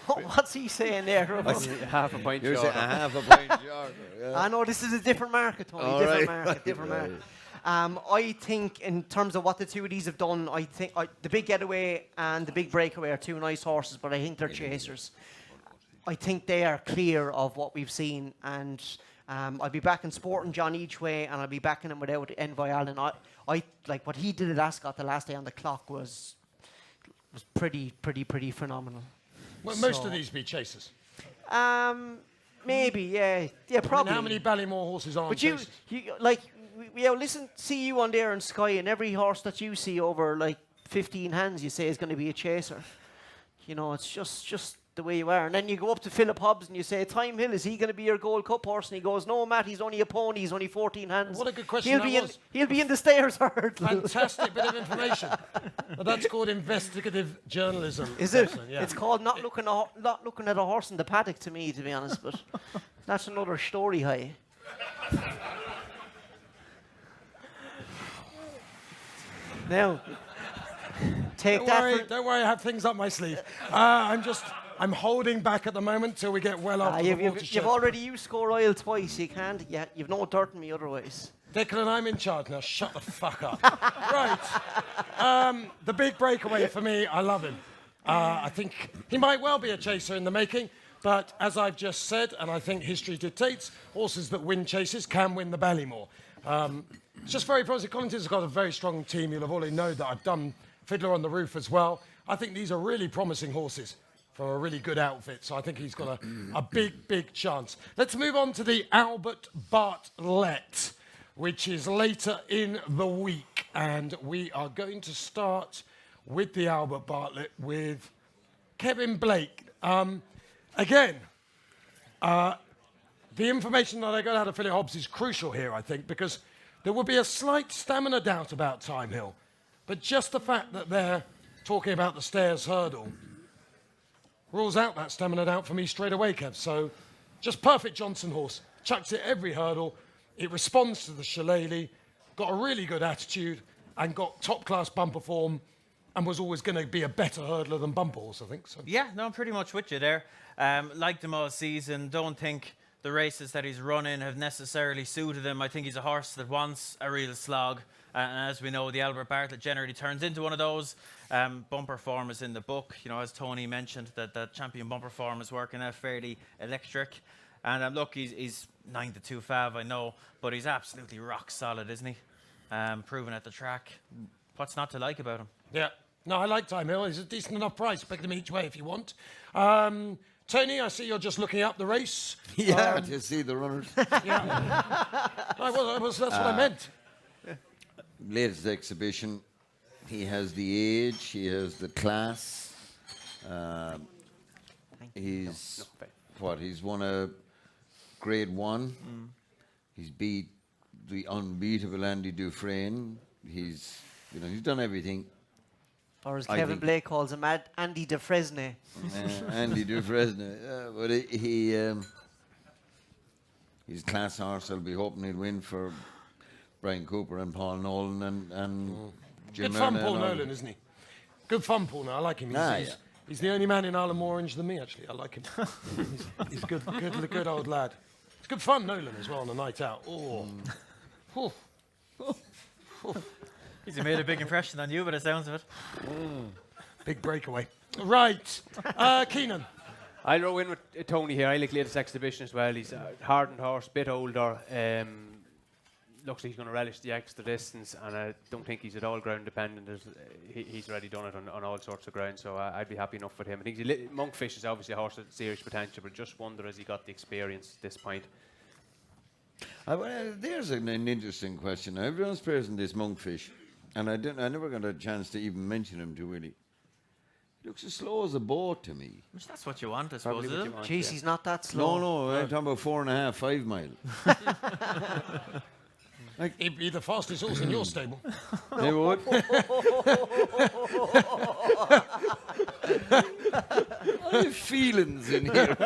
Speaker 4: What's he saying there?
Speaker 5: half a point
Speaker 3: You're
Speaker 5: short.
Speaker 3: saying a half a point shorter. Yeah.
Speaker 4: I know this is a different market, Tony.
Speaker 3: All
Speaker 4: Different
Speaker 3: right.
Speaker 4: market. Different
Speaker 3: Right.
Speaker 4: market. I think in terms of what the two of these have done, I think the Big Getaway and the Big Breakaway are two nice horses, but I think they're chasers. I think they are clear of what we've seen, and I'll be backing Sporting John each way, and I'll be backing him without Envoy Allen. I like what he did at Ascot the last day on the clock was pretty phenomenal.
Speaker 1: Well, most of these be chasers.
Speaker 4: Maybe, yeah, probably.
Speaker 1: I mean, how many Ballymore horses aren't
Speaker 4: But you
Speaker 1: chasers?
Speaker 4: like, see you on there in Sky, and every horse that you see over like 15 hands, you say is going to be a chaser. You know, it's just the way you are. And then you go up to Philip Hobbs and you say, Time Hill, is he going to be your Gold Cup horse? And he goes, no, Matt, he's only a pony. He's only 14 hands.
Speaker 1: What a good question that was.
Speaker 4: He'll be in the stairs hurdle.
Speaker 1: Fantastic bit of information. But that's called investigative journalism.
Speaker 4: Is it?
Speaker 1: Declan, yeah.
Speaker 4: It's called not looking at a horse in the paddock to me, to be honest. But that's another story, hey. Now, take
Speaker 1: Don't worry, I have things up my sleeve. I'm holding back at the moment till we get well up to the
Speaker 4: You've
Speaker 1: watershed.
Speaker 4: already used score oil twice. You can't. You've no dirt in me otherwise.
Speaker 1: Declan, I'm in charge now. Shut the fuck up. Right. The Big Breakaway for me, I love him. I think he might well be a chaser in the making, but as I've just said, and I think history dictates, horses that win chases can win the Ballymore. It's just very promising. Collington's got a very strong team. You'll have already known that I've done Fiddler on the Roof as well. I think these are really promising horses for a really good outfit, so I think he's got a big chance. Let's move on to the Albert Bartlett, which is later in the week, and we are going to start with the Albert Bartlett with Kevin Blake. Again, the information that I got out of Philip Hobbs is crucial here, I think, because there would be a slight stamina doubt about Time Hill. But just the fact that they're talking about the Stairs hurdle rules out that stamina doubt for me straight away, Kev. So just perfect Johnson horse. Chucks it every hurdle. It responds to the shillelagh, got a really good attitude, and got top-class bumper form, and was always going to be a better hurdler than bumper horse, I think. So.
Speaker 2: Yeah, no, I'm pretty much with you there. Liked him all season. Don't think the races that he's running have necessarily suited him. I think he's a horse that wants a real slog. And as we know, the Albert Bartlett generally turns into one of those. Bumper form is in the book. You know, as Tony mentioned, that champion bumper form is working out fairly electric. And look, he's 9-2.5, I know, but he's absolutely rock solid, isn't he? Proven at the track. What's not to like about him?
Speaker 1: Yeah. No, I like Time Hill. He's a decent enough price. Pick them each way if you want. Tony, I see you're just looking up the race.
Speaker 3: Yeah, to see the runners.
Speaker 1: That's what I meant.
Speaker 3: Latest exhibition, he has the age, he has the class. He's won a Grade 1. He's beat the unbeatable Andy Dufresne. He's done everything.
Speaker 4: Or as Kevin Blake calls him, Andy Dufresne.
Speaker 3: Andy Dufresne. But he's a class horse. I'll be hoping he'll win for Brian Cooper and Paul Nolan and Jim
Speaker 1: Good fun,
Speaker 3: Myrna
Speaker 1: Paul
Speaker 3: and all.
Speaker 1: Nolan, isn't he? Good fun, Paul. I like him. He's the only man in Ireland more orange than me, actually. I like him. he's good old lad. It's good fun, Nolan, as well, on a night out. Oh.
Speaker 2: He's made a big impression on you, by the sounds of it.
Speaker 1: Big breakaway. Right. Keenan.
Speaker 5: I'll row in with Tony here. I like latest exhibition as well. He's a hardened horse, bit older. Looks like he's going to relish the extra distance, and I don't think he's at all ground dependent. He's already done it on all sorts of ground, so I'd be happy enough with him. I think Monkfish is obviously a horse with serious potential, but just wonder has he got the experience at this point.
Speaker 3: There's an interesting question. Everyone's praising this Monkfish, and I never got a chance to even mention him to Willie. He looks as slow as a boat to me.
Speaker 2: Which that's what you want, I suppose,
Speaker 5: Probably what
Speaker 2: is
Speaker 5: you
Speaker 2: it?
Speaker 5: want,
Speaker 4: Jeez,
Speaker 5: yeah.
Speaker 4: he's not that slow.
Speaker 3: No, I'm talking about 4.5, 5 mile.
Speaker 1: He'd be the fastest horse in your stable.
Speaker 3: They would. I have feelings in here.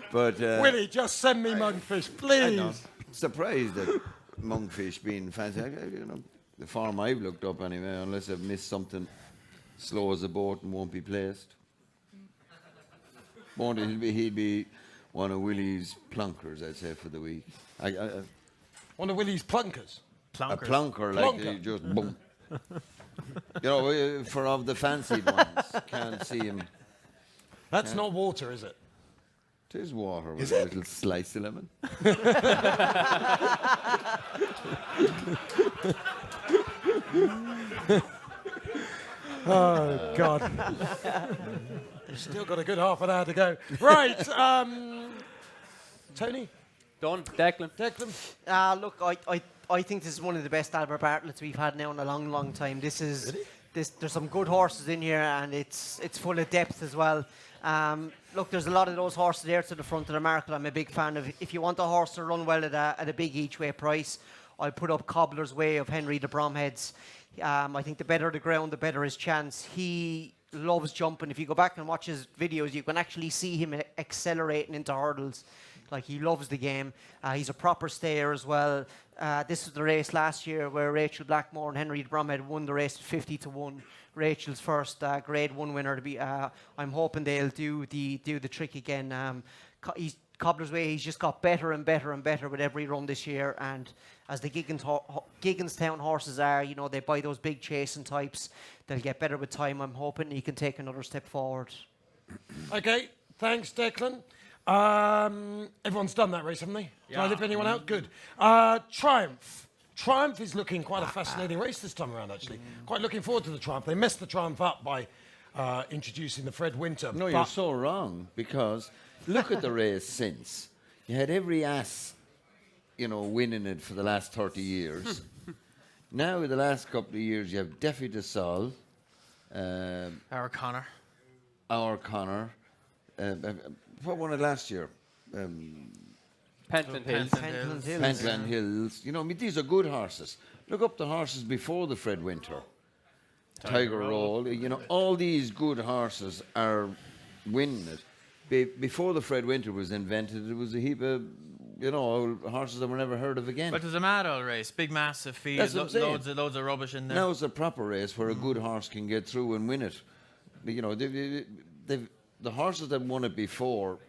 Speaker 3: But
Speaker 1: Willie, just send me Monkfish, please.
Speaker 3: I'm surprised at Monkfish being fancy. The farm I've looked up anyway, unless I've missed something slow as a boat and won't be placed. He'd be one of Willie's plunkers, I'd say, for the week.
Speaker 1: One of Willie's plunkers.
Speaker 3: A plunker, like you just boom. For of the fancied ones, can't see him.
Speaker 1: That's not water, is it?
Speaker 3: It is water with a little slice of lemon.
Speaker 1: Oh, God. Still got a good half an hour to go. Right. Tony?
Speaker 5: Done. Declan.
Speaker 4: Look, I think this is one of the best Albert Bartletts we've had now in a long, long time. There's some good horses in here, and it's full of depth as well. Look, there's a lot of those horses there to the front of the market. I'm a big fan of. If you want a horse to run well at a big each way price, I'll put up Cobbler's Way of Henry de Bromhead's. I think the better the ground, the better his chance. He loves jumping. If you go back and watch his videos, you can actually see him accelerating into hurdles. Like, he loves the game. He's a proper stayer as well. This was the race last year where Rachel Blackmore and Henry de Bromhead won the race 50-1. Rachel's first Grade 1 winner to be. I'm hoping they'll do the trick again. Cobbler's Way, he's just got better and better and better with every run this year. And as the Gigginstown horses are, they buy those big chasing types. They'll get better with time. I'm hoping he can take another step forward.
Speaker 1: Okay, thanks, Declan. Everyone's done that race, haven't they? Did I leave anyone out? Good. Triumph. Triumph is looking quite a fascinating race this time around, actually. Quite looking forward to the Triumph. They messed the Triumph up by introducing the Fred Winter.
Speaker 3: No, you're so wrong, because look at the race since. You had every ass, winning it for the last 30 years. Now, in the last couple of years, you have Defi de Sol,
Speaker 2: Our Connor.
Speaker 3: What won it last year?
Speaker 5: Pentland Hills.
Speaker 4: Pentland Hills.
Speaker 3: Pentland Hills. You know, I mean, these are good horses. Look up the horses before the Fred Winter. Tiger Roll. You know, all these good horses are winning it. Before the Fred Winter was invented, it was a heap of, you know, horses that were never heard of again.
Speaker 2: But it was a mad old race, big massive field,
Speaker 3: That's what I'm saying.
Speaker 2: loads of rubbish in there.
Speaker 3: Now it's a proper race where a good horse can get through and win it. You know, the horses that won it before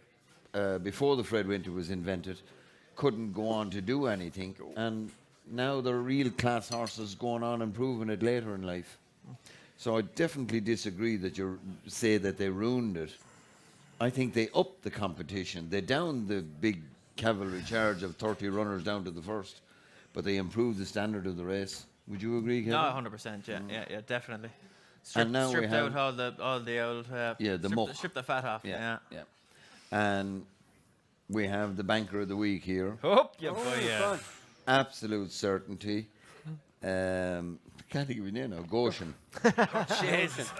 Speaker 3: the Fred Winter was invented couldn't go on to do anything, and now they're real class horses going on and proving it later in life. So I definitely disagree that you say that they ruined it. I think they upped the competition. They downed the big cavalry charge of 30 runners down to the first, but they improved the standard of the race. Would you agree, Kevin?
Speaker 2: No, 100%. Yeah, definitely.
Speaker 3: And now we
Speaker 2: stripped
Speaker 3: have
Speaker 2: out all the old
Speaker 3: the muck.
Speaker 2: strip the fat off.
Speaker 3: Yeah. And we have the banker of the week here.
Speaker 2: Oh, yeah.
Speaker 3: Absolute certainty. Can't think of his name now. Goshen.
Speaker 2: Jesus.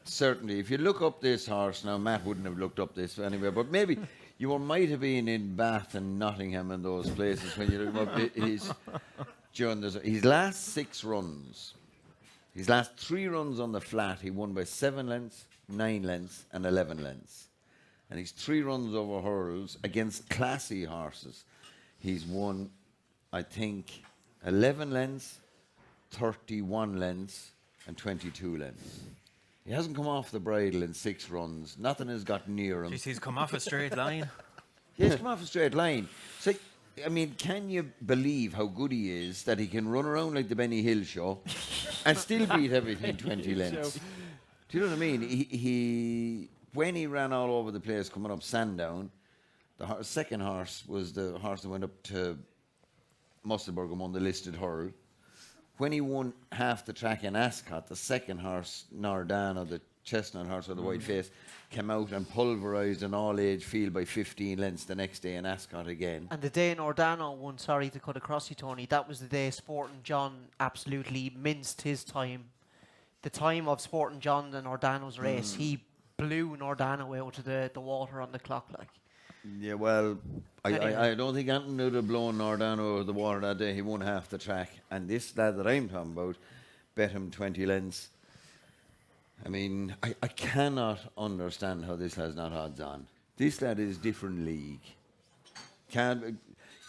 Speaker 3: Certainly. If you look up this horse now, Matt wouldn't have looked up this anyway, but maybe you might have been in Bath and Nottingham and those places when you look up his last 6 runs. His last 3 runs on the flat, he won by 7 lengths, 9 lengths, and 11 lengths. And his 3 runs over hurdles against classy horses, he's won, I think, 11 lengths, 31 lengths, and 22 lengths. He hasn't come off the bridle in 6 runs. Nothing has got near him.
Speaker 2: Jeez, he's come off a straight line.
Speaker 3: He's come off a straight line. So, I mean, can you believe how good he is that he can run around like the Benny Hill show and still beat everything 20 lengths? Do you know what I mean? He when he ran all over the place coming up Sandown, the second horse was the horse that went up to Musselburgh and won the listed hurl. When he won half the track in Ascot, the second horse, Nardano, the chestnut horse with the white face, came out and pulverised an all-age field by 15 lengths the next day in Ascot again.
Speaker 4: And the day Nordano won, sorry to cut across you, Tony, that was the day Sporting John absolutely minced his time. The time of Sporting John and Nordano's race, he blew Nordano out of the water on the clock. Like.
Speaker 3: Yeah, well, I don't think Anton would have blown Nordano out of the water that day. He won half the track. And this lad that I'm talking about bet him 20 lengths. I mean, I cannot understand how this lad's not odds on. This lad is different league. Can't,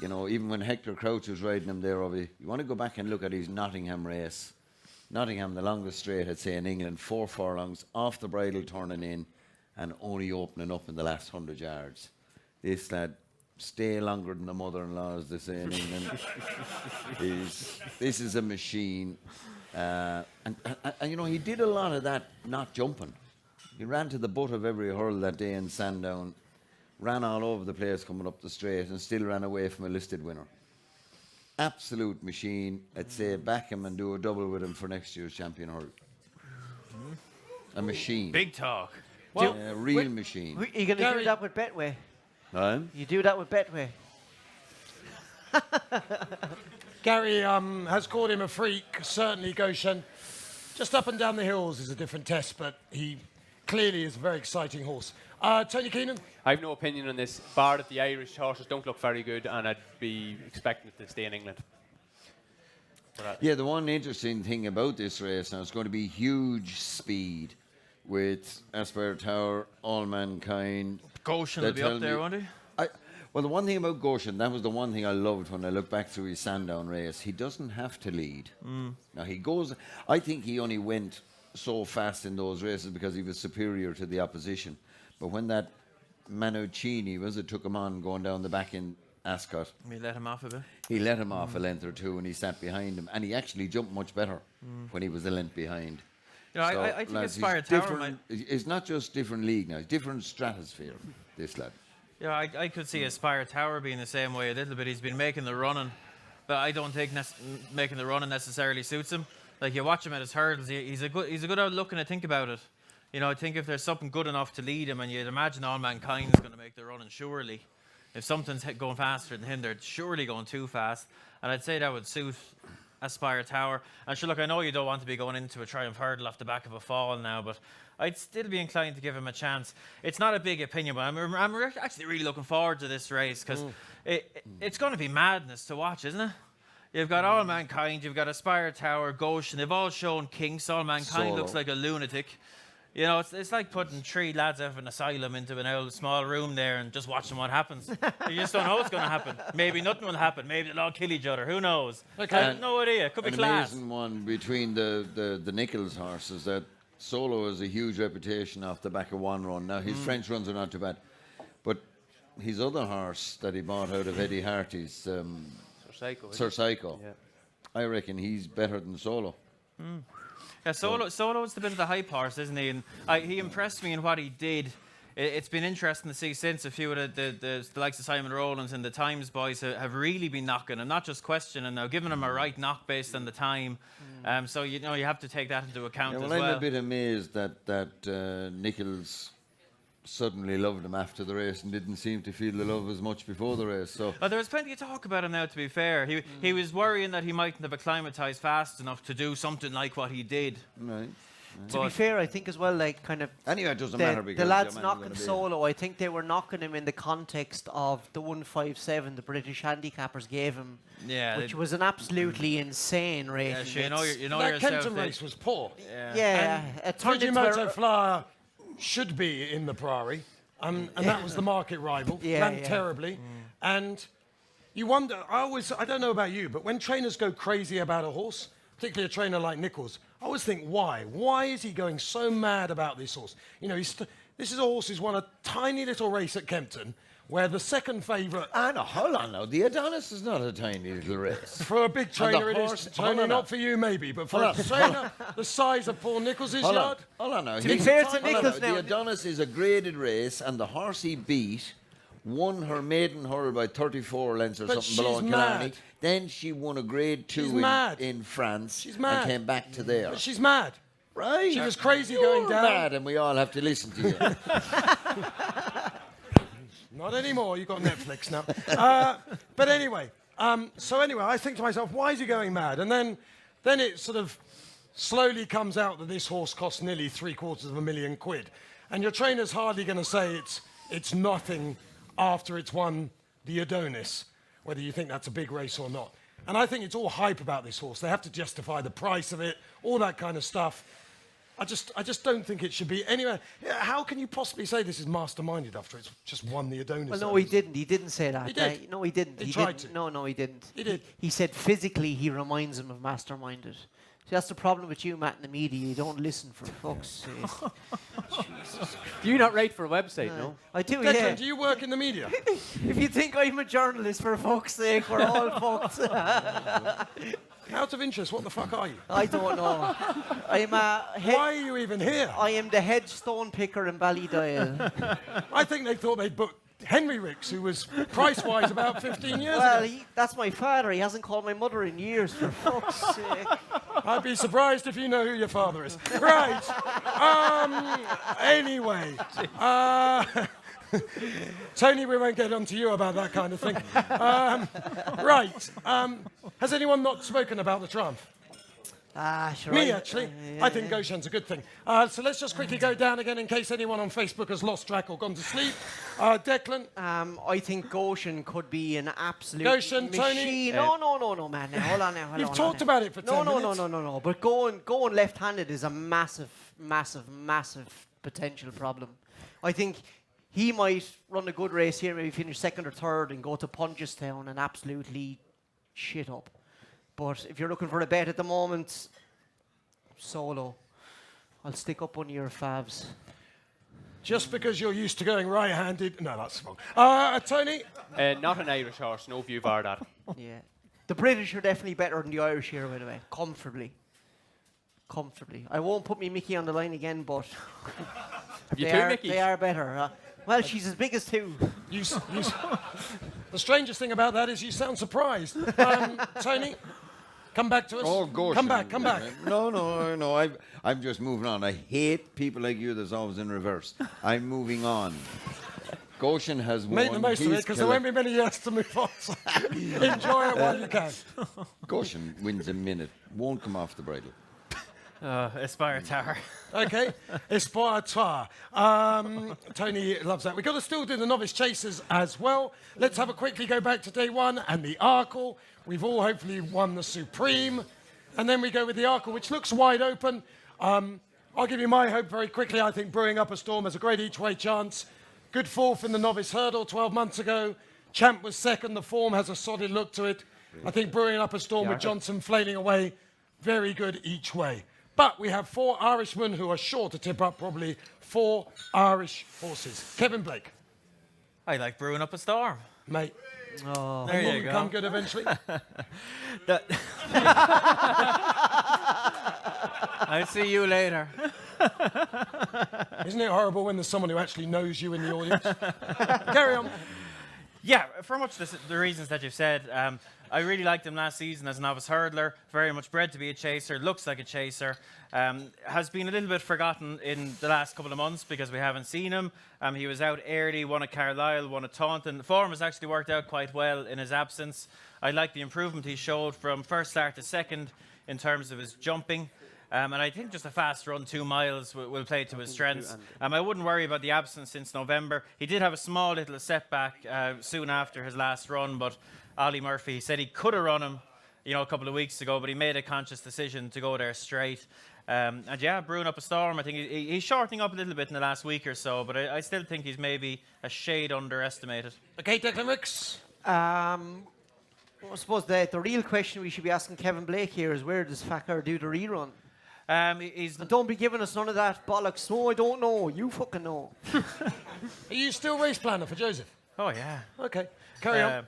Speaker 3: you know, even when Hector Crouch was riding him there, you want to go back and look at his Nottingham race. Nottingham, the longest straight, I'd say, in England, 4 furlongs, off the bridle turning in, and only opening up in the last 100 yards. This lad, stay longer than the mother-in-law, as they say in England. This is a machine. And you know, he did a lot of that not jumping. He ran to the butt of every hurl that day in Sandown, ran all over the place coming up the straight, and still ran away from a listed winner. Absolute machine. I'd say back him and do a double with him for next year's champion hurl. A machine.
Speaker 2: Big talk.
Speaker 3: Well, real machine.
Speaker 4: Are you going to do that with Betway? You do that with Betway?
Speaker 1: Gary has called him a freak, certainly Goshen. Just up and down the hills is a different test, but he clearly is a very exciting horse. Tony Keenan?
Speaker 5: I have no opinion on this, bar that the Irish horses don't look very good, and I'd be expecting it to stay in England.
Speaker 3: Yeah, the one interesting thing about this race now, it's going to be huge speed with Aspire Tower, All Mankind.
Speaker 2: Goshen will be up there, won't he?
Speaker 3: Well, the one thing about Goshen, that was the one thing I loved when I look back through his Sandown race. He doesn't have to lead. Now, he goes... I think he only went so fast in those races because he was superior to the opposition. But when that Manuccini took him on going down the back in Ascot...
Speaker 2: We let him off a bit.
Speaker 3: He let him off a length or two and he sat behind him. And he actually jumped much better when he was a length behind.
Speaker 2: You know,
Speaker 3: So,
Speaker 2: I think
Speaker 3: lads,
Speaker 2: Aspire
Speaker 3: he's
Speaker 2: Tower
Speaker 3: different- It's not just different league now. It's different stratosphere, this lad.
Speaker 2: Yeah, I could see Aspire Tower being the same way a little bit. He's been making the running, but I don't think making the running necessarily suits him. Like, you watch him at his hurdles, he's a good out looking to think about it. You know, I think if there's something good enough to lead him, and you'd imagine All Mankind is going to make the running, surely. If something's going faster than him, they're surely going too fast. And I'd say that would suit Aspire Tower. And sure, look, I know you don't want to be going into a Triumph Hurdle off the back of a fall now, but I'd still be inclined to give him a chance. It's not a big opinion, but I'm actually really looking forward to this race because it's going to be madness to watch, isn't it? You've got All Mankind, you've got Aspire Tower, Goshen. They've all shown kinks. All Mankind looks like a lunatic. You know, it's like putting 3 lads out of an asylum into an old small room there and just watching what happens. You just don't know what's going to happen. Maybe nothing will happen. Maybe they'll all kill each other. Who knows?
Speaker 1: Okay.
Speaker 2: I have no idea. It could be class.
Speaker 3: Amazing one between the Nichols horses that Solo has a huge reputation off the back of one run. Now, his French runs are not too bad. But his other horse that he bought out of Eddie Harty's, Sir Psycho,
Speaker 5: Yeah.
Speaker 3: I reckon he's better than Solo.
Speaker 2: Yeah, Solo's the bit of the hype horse, isn't he? And he impressed me in what he did. It's been interesting to see since a few of the likes of Simon Rowlands and the Times boys have really been knocking and not just questioning now, giving him a right knock based on the time. So you have to take that into account as well.
Speaker 3: I'm a bit amazed that Nichols suddenly loved him after the race and didn't seem to feel the love as much before the race. So
Speaker 2: there was plenty of talk about him now, to be fair. He was worrying that he mightn't have acclimatised fast enough to do something like what he did.
Speaker 3: right.
Speaker 4: To be fair, I think as well, like kind of
Speaker 3: Anyway, it doesn't matter because
Speaker 4: the lads
Speaker 3: your man's
Speaker 4: knocking
Speaker 3: gonna be-
Speaker 4: Solo, I think they were knocking him in the context of the 157 the British handicappers gave him,
Speaker 2: Yeah,
Speaker 4: which was an absolutely insane rating.
Speaker 2: yeah, sure, you know
Speaker 1: That
Speaker 2: yourself.
Speaker 1: Cheltenham race was poor.
Speaker 4: Yeah, it turned into
Speaker 1: Fujimoto
Speaker 4: a,
Speaker 1: Flower should be in the Priory, and that was the market rival. Ran terribly, and you wonder. I don't know about you, but when trainers go crazy about a horse, particularly a trainer like Nichols, I always think, why? Why is he going so mad about this horse? You know, this is a horse who's won a tiny little race at Kempton, where the second favourite.
Speaker 3: No, hold on now. The Adonis is not a tiny little race.
Speaker 1: For a big trainer, it
Speaker 3: horse-
Speaker 1: is.
Speaker 3: hold
Speaker 1: Tony,
Speaker 3: on
Speaker 1: not
Speaker 3: now.
Speaker 1: for you, maybe, but for a trainer the size of Paul Nichols' yard.
Speaker 3: Hold on now.
Speaker 4: To be fair to
Speaker 3: Hold on
Speaker 4: Nichols
Speaker 3: now.
Speaker 4: now-
Speaker 3: The Adonis is a graded race, and the horse he beat won her maiden hurl by 34 lengths or
Speaker 1: But
Speaker 3: something below
Speaker 1: she's
Speaker 3: Killarney.
Speaker 1: mad.
Speaker 3: Then she won a grade
Speaker 1: She's
Speaker 3: 2
Speaker 1: mad.
Speaker 3: in France
Speaker 1: She's mad.
Speaker 3: and came back to there.
Speaker 1: But she's mad.
Speaker 3: Right.
Speaker 1: She was crazy
Speaker 3: You're
Speaker 1: going down.
Speaker 3: mad, and we all have to listen to you.
Speaker 1: Not anymore. You've got Netflix now. But anyway, I think to myself, why is he going mad? And then it sort of slowly comes out that this horse costs nearly £750,000, and your trainer's hardly going to say it's nothing after it's won the Adonis, whether you think that's a big race or not. And I think it's all hype about this horse. They have to justify the price of it, all that kind of stuff. I just don't think it should be anywhere. How can you possibly say this is masterminded after it's just won the Adonis?
Speaker 4: well, no, he didn't. He didn't say that.
Speaker 1: He did.
Speaker 4: No, he didn't.
Speaker 1: He tried
Speaker 4: didn't.
Speaker 1: to.
Speaker 4: No, he didn't.
Speaker 1: He did.
Speaker 4: He said physically he reminds him of masterminded. See, that's the problem with you, Matt, in the media. You don't listen, for fuck's sake.
Speaker 5: Do you not write for a website, no?
Speaker 4: I do,
Speaker 1: Declan,
Speaker 4: yeah.
Speaker 1: do you work in the media?
Speaker 4: If you think I'm a journalist, for fuck's sake, we're all fucked.
Speaker 1: Out of interest, what the fuck are you?
Speaker 4: I don't know. I'm a
Speaker 1: Why are you even here?
Speaker 4: I am the head stone picker in Ballydoyle.
Speaker 1: I think they thought they'd book Henry Rix, who was price-wise about 15 years
Speaker 4: Well,
Speaker 1: ago.
Speaker 4: that's my father. He hasn't called my mother in years, for fuck's sake.
Speaker 1: I'd be surprised if you know who your father is. Right. Anyway. Tony, we won't get on to you about that kind of thing. Right. Has anyone not spoken about the Triumph?
Speaker 4: Sure.
Speaker 1: Me, actually. I think Goshen's a good thing. So let's just quickly go down again in case anyone on Facebook has lost track or gone to sleep. Declan?
Speaker 4: I think Goshen could be an absolute
Speaker 1: Goshen, Tony?
Speaker 4: machine. No, man. Now, hold on now.
Speaker 1: You've talked about it for 10 minutes.
Speaker 4: No. But going left-handed is a massive potential problem. I think he might run a good race here, maybe finish second or third and go to Punchestown and absolutely shit up. But if you're looking for a bet at the moment, Solo. I'll stick up one of your favs.
Speaker 1: Just because you're used to going right-handed. No, that's wrong. Tony?
Speaker 5: Not an Irish horse, no view bar that.
Speaker 4: Yeah. The British are definitely better than the Irish here, by the way. Comfortably. I won't put me Mickey on the line again, but
Speaker 5: Have you two Mickeys?
Speaker 4: they are better. Well, she's as big as two.
Speaker 1: The strangest thing about that is you sound surprised. Tony, come back to us.
Speaker 3: Oh, gosh.
Speaker 1: Come back.
Speaker 3: No. I'm just moving on. I hate people like you that's always in reverse. I'm moving on. Goshen has won.
Speaker 1: Make the most of it,
Speaker 3: He's
Speaker 1: because there won't be many years to move on. So enjoy it while you can.
Speaker 3: Goshen wins a minute. Won't come off the bridle.
Speaker 2: Aspire Tower.
Speaker 1: Okay, Aspire Tower. Tony loves that. We've got to still do the novice chasers as well. Let's have a quickly go back to day one and the Arkle. We've all hopefully won the Supreme. And then we go with the Arkle, which looks wide open. I'll give you my hope very quickly. I think Brewing Up a Storm has a great each-way chance. Good fourth in the novice hurdle 12 months ago. Champ was second. The form has a solid look to it. I think Brewing Up a Storm with Johnson flailing away, very good each way. But we have 4 Irishmen who are sure to tip up probably 4 Irish horses. Kevin Blake.
Speaker 2: I like Brewing Up a Storm.
Speaker 1: Mate.
Speaker 4: Oh.
Speaker 2: There
Speaker 1: Will
Speaker 2: you
Speaker 1: become
Speaker 2: go.
Speaker 1: good eventually.
Speaker 2: I'll see you later.
Speaker 1: Isn't it horrible when there's someone who actually knows you in the audience? Carry on.
Speaker 2: Yeah, for much the reasons that you've said, I really liked him last season as a novice hurdler. Very much bred to be a chaser, looks like a chaser. Has been a little bit forgotten in the last couple of months because we haven't seen him. He was out early, won at Carlisle, won at Taunton. The form has actually worked out quite well in his absence. I like the improvement he showed from first start to second in terms of his jumping. And I think just a fast run 2 miles will play to his strengths. I wouldn't worry about the absence since November. He did have a small little setback soon after his last run, but Ollie Murphy said he could have run him, a couple of weeks ago, but he made a conscious decision to go there straight. And yeah, Brewing Up a Storm. I think he's shortening up a little bit in the last week or so, but I still think he's maybe a shade underestimated.
Speaker 1: Okay, Declan Rix.
Speaker 4: I suppose the real question we should be asking Kevin Blake here is, where does Facker do the rerun?
Speaker 2: He's
Speaker 4: And don't be giving us none of that bollocks. No, I don't know. You fucking know.
Speaker 1: Are you still race planner for Joseph?
Speaker 2: Oh yeah.
Speaker 1: Okay, carry on.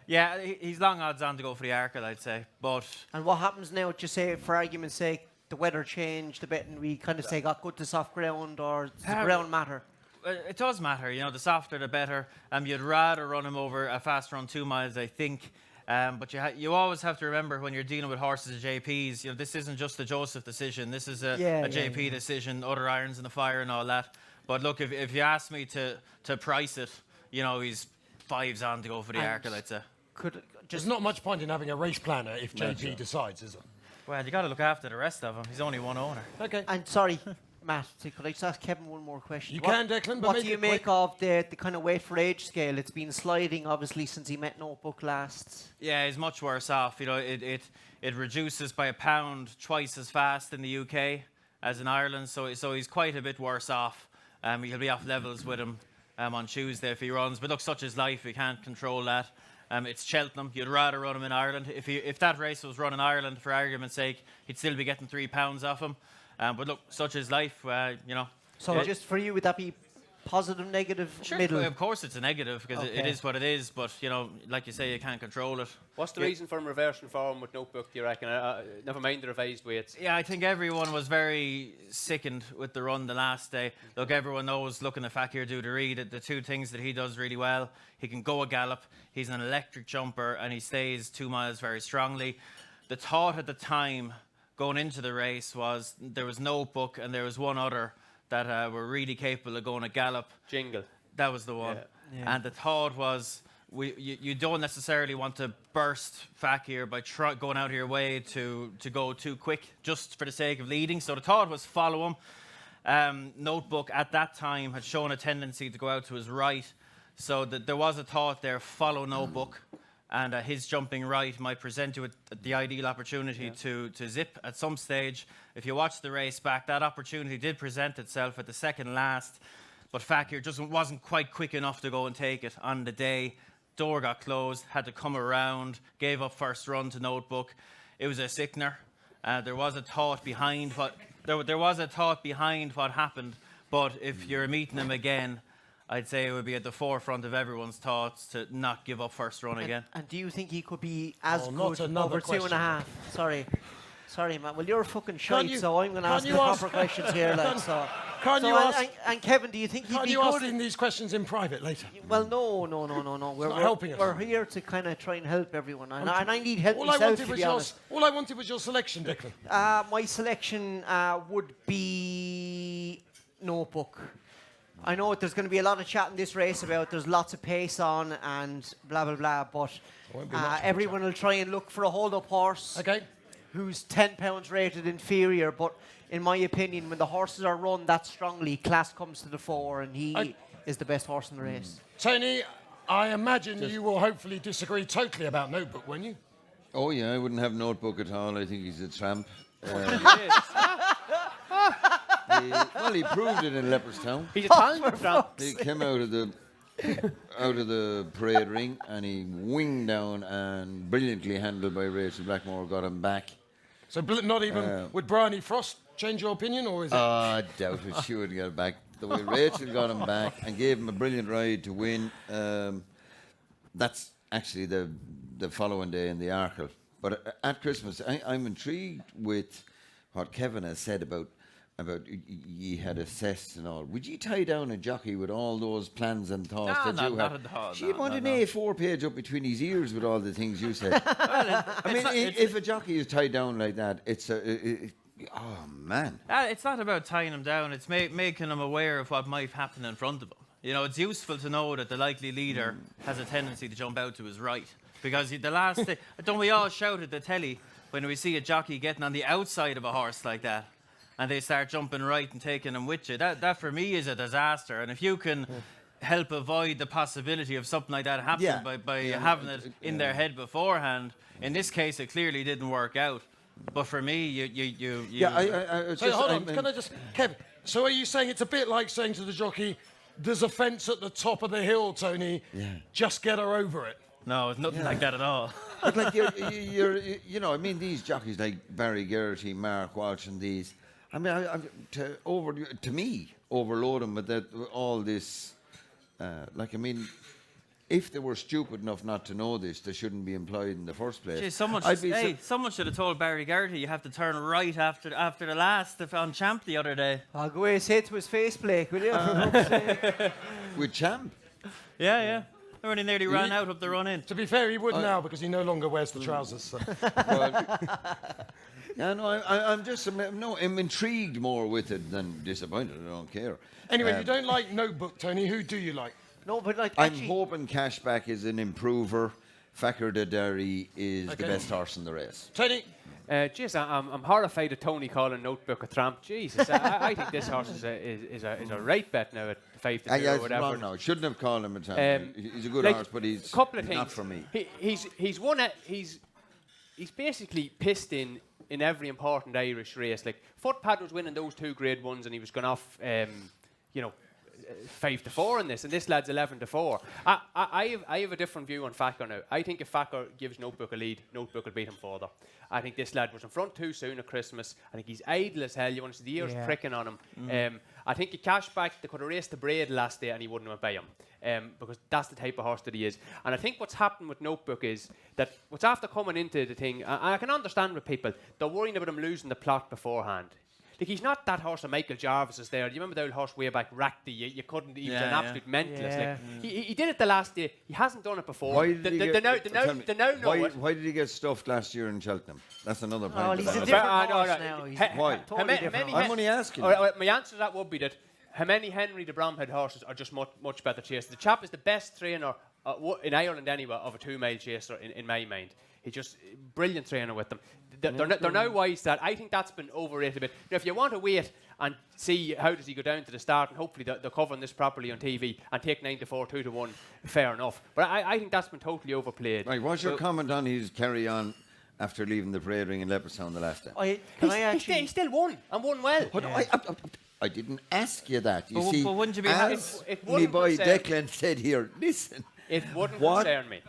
Speaker 2: Yeah, he's long odds on to go for the Arkle, I'd say. But
Speaker 4: And what happens now, just say, for argument's sake, the weather changed a bit and we kind of say got good to soft ground, or does the ground matter?
Speaker 2: it does matter. The softer the better. You'd rather run him over a fast run 2 miles, I think. But you always have to remember when you're dealing with horses and JPs, this isn't just a Joseph decision. This is a JP decision, other irons in the fire and all that. But look, if you ask me to price it, he's 5s on to go for the Arkle, I'd say.
Speaker 1: There's not much point in having a race planner if JP decides, is there?
Speaker 2: Well, you got to look after the rest of them. He's only one owner.
Speaker 1: Okay.
Speaker 4: And sorry, Matt, could I just ask Kevin one more question?
Speaker 1: You can, Declan, but
Speaker 4: what
Speaker 1: make
Speaker 4: do you
Speaker 1: it
Speaker 4: make
Speaker 1: quick.
Speaker 4: of the kind of weight for age scale? It's been sliding, obviously, since he met Notebook last.
Speaker 2: Yeah, he's much worse off. It reduces by a pound twice as fast in the UK as in Ireland, so he's quite a bit worse off. He'll be off levels with him on Tuesday if he runs. But look, such is life. We can't control that. It's Cheltenham. You'd rather run him in Ireland. If that race was run in Ireland, for argument's sake, he'd still be getting £3 off him. But look, such is life.
Speaker 4: So just for you, would that be positive, negative,
Speaker 2: Sure,
Speaker 4: middle?
Speaker 2: of course it's a negative because it is what it is. But like you say, you can't control it.
Speaker 5: What's the reason for him reversing form with Notebook, do you reckon? Never mind the revised weights.
Speaker 2: Yeah, I think everyone was very sickened with the run the last day. Look, everyone knows, looking at Fakir do the read, the 2 things that he does really well. He can go a gallop, he's an electric jumper, and he stays 2 miles very strongly. The thought at the time going into the race was there was Notebook and there was one other that were really capable of going a gallop.
Speaker 5: Jingle.
Speaker 2: That was the one.
Speaker 4: Yeah.
Speaker 2: And the thought was, you don't necessarily want to burst Fakir by going out of your way to go too quick just for the sake of leading. So the thought was follow him. Notebook at that time had shown a tendency to go out to his right. So there was a thought there, follow Notebook. And his jumping right might present you with the ideal opportunity to zip at some stage. If you watch the race back, that opportunity did present itself at the second last. But Fakir just wasn't quite quick enough to go and take it on the day. Door got closed, had to come around, gave up first run to Notebook. It was a sickener. There was a thought behind what happened. But if you're meeting him again, I'd say it would be at the forefront of everyone's thoughts to not give up first run again.
Speaker 4: And do you think he could be as
Speaker 1: not
Speaker 4: good
Speaker 1: another
Speaker 4: over
Speaker 1: question.
Speaker 4: 2.5? Sorry, Matt. Well, you're fucking shite,
Speaker 1: you-
Speaker 4: so I'm going to
Speaker 1: can't
Speaker 4: ask the
Speaker 1: you ask-
Speaker 4: proper questions here.
Speaker 1: Can't you ask?
Speaker 4: And Kevin, do you think he'd
Speaker 1: Can't
Speaker 4: be
Speaker 1: you ask
Speaker 4: good?
Speaker 1: him these questions in private later?
Speaker 4: Well, no. We're
Speaker 1: not helping us.
Speaker 4: We're here to kind of try and help everyone, and I need help
Speaker 1: All I
Speaker 4: myself,
Speaker 1: wanted
Speaker 4: to
Speaker 1: was
Speaker 4: be honest.
Speaker 1: all I wanted was your selection, Declan.
Speaker 4: My selection would be Notebook. I know there's going to be a lot of chat in this race about there's lots of pace on and blah, blah, blah, but everyone will try and look for a hold-up horse who's 10 pounds rated inferior, but in my opinion, when the horses are run that strongly, class comes to the fore, and he is the best horse in the race.
Speaker 1: Tony, I imagine you will hopefully disagree totally about Notebook, won't you?
Speaker 3: Oh yeah, I wouldn't have Notebook at all. I think he's a tramp. Well, he proved it in Leopardstown.
Speaker 5: He's a talented tramp.
Speaker 3: He came out of the parade ring and he winged down and brilliantly handled by Rachel Blackmore got him back.
Speaker 1: So not even would Bryony Frost change your opinion, or is it?
Speaker 3: I doubt it. She would get it back. The way Rachel got him back and gave him a brilliant ride to win. That's actually the following day in the Arkle. But at Christmas, I'm intrigued with what Kevin has said about ye had assessed and all. Would you tie down a jockey with all those plans and thoughts that you had?
Speaker 2: Not at all.
Speaker 3: She wanted an A4 page up between his ears with all the things you said. If a jockey is tied down like that, it's oh man.
Speaker 2: It's not about tying him down. It's making him aware of what might happen in front of him. You know, it's useful to know that the likely leader has a tendency to jump out to his right. Because the last thing, don't we all shout at the telly when we see a jockey getting on the outside of a horse like that, and they start jumping right and taking him with you? That for me is a disaster. And if you can help avoid the possibility of something like that happening by having it in their head beforehand, in this case it clearly didn't work out. But for me, you
Speaker 1: So hold on, can I just, Kev? So are you saying it's a bit like saying to the jockey, "There's a fence at the top of the hill, Tony. Just get her over it"?
Speaker 2: No, it's nothing like that at all.
Speaker 3: But like I mean, these jockeys like Barry Geraghty, Mark Walsh, and these. I mean, to me, overload them with all this. If they were stupid enough not to know this, they shouldn't be employed in the first place.
Speaker 2: Gee, someone should have told Barry Geraghty you have to turn right after the last on Champ the other day.
Speaker 4: I'll go away and say it to his face, Blake, will you?
Speaker 3: With Champ.
Speaker 2: Yeah. I already nearly ran out of the run in.
Speaker 1: To be fair, he would now because he no longer wears the trousers. So.
Speaker 3: I'm intrigued more with it than disappointed. I don't care.
Speaker 1: Anyway, you don't like Notebook, Tony. Who do you like?
Speaker 4: No, but like
Speaker 3: I'm hoping Cashback is an improver. Fakir Dadari is the best horse in the race.
Speaker 1: Tony?
Speaker 5: I'm horrified at Tony calling Notebook a tramp. Jesus, I think this horse is a right bet now at 5-2 or whatever.
Speaker 3: No, shouldn't have called him a tramp. He's a good horse, but he's not for me.
Speaker 5: He's basically pissed in every important Irish race. Like Footpad was winning those 2 Grade 1s, and he was going off, 5-4 in this, and this lad's 11-4. I have a different view on Fakir now. I think if Fakir gives Notebook a lead, Notebook will beat him further. I think this lad was in front too soon at Christmas. I think he's idle as hell. You want to see the ears pricking on him. I think he Cashback, they could have raced the Braid last day and he wouldn't have by him. Because that's the type of horse that he is. And I think what's happened with Notebook is that what's after coming into the thing, and I can understand with people, they're worrying about him losing the plot beforehand. Like, he's not that horse of Michael Jarvis is there. Do you remember the old horse way back, Rackty? You couldn't, he was an absolute mentalist.
Speaker 4: Yeah.
Speaker 5: Like, he did it the last day. He hasn't done it before.
Speaker 3: Why did he get stuffed last year in Cheltenham? That's another point.
Speaker 4: Oh, he's a different horse now. He's
Speaker 3: Why?
Speaker 4: totally different.
Speaker 3: I'm only asking.
Speaker 5: My answer to that would be that Hemeni Henry, the Bromhead horses, are just much better chasers. The chap is the best trainer in Ireland anyway of a 2-mile chaser in my mind. He's just brilliant trainer with them. They're now wise that I think that's been overrated a bit. Now, if you want to wait and see how does he go down to the start, and hopefully they're covering this properly on TV and take 9-4, 2-1, fair enough. But I think that's been totally overplayed.
Speaker 3: Right, what's your comment on his carry on after leaving the parade ring in Leopardstown the last day?
Speaker 5: He still won and won well.
Speaker 3: But I didn't ask you that. You see,
Speaker 2: but wouldn't you be
Speaker 3: as my boy Declan said here, listen.
Speaker 5: It wouldn't concern me.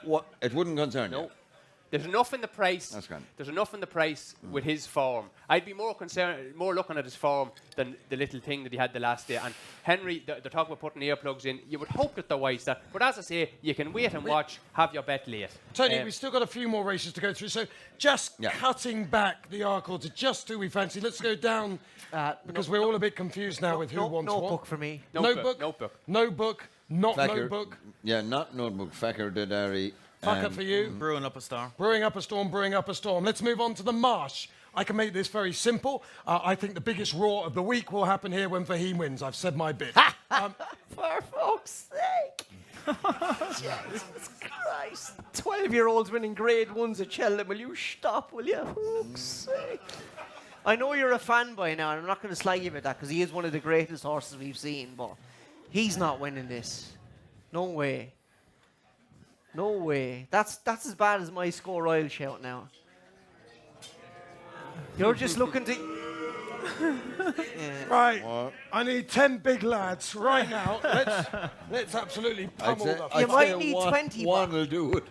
Speaker 3: It wouldn't concern you?
Speaker 5: No. There's enough in the price.
Speaker 3: That's grand.
Speaker 5: There's enough in the price with his form. I'd be more looking at his form than the little thing that he had the last day. And Henry, they're talking about putting earplugs in. You would hope that they're wise that. But as I say, you can wait and watch. Have your bet late.
Speaker 1: Tony, we've still got a few more races to go through. So just cutting back the Arkle to just who we fancy. Let's go down because we're all a bit confused now with who wants what.
Speaker 4: Notebook for me.
Speaker 5: Notebook.
Speaker 1: Notebook. Not
Speaker 3: Fakir.
Speaker 1: Notebook.
Speaker 3: Yeah, not Notebook. Fakir Dadari.
Speaker 1: Fakir for you.
Speaker 2: Brewing up a storm.
Speaker 1: Brewing up a storm. Let's move on to the Marsh I can make this very simple. I think the biggest roar of the week will happen here when Fahim wins. I've said my bit.
Speaker 4: For fuck's sake! Jesus Christ! 12-year-olds winning grade 1s at Cheltenham. Will you stop, will you? For fuck's sake. I know you're a fan by now, and I'm not going to slag you about that because he is one of the greatest horses we've seen, but he's not winning this. No way. No way. That's as bad as my score I'll shout now. You're just looking to...
Speaker 1: Right.
Speaker 3: What?
Speaker 1: I need 10 big lads right now. Let's absolutely pummel them.
Speaker 4: You might need 20.
Speaker 3: One will do it.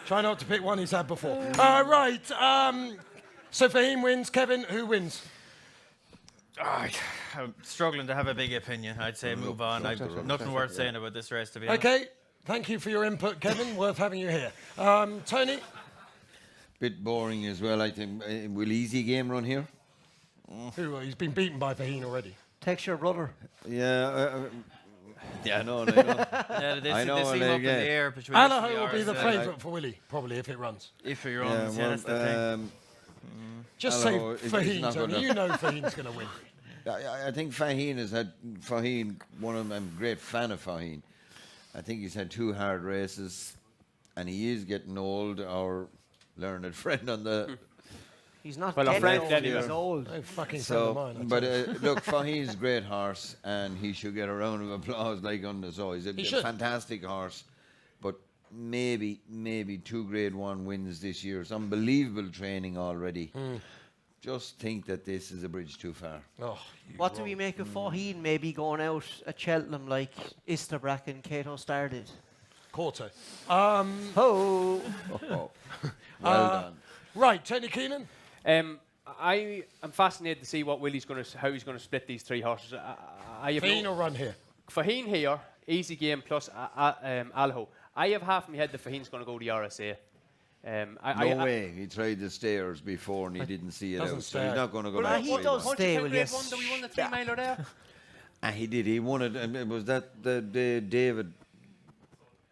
Speaker 1: Try not to pick one he's had before. Right. So Fahim wins. Kevin, who wins?
Speaker 2: I'm struggling to have a big opinion. I'd say move on. Nothing worth saying about this race, to be honest.
Speaker 1: Okay. Thank you for your input, Kevin. Worth having you here. Tony?
Speaker 3: Bit boring as well, I think. Will Easy Game run here?
Speaker 1: Who? He's been beaten by Fahim already.
Speaker 4: Text your brother.
Speaker 3: Yeah. Yeah, no.
Speaker 2: Yeah, they
Speaker 3: I know,
Speaker 2: seem up in the
Speaker 3: yeah.
Speaker 2: air between this and
Speaker 1: Alaho will be the
Speaker 2: RSA.
Speaker 1: favourite for Willie, probably, if it runs.
Speaker 2: If you're on, that's the thing.
Speaker 1: Just say
Speaker 3: Alaho is
Speaker 1: Fahim,
Speaker 3: not
Speaker 1: Tony.
Speaker 3: gonna-
Speaker 1: You know Fahim's going to win.
Speaker 3: I think Fahim has had one of them. I'm a great fan of Fahim. I think he's had 2 hard races, and he is getting old. Our learned friend on the
Speaker 4: He's not
Speaker 5: Well, our
Speaker 4: getting
Speaker 5: friend
Speaker 4: old,
Speaker 5: anyway.
Speaker 4: he's old.
Speaker 1: No fucking friend of mine. I
Speaker 3: but
Speaker 1: tell you.
Speaker 3: look, Fahim's a great horse, and he should get a round of applause like on the so. He's a
Speaker 1: should.
Speaker 3: fantastic horse, but maybe 2 Grade 1 wins this year. It's unbelievable training already. Just think that this is a bridge too far.
Speaker 1: Oh,
Speaker 4: What do we make of Fahim maybe going out at Cheltenham like Istabrack and Cato started?
Speaker 1: Quarto.
Speaker 4: Oh!
Speaker 3: Well done.
Speaker 1: Right, Tony Keenan?
Speaker 5: I am fascinated to see what Willie's going to, how he's going to split these 3 horses. I have
Speaker 1: Fahim will run here.
Speaker 5: Fahim here, Easy Game plus Alaho. I have half in my head that Fahim's going to go to the RSA.
Speaker 3: No way. He tried the stairs before and he didn't see it
Speaker 1: Doesn't
Speaker 3: out. So
Speaker 1: stay
Speaker 3: he's
Speaker 1: out.
Speaker 3: not going to go
Speaker 4: Well,
Speaker 3: back.
Speaker 4: he
Speaker 3: straight
Speaker 4: does
Speaker 3: back.
Speaker 4: stay, will you?
Speaker 5: That we won the 3-miler there?
Speaker 3: And he did. He won it. And it was that the David.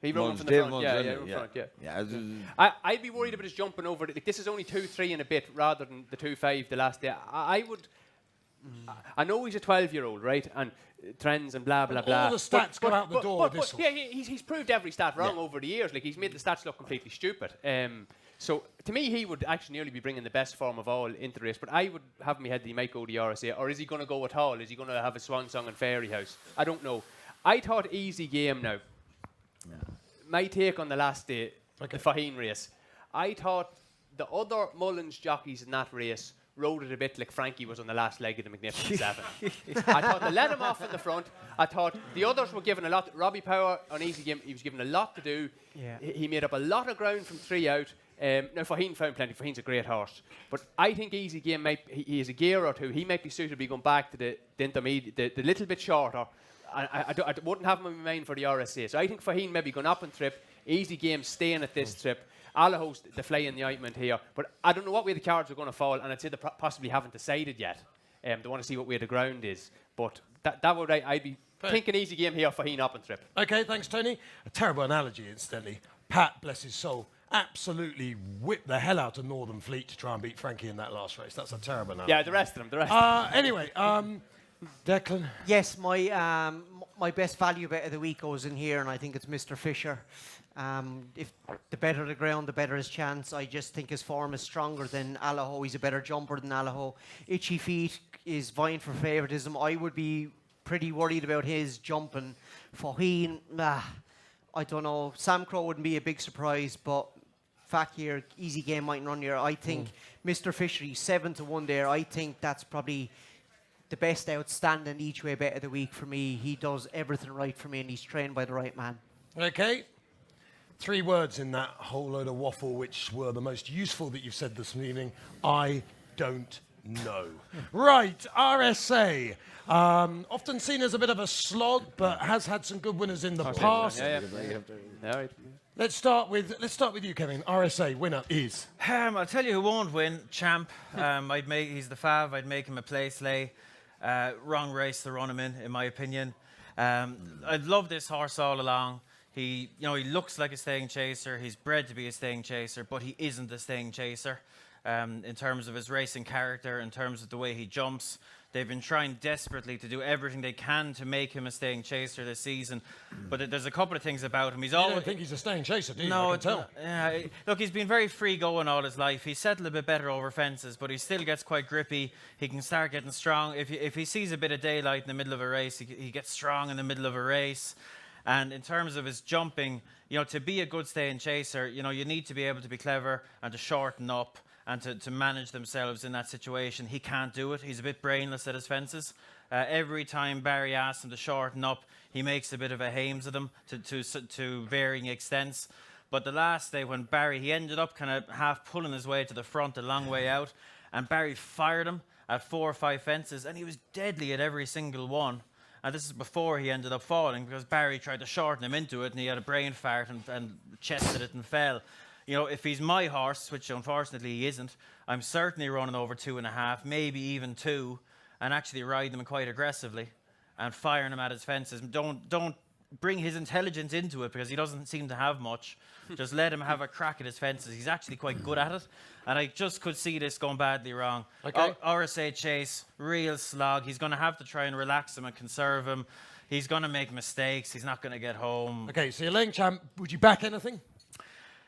Speaker 5: He rode
Speaker 3: Mullins,
Speaker 5: from the
Speaker 3: David
Speaker 5: front.
Speaker 3: Mullins,
Speaker 5: Yeah,
Speaker 3: wasn't
Speaker 5: yeah,
Speaker 3: it?
Speaker 5: from front, yeah.
Speaker 3: Yeah, it was-
Speaker 5: I'd be worried about his jumping over. Like, this is only 2-3 and a bit rather than the 2-5 the last day. I would. I know he's a 12-year-old, right? And trends and blah blah
Speaker 1: All
Speaker 5: blah.
Speaker 1: the stats go out the door with this
Speaker 5: yeah, he's proved every stat wrong over the years. Like he's made the stats look completely stupid. So to me, he would actually nearly be bringing the best form of all into the race. But I would have in my head that he might go to the RSA, or is he going to go at all? Is he going to have a swan song in Fairy House? I don't know. I thought Easy Game now. My take on the last day, the Fahim race. I thought the other Mullins jockeys in that race rode it a bit like Frankie was on the last leg of the Magnificent Seven. I thought they let him off in the front. I thought the others were given a lot. Robbie Power on Easy Game, he was given a lot to do.
Speaker 4: Yeah.
Speaker 5: He made up a lot of ground from 3 out. Now Fahim found plenty. Fahim's a great horse, but I think Easy Game he is a gear or two. He might be suited to be going back to the intermediate, the little bit shorter. I wouldn't have him in mind for the RSA. So I think Fahim maybe going up and trip. Easy Game staying at this trip. Alaho's the fly in the ointment here. But I don't know what way the cards are going to fall, and I'd say they possibly haven't decided yet. They want to see what way the ground is. But that would I'd be thinking Easy Game here, Fahim up and trip.
Speaker 1: Okay, thanks, Tony. A terrible analogy, incidentally. Pat, bless his soul, absolutely whipped the hell out of Northern Fleet to try and beat Frankie in that last race. That's a terrible analogy.
Speaker 5: Yeah, the rest of them.
Speaker 1: Anyway, Declan.
Speaker 4: Yes, my best value bet of the week goes in here, and I think it's Mr. Fisher. If the better the ground, the better his chance. I just think his form is stronger than Alaho. He's a better jumper than Alaho. Itchy Feet is vying for favouritism. I would be pretty worried about his jumping. Fahim, I don't know. Sam Crow wouldn't be a big surprise, but Fakir, Easy Game might run here. I think Mr. Fisher, he's 7-1 there. I think that's probably the best outstanding each way bet of the week for me. He does everything right for me, and he's trained by the right man.
Speaker 1: Okay. 3 words in that whole load of waffle, which were the most useful that you've said this evening. I don't know. Right, RSA. Often seen as a bit of a slog, but has had some good winners in the past.
Speaker 5: Yeah.
Speaker 1: Let's start with you, Kevin. RSA winner is.
Speaker 2: I'll tell you who won't win. Champ. He's the fav. I'd make him a place lay. Wrong race to run him in my opinion. I've loved this horse all along. He looks like a staying chaser. He's bred to be a staying chaser, but he isn't a staying chaser. In terms of his racing character, in terms of the way he jumps, they've been trying desperately to do everything they can to make him a staying chaser this season. But there's a couple of things about him.
Speaker 1: You don't think he's a staying chaser, do you?
Speaker 2: No,
Speaker 1: I can tell.
Speaker 2: look, he's been very free going all his life. He's settled a bit better over fences, but he still gets quite grippy. He can start getting strong. If he sees a bit of daylight in the middle of a race, he gets strong in the middle of a race. And in terms of his jumping, to be a good staying chaser, you need to be able to be clever and to shorten up and to manage themselves in that situation. He can't do it. He's a bit brainless at his fences. Every time Barry asks him to shorten up, he makes a bit of a hames of them to varying extents. But the last day when Barry, he ended up kind of half pulling his way to the front, a long way out, and Barry fired him at 4 or 5 fences, and he was deadly at every single one. And this is before he ended up falling, because Barry tried to shorten him into it, and he had a brain fart and chested it and fell. If he's my horse, which unfortunately he isn't, I'm certainly running over 2.5, maybe even 2, and actually riding him quite aggressively and firing him at his fences. Don't bring his intelligence into it, because he doesn't seem to have much. Just let him have a crack at his fences. He's actually quite good at it, and I just could see this going badly wrong.
Speaker 1: Okay.
Speaker 2: RSA Chase, real slog. He's going to have to try and relax him and conserve him. He's going to make mistakes. He's not going to get home.
Speaker 1: Okay, so you're laying Champ. Would you back anything?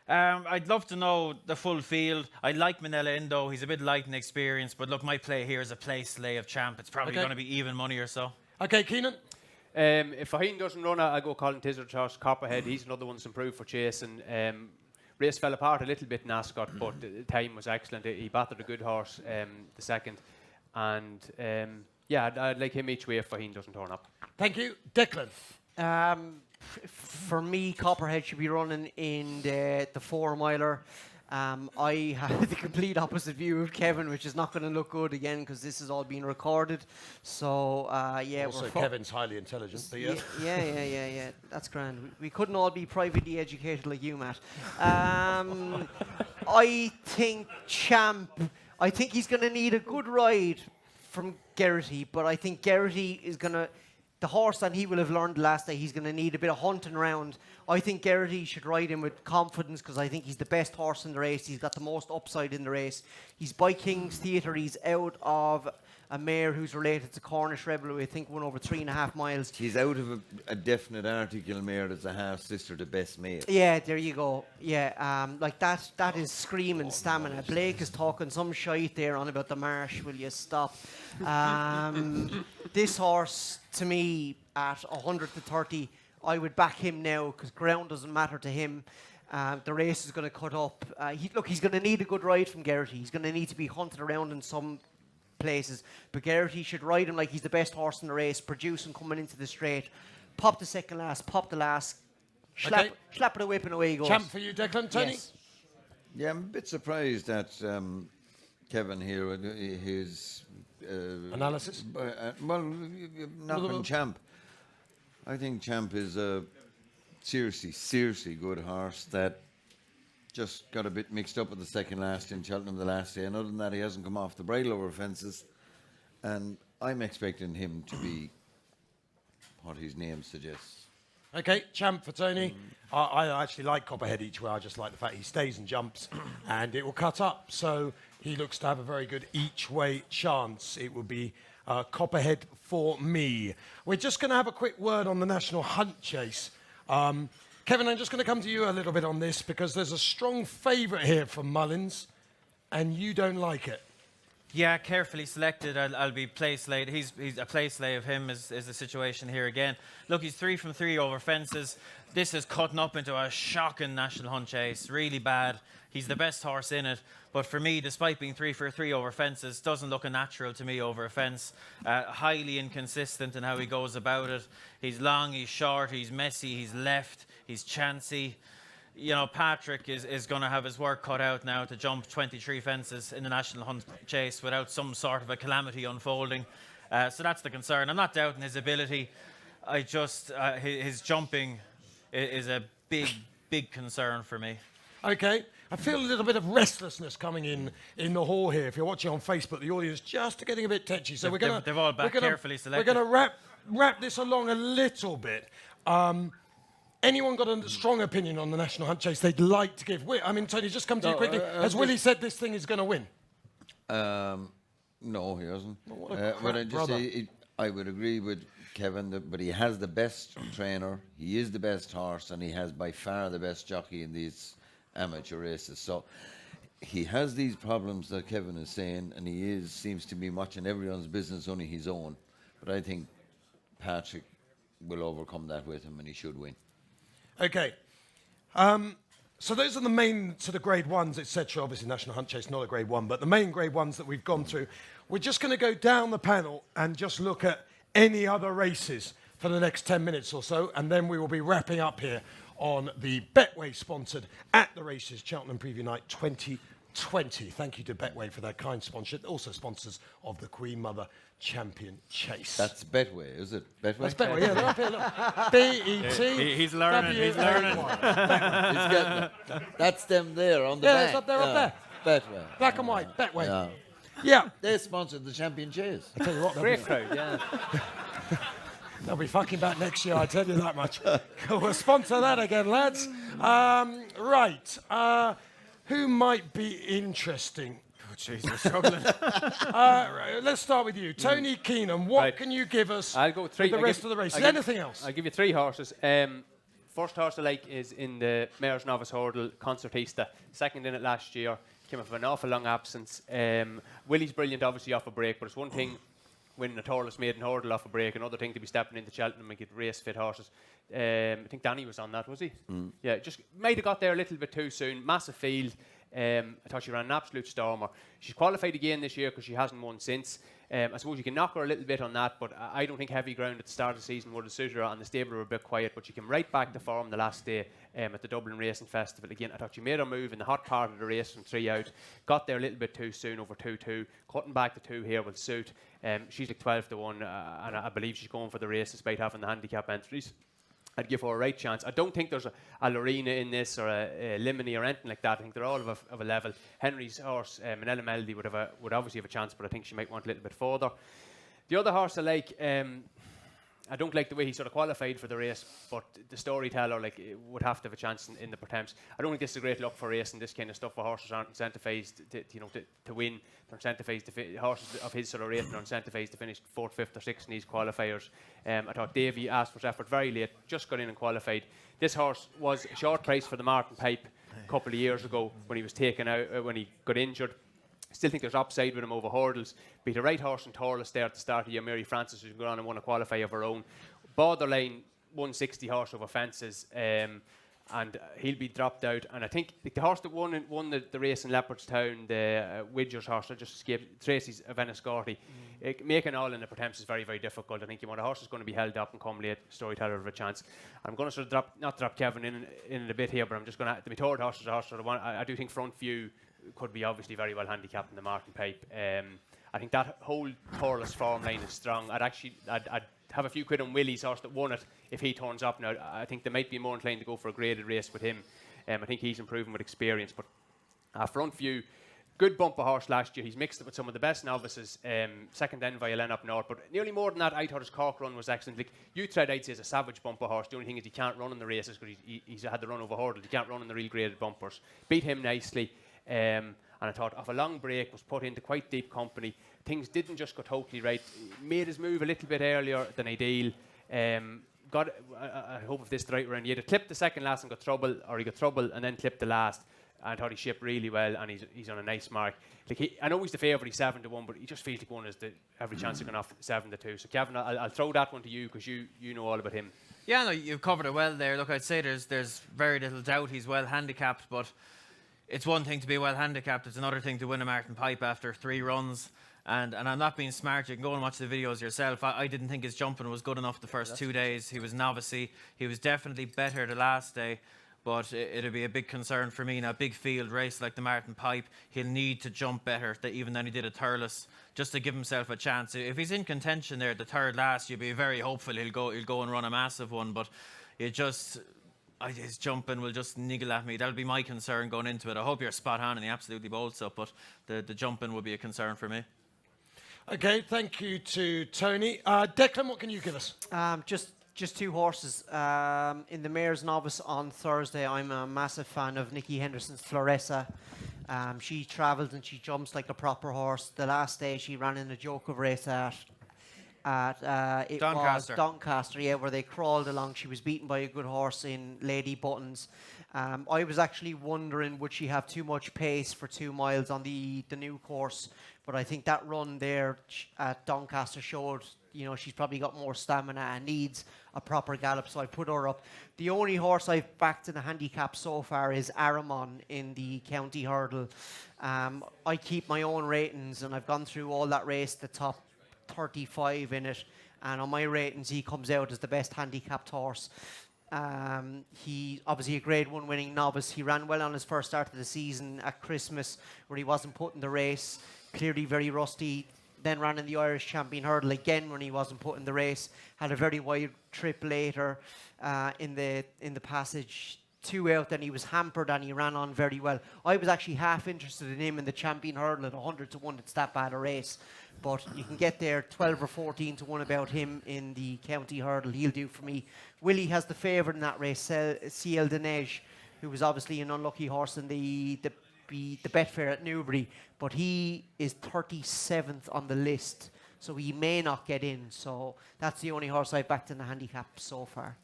Speaker 2: I'd love to know the full field. I like Manila Indo. He's a bit light in experience, but look, my play here is a play sleigh of Champ. It's probably going to be even money or so.
Speaker 1: Okay, Keenan.
Speaker 5: If Faheen doesn't run, I'll go Colin Tizard's horse, Copperhead. He's another one that's improved for chasing. Race fell apart a little bit in Ascot, but the time was excellent. He battered a good horse the second. And I'd like him each way if Faheen doesn't turn up.
Speaker 1: Thank you. Declan.
Speaker 4: For me, Copperhead should be running in the 4-miler. I have the complete opposite view of Kevin, which is not going to look good again because this is all being recorded. So,
Speaker 1: Also, Kevin's highly intelligent. But
Speaker 4: yeah. That's grand. We couldn't all be privately educated like you, Matt. I think Champ, he's going to need a good ride from Geraghty, but I think Geraghty is going to... The horse that he will have learned last day, he's going to need a bit of hunting around. I think Geraghty should ride him with confidence because I think he's the best horse in the race. He's got the most upside in the race. He's by King's Theatre. He's out of a mare who's related to Cornish Rebel, who I think won over 3.5 miles.
Speaker 3: He's out of a definite article mare that's a half-sister to Best Mate.
Speaker 4: Yeah, there you go. Yeah, that is screaming stamina. Blake is talking some shite there on about the marsh. Will you stop? This horse, to me, at 100-30, I would back him now because ground doesn't matter to him. The race is going to cut up. He's going to need a good ride from Geraghty. He's going to need to be hunted around in some places. But Geraghty should ride him like he's the best horse in the race, produce him coming into the straight, pop the second last, pop the last, slap it a whip and away he goes.
Speaker 1: Champ for you, Declan. Tony?
Speaker 4: Yes.
Speaker 3: Yeah, I'm a bit surprised at Kevin here with his...
Speaker 1: Analysis?
Speaker 3: Not from Champ. I think Champ is a seriously good horse that just got a bit mixed up with the second last in Cheltenham the last day. And other than that, he hasn't come off the bridle over fences. And I'm expecting him to be what his name suggests.
Speaker 1: Okay, Champ for Tony. I actually like Copperhead each way. I just like the fact he stays and jumps and it will cut up. So he looks to have a very good each way chance. It will be Copperhead for me. We're just going to have a quick word on the National Hunt Chase. Kevin, I'm just going to come to you a little bit on this because there's a strong favourite here from Mullins and you don't like it.
Speaker 2: Yeah, carefully selected. I'll be play slayed. He's a play slay of him is the situation here again. Look, he's 3 from 3 over fences. This is cutting up into a shocking National Hunt Chase. Really bad. He's the best horse in it. But for me, despite being 3 for 3 over fences, doesn't look a natural to me over a fence. Highly inconsistent in how he goes about it. He's long, he's short, he's messy, he's left, he's chancy. Patrick is going to have his work cut out now to jump 23 fences in the National Hunt Chase without some sort of a calamity unfolding. So that's the concern. I'm not doubting his ability. I just, his jumping is a big concern for me.
Speaker 1: Okay. I feel a little bit of restlessness coming in the hall here. If you're watching on Facebook, the audience just getting a bit tetchy. So
Speaker 2: they've all back carefully selected.
Speaker 1: We're going to wrap this along a little bit. Anyone got a strong opinion on the National Hunt Chase they'd like to give? I mean, Tony, just come to you quickly. Has Willie said this thing is going to win?
Speaker 3: No, he hasn't.
Speaker 1: What a crap
Speaker 3: But I just
Speaker 1: brother.
Speaker 3: say I would agree with Kevin, but he has the best trainer, he is the best horse, and he has by far the best jockey in these amateur races. So he has these problems that Kevin is saying, and seems to be watching everyone's business, only his own. But I think Patrick will overcome that with him, and he should win.
Speaker 1: Okay. So those are the main sort of grade ones, etc. Obviously, National Hunt Chase, not a grade one, but the main grade ones that we've gone through. We're just going to go down the panel and just look at any other races for the next 10 minutes or so, and then we will be wrapping up here on the Betway sponsored At the Races Cheltenham Preview Night 2020. Thank you to Betway for their kind sponsorship. Also sponsors of the Queen Mother Champion Chase.
Speaker 3: That's Betway, is it? Betway?
Speaker 1: That's Betway, yeah, they're up here, look. B-E-T.
Speaker 2: He's learning, he's learning.
Speaker 3: He's getting it. That's them there on the
Speaker 1: Yeah,
Speaker 3: back.
Speaker 1: it's up there, up there.
Speaker 3: Betway.
Speaker 1: Black and white, Betway.
Speaker 3: Yeah.
Speaker 1: Yeah.
Speaker 3: They sponsored the Champion Chase.
Speaker 1: I tell you what,
Speaker 5: Great crowd, yeah.
Speaker 1: they'll be fucking back next year, I tell you that much. We'll sponsor that again, lads. Right. Who might be interesting?
Speaker 2: Oh, jeez, we're struggling.
Speaker 1: Right, let's start with you. Tony Keenan, what
Speaker 5: Right.
Speaker 1: can you give us
Speaker 5: I'll go three.
Speaker 1: with the
Speaker 5: I'll
Speaker 1: rest
Speaker 5: give-
Speaker 1: of the races?
Speaker 5: I'll give-
Speaker 1: Anything else?
Speaker 5: I'll give you 3 horses. First horse I like is in the Mayor's Novice Hurdle, Concertista. Second in it last year. Came off an awful long absence. Willie's brilliant, obviously, off a break, but it's one thing winning a Torless maiden hurdle off a break, another thing to be stepping into Cheltenham and get race fit horses. I think Danny was on that, was he? Yeah, just might have got there a little bit too soon. Massive field. I thought she ran an absolute stormer. She's qualified again this year because she hasn't won since. I suppose you can knock her a little bit on that, but I don't think heavy ground at the start of the season would have suited her, and the stable were a bit quiet, but she came right back to form the last day at the Dublin Racing Festival. Again, I thought she made her move in the hot part of the race from 3 out, got there a little bit too soon over 2-2, cutting back to 2 here will suit. She's like 12-1, and I believe she's going for the race despite having the handicap entries. I'd give her a right chance. I don't think there's a Lorena in this or a Limini or anything like that. I think they're all of a level. Henry's horse, Manella Melody, would obviously have a chance, but I think she might want a little bit further. The other horse I like, I don't like the way he sort of qualified for the race, but the storyteller would have to have a chance in the Pertemps. I don't think this is a great look for racing this kind of stuff where horses aren't incentivized to win. They're incentivized horses of his sort of rating are incentivized to finish 4th, 5th or 6th in these qualifiers. I thought Davy asked for his effort very late, just got in and qualified. This horse was a short price for the Martin Pipe a couple of years ago when he was taken out, when he got injured. Still think there's upside with him over hurdles. Beat a right horse in Torless there at the start of the year, Mary Francis, who's gone on and won a qualifier of her own. Borderline 160 horse over fences, and he'll be dropped out. And I think the horse that won the race in Leopardstown, the Widger's horse, that just escaped, Tracy's Veniscorti. Making all in the Pertemps is very, very difficult. I think a horse is going to be held up and come late, storyteller of a chance. I'm going to sort of not drop Kevin in a bit here, but I'm just going to, my third horse is a horse that I do think Front View could be obviously very well handicapped in the Martin Pipe. I think that whole Torless form line is strong. I'd have a few quid on Willie's horse that won it if he turns up now. I think they might be more inclined to go for a graded race with him. I think he's improving with experience. But Front View, good bumper horse last year. He's mixed it with some of the best novices. Second then Violin up north. But nearly more than that, I thought his Cork run was excellent. Utrecht, I'd say, is a savage bumper horse. The only thing is he can't run in the races because he's had the run over hurdles. He can't run in the real graded bumpers. Beat him nicely. And I thought off a long break, was put into quite deep company. Things didn't just go totally right. He made his move a little bit earlier than ideal. I hope if this is the right round, he either clipped the second last and got trouble, or he got trouble and then clipped the last. I thought he shipped really well, and he's on a nice mark. I know he's the favourite, he's 7-1, but he just feels like one is every chance of going off 7-2. So Kevin, I'll throw that one to you because you know all about him.
Speaker 2: Yeah, no, you've covered it well there. Look, I'd say there's very little doubt he's well handicapped, but it's one thing to be well handicapped, it's another thing to win a Martin Pipe after 3 runs. And I'm not being smart, you can go and watch the videos yourself. I didn't think his jumping was good enough the first 2 days. He was novice-y. He was definitely better the last day, but it'll be a big concern for me. Now, big field race like the Martin Pipe, he'll need to jump better even than he did at Thurles, just to give himself a chance. If he's in contention there, the third last, you'd be very hopeful he'll go and run a massive one, but his jumping will just niggle at me. That'll be my concern going into it. I hope you're spot on and he absolutely bolts up, but the jumping will be a concern for me.
Speaker 1: Okay, thank you to Tony. Declan, what can you give us?
Speaker 4: Just Just two horses. In the Mayor's Novice on Thursday, I'm a massive fan of Nicky Henderson's Floressa. She travelled and she jumps like a proper horse. The last day she ran in a joker race at
Speaker 2: Doncaster.
Speaker 4: Doncaster, yeah, where they crawled along. She was beaten by a good horse in Lady Buttons. I was actually wondering, would she have too much pace for 2 miles on the new course? But I think that run there at Doncaster showed, she's probably got more stamina and needs a proper gallop, so I put her up. The only horse I've backed in a handicap so far is Aramon in the county hurdle. I keep my own ratings, and I've gone through all that race, the top 35 in it, and on my ratings he comes out as the best handicapped horse. He obviously a grade 1 winning novice. He ran well on his first start of the season at Christmas where he wasn't put in the race, clearly very rusty. Then ran in the Irish Champion Hurdle again when he wasn't put in the race. Had a very wide trip later in the passage. 2 out, then he was hampered and he ran on very well. I was actually half interested in him in the Champion Hurdle at 100 to 1. It's that bad a race, but you can get there 12 or 14 to 1 about him in the County Hurdle. He'll do for me. Willie has the favourite in that race, Ciel de Neige, who was obviously an unlucky horse in the Betfair at Newbury, but he is 37th on the list, so he may not get in. So that's the only horse I've backed in the handicap so far.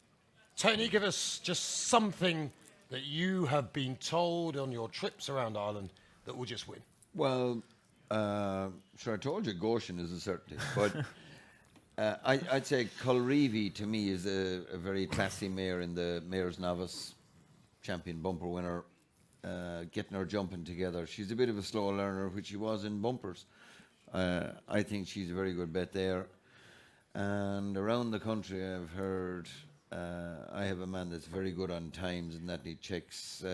Speaker 1: Tony, give us just something that you have been told on your trips around Ireland that will just win.
Speaker 3: Well, sure, I told you Goshen is a certainty, but I'd say Colreevy to me is a very classy mare in the Mayor's Novice, champion bumper winner, getting her jumping together. She's a bit of a slow learner, which she was in bumpers. I think she's a very good bet there. And around the country, I've heard I have a man that's very good on times and that he checks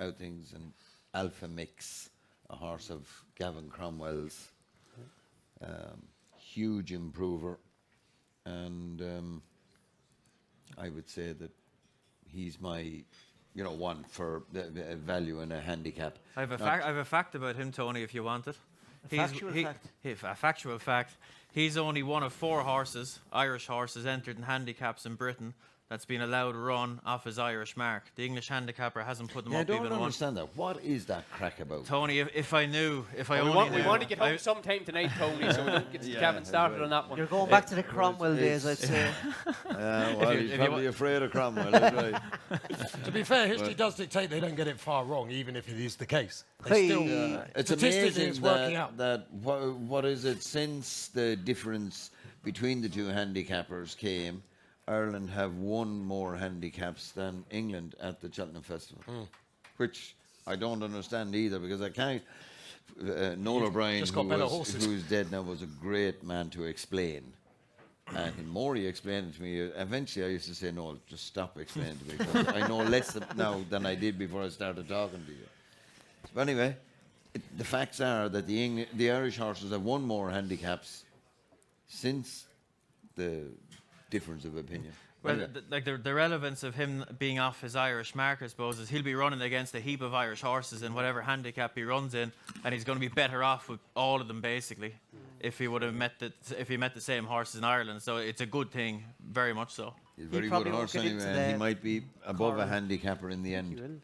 Speaker 3: out things. And Alpha Mix, a horse of Gavin Cromwell's, huge improver. And I would say that he's my, one for the value in a handicap.
Speaker 2: I have a fact about him, Tony, if you want it. A factual fact. He's only one of 4 horses, Irish horses, entered in handicaps in Britain that's been allowed to run off his Irish mark. The English handicapper hasn't put them up even once.
Speaker 3: I don't understand that. What is that crack about?
Speaker 2: Tony, if I knew,
Speaker 5: we want to get home sometime tonight, Tony, so we don't get Gavin started on that one.
Speaker 4: You're going back to the Cromwell days, I'd say.
Speaker 3: Well, he's probably afraid of Cromwell, that's right.
Speaker 1: To be fair, history does dictate they don't get it far wrong, even if it is the case.
Speaker 3: It's
Speaker 1: statistically it's working out.
Speaker 3: that what is it, since the difference between the two handicappers came, Ireland have won more handicaps than England at the Cheltenham Festival, which I don't understand either, because I can't. Noel O'Brien, who's dead now, was a great man to explain. And the more he explained it to me, eventually I used to say, no, just stop explaining to me, because I know less now than I did before I started talking to you. But anyway, the facts are that the Irish horses have won more handicaps since the difference of opinion.
Speaker 2: Well, the relevance of him being off his Irish mark, I suppose, is he'll be running against a heap of Irish horses in whatever handicap he runs in, and he's going to be better off with all of them basically if he would have met the same horses in Ireland. So it's a good thing, very much so.
Speaker 3: He's a very good horse anyway, and he might be above a handicapper in the end.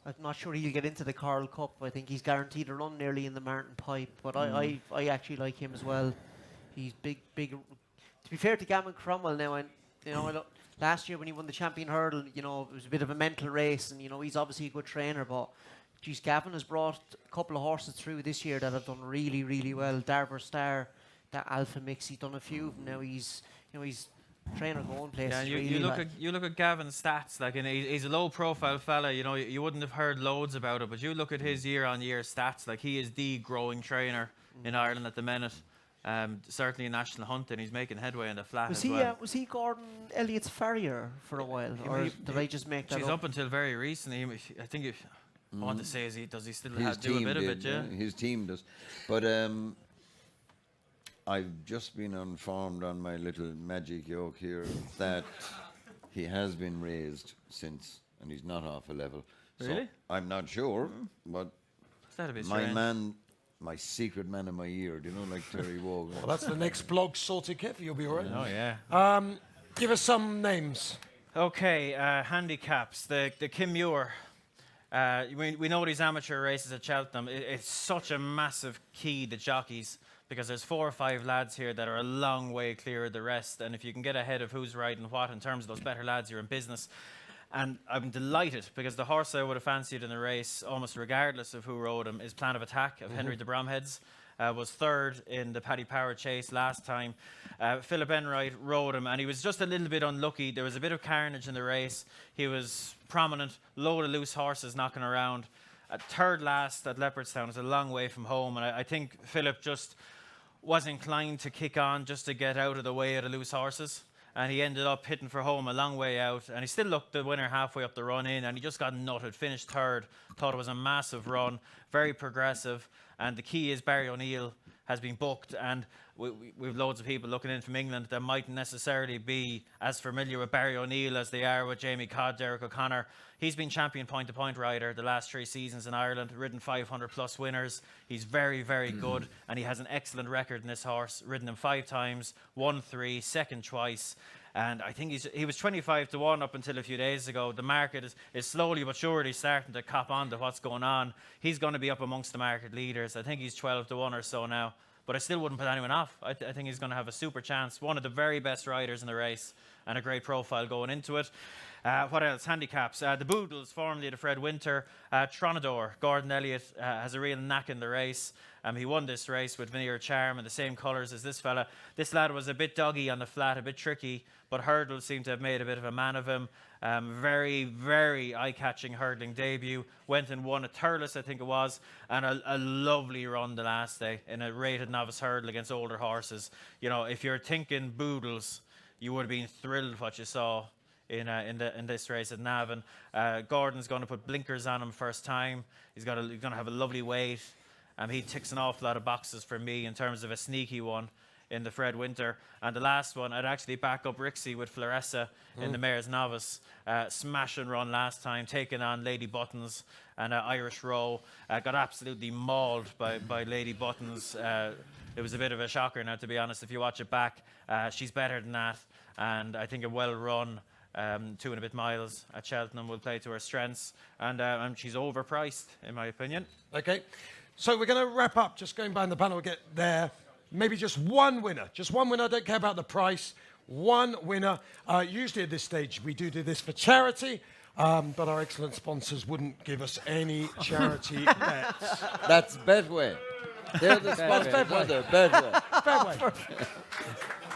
Speaker 4: I'm not sure he'll get into the Coral Cup. I think he's guaranteed a run nearly in the Martin Pipe, but I actually like him as well. He's big. To be fair to Gavin Cromwell now, last year when he won the Champion Hurdle, it was a bit of a mental race, and he's obviously a good trainer, but geez, Gavin has brought a couple of horses through this year that have done really, really well. Darver Star, that Alpha Mix, he's done a few of them now. He's trainer going places.
Speaker 2: Yeah, you look at Gavin's stats. Like, he's a low-profile fella. You wouldn't have heard loads about it, but you look at his year-on-year stats. Like, he is the growing trainer in Ireland at the minute. Certainly in national hunting, he's making headway in the flat as well.
Speaker 4: Was he Gordon Elliott's farrier for a while, or did I just make that up?
Speaker 2: She's up until very recently. I think I want to say does he still do a bit of it? Yeah,
Speaker 3: his team does. But I've just been informed on my little magic yoke here that he has been raised since, and he's not off a level.
Speaker 2: Really?
Speaker 3: So I'm not sure, but my secret man in my ear, like Terry Wogan.
Speaker 1: Well, that's the next blog sorted, Kev. You'll be all right.
Speaker 2: Oh, yeah.
Speaker 1: Give us some names.
Speaker 2: Okay, handicaps. The Kim Muir. We know these amateur races at Cheltenham. It's such a massive key to jockeys because there's 4 or 5 lads here that are a long way clear of the rest. And if you can get ahead of who's riding what in terms of those better lads, you're in business. And I'm delighted because the horse I would have fancied in the race, almost regardless of who rode him, is Plan of Attack of Henry de Bromheads. Was 3rd in the Paddy Power chase last time. Philip Enright rode him, and he was just a little bit unlucky. There was a bit of carnage in the race. He was prominent, load of loose horses knocking around. 3rd last at Leopardstown is a long way from home, and I think Philip just was inclined to kick on just to get out of the way of the loose horses. And he ended up hitting for home a long way out. And he still looked the winner halfway up the run in, and he just got nutted, finished 3rd. Thought it was a massive run, very progressive. And the key is Barry O'Neill has been booked, and we've loads of people looking in from England that mightn't necessarily be as familiar with Barry O'Neill as they are with Jamie Codd, Derek O'Connor. He's been champion point-to-point rider the last 3 seasons in Ireland, ridden 500-plus winners. He's very, very good, and he has an excellent record in this horse. Ridden him 5 times, won 3, second twice. And I think he was 25-1 up until a few days ago. The market is slowly but surely starting to cop on to what's going on. He's going to be up amongst the market leaders. I think he's 12-1 or so now. But I still wouldn't put anyone off. I think he's going to have a super chance. One of the very best riders in the race and a great profile going into it. What else? Handicaps. The Boodles, formerly the Fred Winter. Tronador. Gordon Elliott has a real knack in the race. He won this race with Veneer Charm in the same colours as this fella. This lad was a bit doggy on the flat, a bit tricky, but hurdles seemed to have made a bit of a man of him. Very, very eye-catching hurdling debut. Went and won at Thurles, I think it was, and a lovely run the last day in a rated novice hurdle against older horses. You know, if you're thinking Boodles, you would have been thrilled what you saw in this race at Navan. Gordon's going to put blinkers on him first time. He's going to have a lovely weight. He ticks an awful lot of boxes for me in terms of a sneaky one in the Fred Winter. And the last one, I'd actually back up Rixie with Floressa in the Mayor's Novice. Smash and run last time, taking on Lady Buttons and Irish Row. Got absolutely mauled by Lady Buttons. It was a bit of a shocker now, to be honest, if you watch it back. She's better than that. And I think a well-run 2 and a bit miles at Cheltenham will play to her strengths. And she's overpriced, in my opinion.
Speaker 1: Okay. So we're going to wrap up. Just going behind the panel, we'll get there. Maybe just one winner. Just one winner. I don't care about the price. One winner. Usually at this stage, we do this for charity, but our excellent sponsors wouldn't give us any charity bets.
Speaker 3: That's Betway. They're the sponsors. Betway.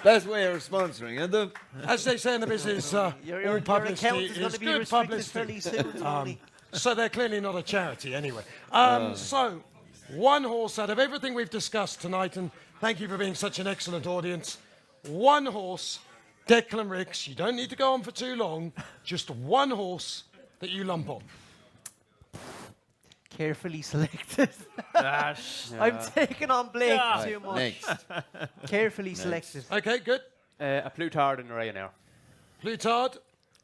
Speaker 3: Betway are sponsoring, aren't they?
Speaker 1: As they say in the business, all publicity
Speaker 4: account is going
Speaker 1: is
Speaker 4: to be
Speaker 1: good
Speaker 4: restricted
Speaker 1: publicity.
Speaker 4: fairly soon, Tony.
Speaker 1: So they're clearly not a charity anyway. So one horse out of everything we've discussed tonight, and thank you for being such an excellent audience. One horse, Declan Rix. You don't need to go on for too long. Just one horse that you lump on.
Speaker 4: Carefully selected. I'm taking on Blake too much.
Speaker 3: Next.
Speaker 4: Carefully selected.
Speaker 1: Okay, good.
Speaker 5: A Plutard and a Ryanair.
Speaker 1: Plutard.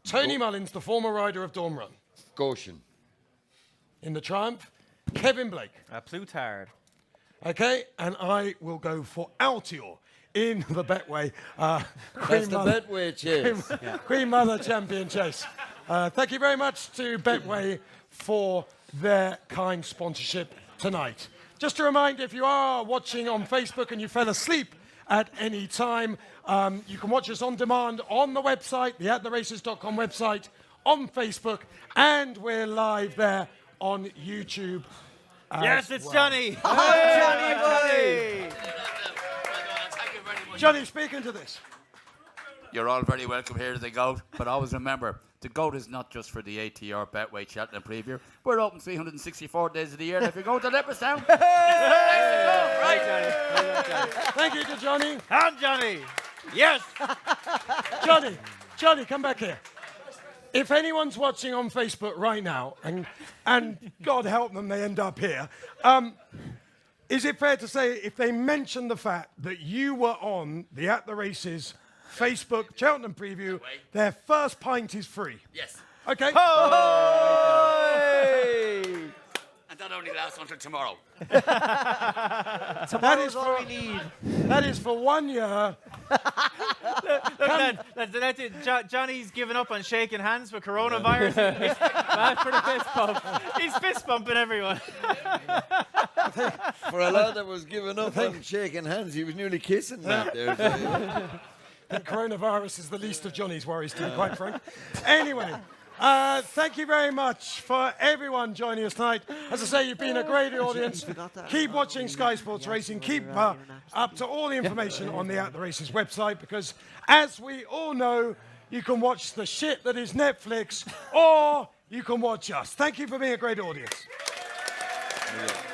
Speaker 1: Tony Mullins, the former rider of Dawn Run.
Speaker 3: Goshen.
Speaker 1: In the Triumph. Kevin Blake.
Speaker 2: Plutard.
Speaker 1: Okay, and I will go for Altior in the Betway.
Speaker 3: That's the Betway chase.
Speaker 1: Queen Mother Champion Chase. Thank you very much to Betway for their kind sponsorship tonight. Just a reminder, if you are watching on Facebook and you fell asleep at any time, you can watch us on demand on the website, the attheraces.com website, on Facebook, and we're live there on YouTube.
Speaker 2: Yes, it's
Speaker 1: well.
Speaker 2: Johnny.
Speaker 4: Johnny boy!
Speaker 1: Johnny, speaking to this.
Speaker 6: You're all very welcome here to the GOAT, but always remember, the GOAT is not just for the ATR Betway Cheltenham Preview. We're open 364 days of the year, and if you go to Leopardstown,
Speaker 1: Thank you to Johnny.
Speaker 2: And Johnny. Yes.
Speaker 1: Johnny, come back here. If anyone's watching on Facebook right now, and God help them, they end up here, is it fair to say if they mention the fact that you were on the At the Races Facebook Cheltenham Preview, their first pint is free?
Speaker 6: yes.
Speaker 1: Okay?
Speaker 6: And that only lasts until tomorrow.
Speaker 4: Tomorrow's all we need.
Speaker 1: That is for 1 year.
Speaker 2: Look at Johnny's given up on shaking hands with coronavirus. He's mad for the fist bump. He's fist bumping everyone.
Speaker 3: For a lad that was giving up on shaking hands, he was nearly kissing Matt there. So, yeah.
Speaker 1: I think coronavirus is the least of Johnny's worries, to be quite frank. Anyway, thank you very much for everyone joining us tonight. As I say, you've been a great audience. Keep watching Sky Sports Racing. Keep up to all the information on the At The Races website, because as we all know, you can watch the shit that is Netflix, or you can watch us. Thank you for being a great audience.
Speaker 3: Yeah.